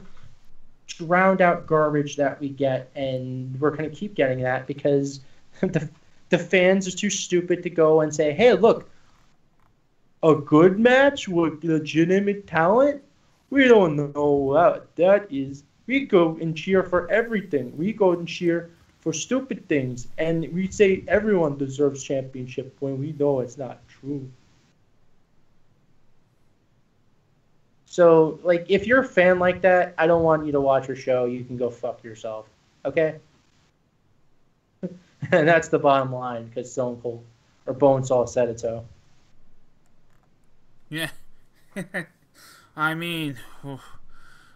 drowned out garbage that we get, and we're going to keep getting that because the fans are too stupid to go and say, hey, look, a good match with legitimate talent? We don't know what that is. We go and cheer for everything. We go and cheer for stupid things, and we say everyone deserves championship when we know it's not true. So, like, if you're a fan like that, I don't want you to watch your show. You can go fuck yourself. Okay? And that's the bottom line, because Stone Cold or Bonesaw said it so. Yeah. I mean,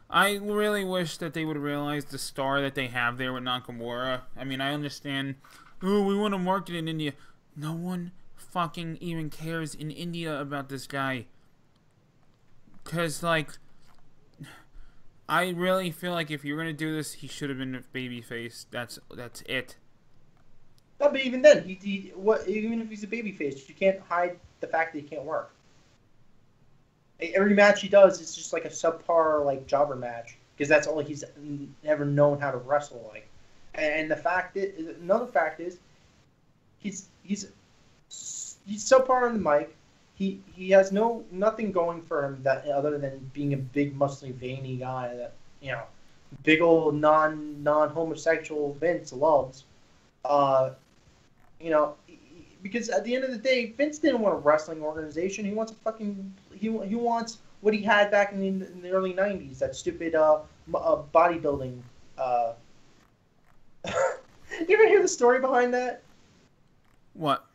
I really wish that they would realize the star that they have there with Nakamura. I mean, I understand, oh, we want to market in India. No one fucking even cares in India about this guy. Because, like, I really feel like if you're going to do this, he should have been a babyface. That's it. No, but even then, even if he's a babyface, you can't hide the fact that he can't work. Every match he does is just like a subpar, like, jobber match. Because that's all he's ever known how to wrestle like. And another fact is, he's subpar on the mic. He has nothing going for him that other than being a big muscly veiny guy that, you know, big old non-homosexual Vince loves. You know, because at the end of the day, Vince didn't want a wrestling organization. He wants he wants what he had back in the early '90s. That stupid bodybuilding. You ever hear the story behind that? What?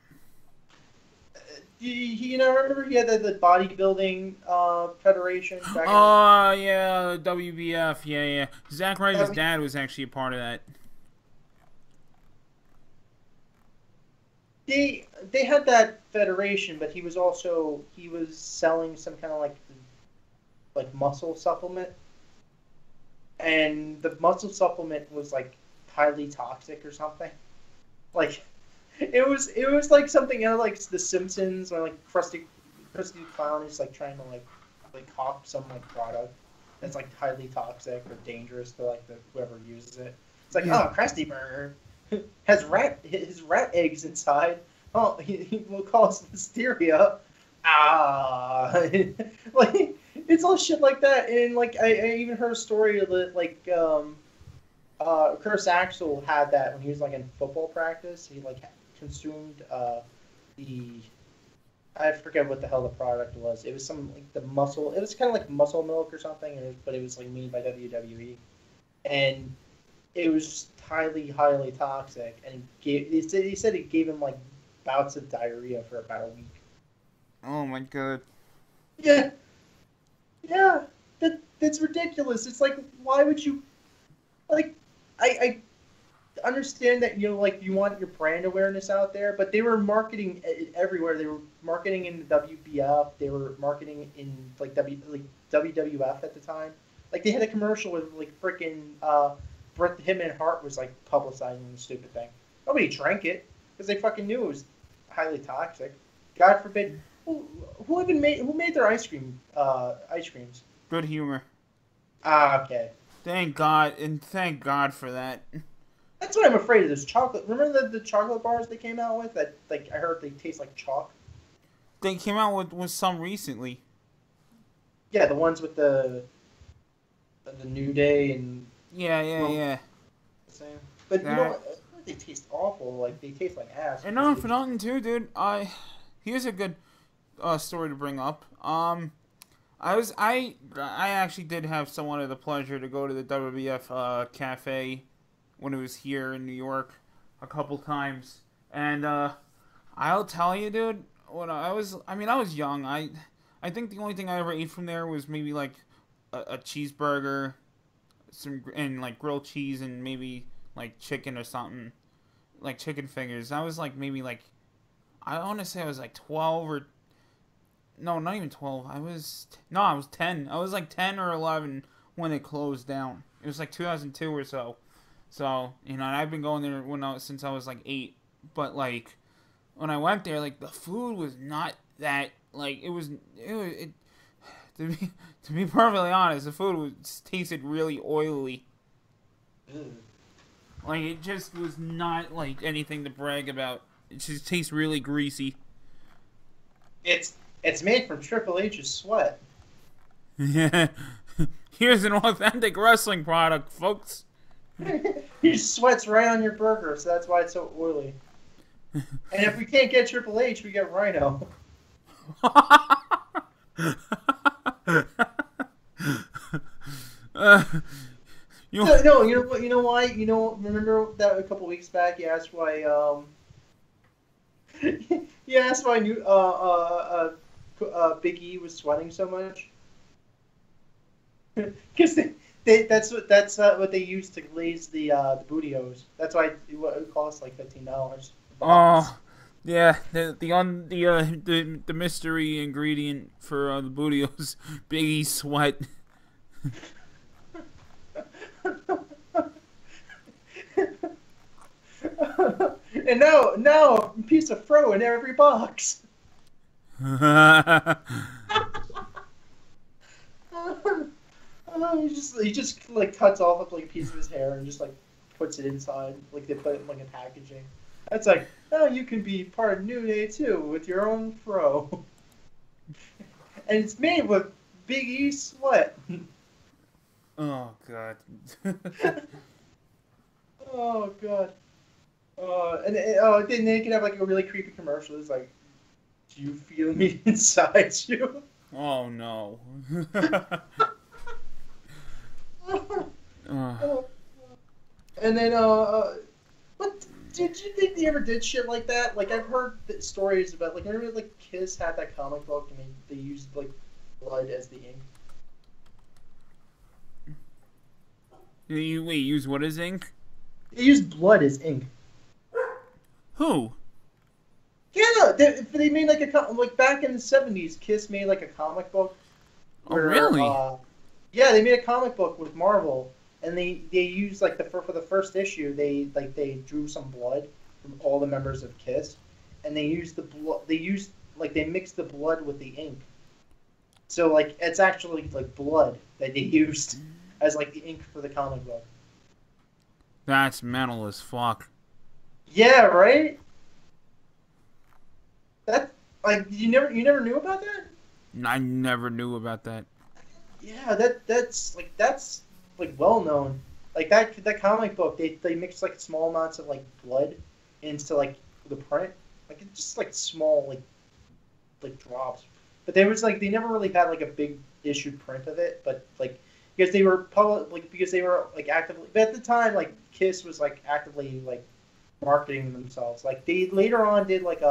You know, remember he had the bodybuilding federation? Oh, yeah, WBF, yeah. Zack Ryder's dad was actually a part of that. They had that federation, but he was selling some kind of like muscle supplement, and the muscle supplement was like highly toxic or something. Like, it was like something out of like The Simpsons, or like Krusty the Clown is like trying to like hawk some like product that's like highly toxic or dangerous to like whoever uses it. It's like, oh, Krusty Burger has his rat eggs inside. Oh, he will cause hysteria. Like, it's all shit like that. And like I even heard a story of it, like Curtis Axel had that when he was like in football practice. He like consumed I forget what the hell the product was. It was some like the muscle. It was kind of like muscle milk or something, but it was like made by WWE, and it was just highly toxic. And he said it gave him like bouts of diarrhea for about a week. Oh my god. Yeah. That's ridiculous. It's like, why would you? Like, I understand that, you know, like, you want your brand awareness out there, but they were marketing it everywhere. They were marketing in the WBF. They were marketing in like WWF at the time. Like, they had a commercial with like freaking Bret Hitman Hart was like publicizing the stupid thing. Nobody drank it because they fucking knew it was highly toxic. God forbid. Who made their ice creams? Good Humor. Ah, okay. Thank God for that. That's what I'm afraid of. This chocolate. Remember the chocolate bars they came out with? That, like, I heard they taste like chalk. They came out with some recently. Yeah, the ones with the New Day and. Yeah. Same. But you know what? They taste awful. Like, they taste like ass. And not for nothing too, dude. Here's a good story to bring up. I actually did have somewhat of the pleasure to go to the WWF cafe when it was here in New York a couple times, and I'll tell you, dude, when I was young. I think the only thing I ever ate from there was maybe like a cheeseburger, and like grilled cheese and maybe like chicken or something, like chicken fingers. I was like maybe like, I want to say I was like 12 or no, not even 12. I was 10. I was like 10 or 11 when it closed down. It was like 2002 or so. So, and I've been going there since I was like 8. But like when I went there, like the food was not that like it to be perfectly honest, the food tasted really oily. Like it just was not like anything to brag about. It just tastes really greasy. It's made from Triple H's sweat. Yeah. Here's an authentic wrestling product, folks. He sweats right on your burger, so that's why it's so oily. And if we can't get Triple H, we get Rhino. You know why? Remember that a couple weeks back, you asked why. You asked why Big E was sweating so much. Because that's what they use to glaze the bootios. That's why it costs like $15. Oh, yeah. The mystery ingredient for the bootios, Big E sweat. And now a piece of fro in every box. He just like cuts off like a piece of his hair and just like puts it inside, like they put it in like a packaging. That's like, oh, you can be part of New Day too with your own fro, and it's made with Big E sweat. Oh god. Oh god. And then they can have like a really creepy commercial. It's like, do you feel me inside you? Oh no. And then what did you think they ever did shit like that? Like I've heard stories about like remember like Kiss had that comic book and they used like blood as the ink. You use what as ink? They used blood as ink. Who? Yeah, they made like like back in the 70s, Kiss made like a comic book. Where, oh really? Yeah, they made a comic book with Marvel, and they used like for the first issue, they drew some blood from all the members of Kiss, and they used the blood. They mixed the blood with the ink. So like it's actually like blood that they used as like the ink for the comic book. That's metal as fuck. Yeah, right? That like you never knew about that? I never knew about that. Yeah, that's well known. Like that comic book, they mixed like small amounts of like blood into like the print. Like it's just like small like drops. But they never really had like a big issued print of it, but like because they were actively, but at the time like Kiss was like actively like marketing themselves. Like they later on did like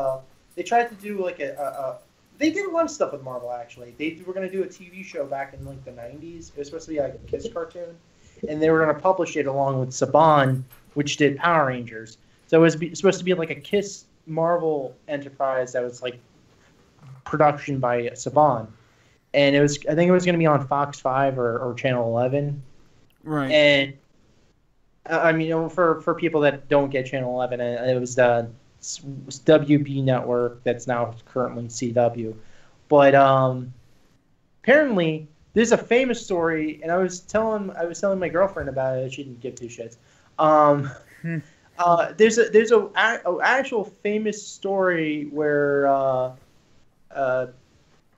they tried to do like they did a lot of stuff with Marvel actually. They were going to do a TV show back in like the 90s. It was supposed to be like a Kiss cartoon, and they were going to publish it along with Saban, which did Power Rangers. So it was supposed to be like a Kiss Marvel enterprise that was like production by Saban. And I think it was going to be on Fox 5 or Channel 11. Right. And I mean, for people that don't get Channel 11, it was the WB network that's now currently CW. But apparently, there's a famous story, and I was telling my girlfriend about it. She didn't give two shits. There's a actual famous story where a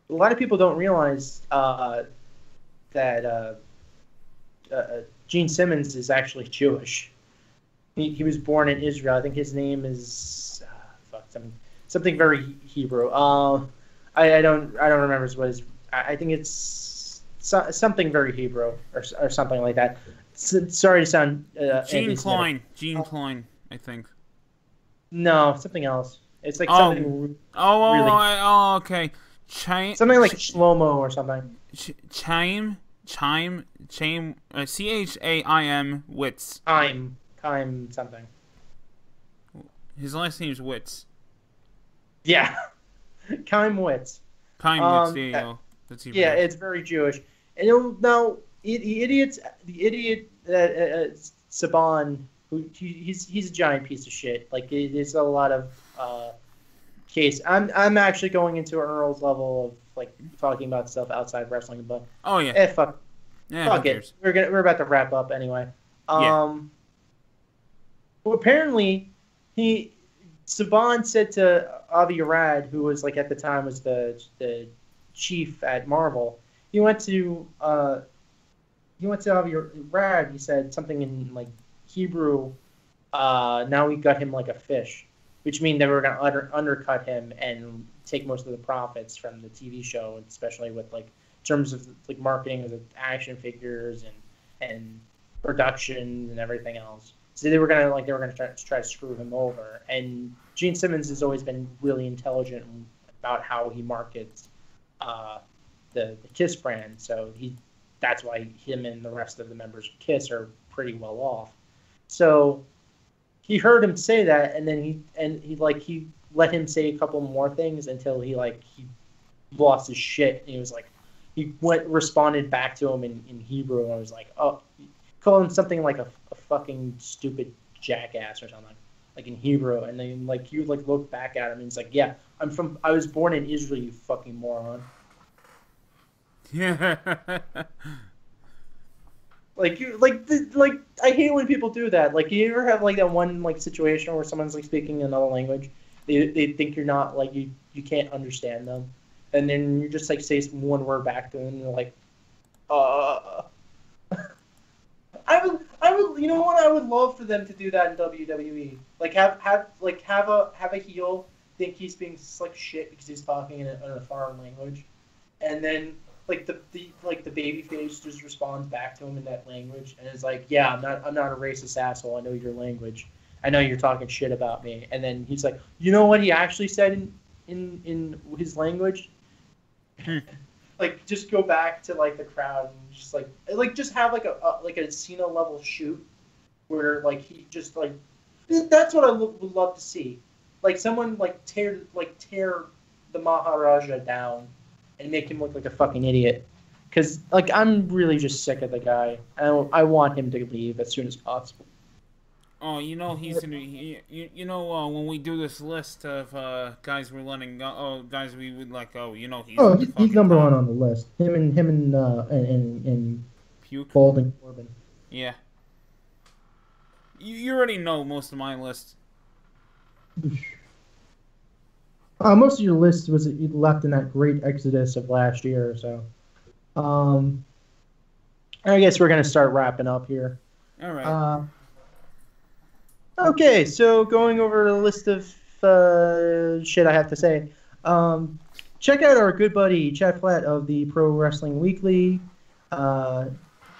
lot of people don't realize that Gene Simmons is actually Jewish. He was born in Israel. I think his name is something very Hebrew. I don't remember what his. I think it's something very Hebrew or something like that. Sorry to sound. Gene Klein, I think. No, something else. It's like Oh. something Okay. something like Shlomo or something. Chaim, Chaim, Chaim Witz. Time something. His last name's Witz. Yeah. Chaim Witz. Chaim Witz, there you go. That's even Yeah, better. it's very Jewish. And now, the idiot Saban, he's a giant piece of shit. Like, there's a lot of case. I'm actually going into Earl's level of like talking about stuff outside wrestling, but Oh yeah. fuck Yeah, it. cares? We're about to wrap up anyway. Yeah. Well, apparently, Saban said to Avi Arad, who was like at the time was the chief at Marvel, he went to Avi Arad. He said something in like Hebrew. Now we got him like a fish, which means they were going to undercut him and take most of the profits from the TV show, especially with like in terms of like marketing of the action figures and production and everything else. So they were gonna try to screw him over. And Gene Simmons has always been really intelligent about how he markets the Kiss brand. So that's why him and the rest of the members of Kiss are pretty well off. So he heard him say that, and then he let him say a couple more things until he lost his shit. And he was like, he responded back to him in Hebrew, and I was like, oh, call him something like a fucking stupid jackass or something, like in Hebrew. And then like you like look back at him and it's like, yeah, I was born in Israel, you fucking moron. Yeah. Like I hate when people do that. Like, you ever have like that one like situation where someone's like speaking another language, they think you're not like you can't understand them, and then you just like say one word back to them and they're like, I would, you know what? I would love for them to do that in WWE. Like have a heel think he's being like shit because he's talking in a foreign language, and then like the baby face just responds back to him in that language, and it's like, yeah, I'm not a racist asshole. I know your language. I know you're talking shit about me. And then he's like, you know what he actually said in his language? Like, just go back to like the crowd and just just have like a Cena level shoot where like he just like, that's what I would love to see. Like someone like tear the Maharaja down and make him look like a fucking idiot. Because like I'm really just sick of the guy. I want him to leave as soon as possible. Oh, you know he's gonna. When we do this list of guys we're letting go, guys we would let go. You know He's number one on the list. Him and Puke. Balding Corbin. Yeah. You already know most of my list. Most of your list was left in that great exodus of last year. So, I guess we're gonna start wrapping up here. All right. Okay, so going over the list of shit I have to say. Check out our good buddy Chad Flatt of the Pro Wrestling Weekly.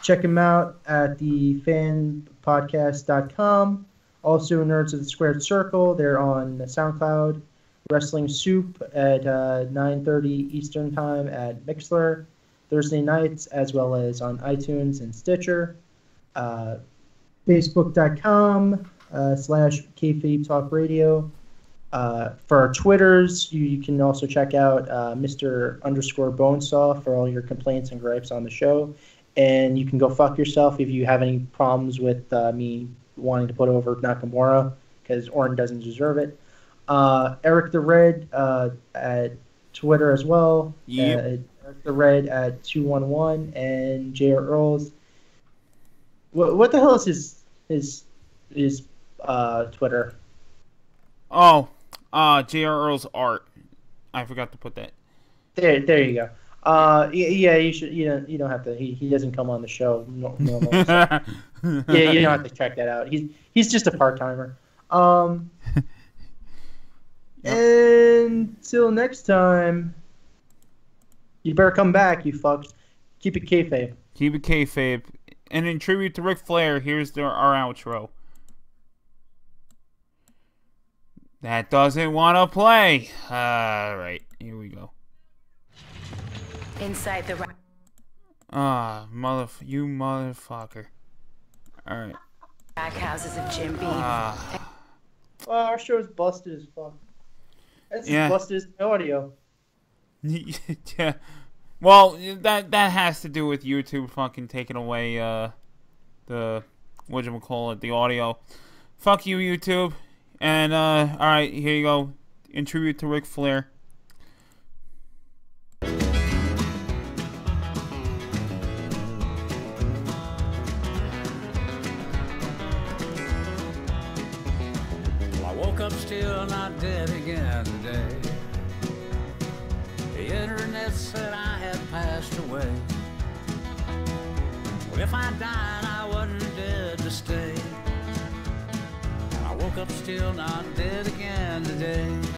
Check him out at thefanpodcast.com. Also, Nerds of the Squared Circle. They're on SoundCloud. Wrestling Soup at 9:30 Eastern Time at Mixler. Thursday nights, as well as on iTunes and Stitcher. Facebook.com. / Kayfabe Talk Radio. For our Twitters, you can also check out Mr_Bonesaw for all your complaints and gripes on the show. And you can go fuck yourself if you have any problems with me wanting to put over Nakamura, because Orton doesn't deserve it. Eric the Red at Twitter as well. Yep. Eric the Red at 211 and J.R. Earls. What the hell is his Twitter? Oh, J.R. Earl's art. I forgot to put that. There you go. Yeah, you should. You don't have to. He doesn't come on the show normally. So. Yeah, you don't have to check that out. He's just a part timer. Until next time, you better come back, you fucks. Keep it kayfabe. Keep it kayfabe. And in tribute to Ric Flair, here's our outro. That doesn't want to play. Alright, here we go. Inside the you motherfucker. Alright. rack houses of Jim Beam. Well, our show's busted as fuck. That's as busted as the audio. Yeah. Well, that has to do with YouTube fucking taking away the whatchamacallit, the audio. Fuck you, YouTube. And alright, here you go. In tribute to Ric Flair. I woke up still not dead again today. The internet said I had passed away. Well, if I died, I wasn't dead to stay. I woke up still not dead again today.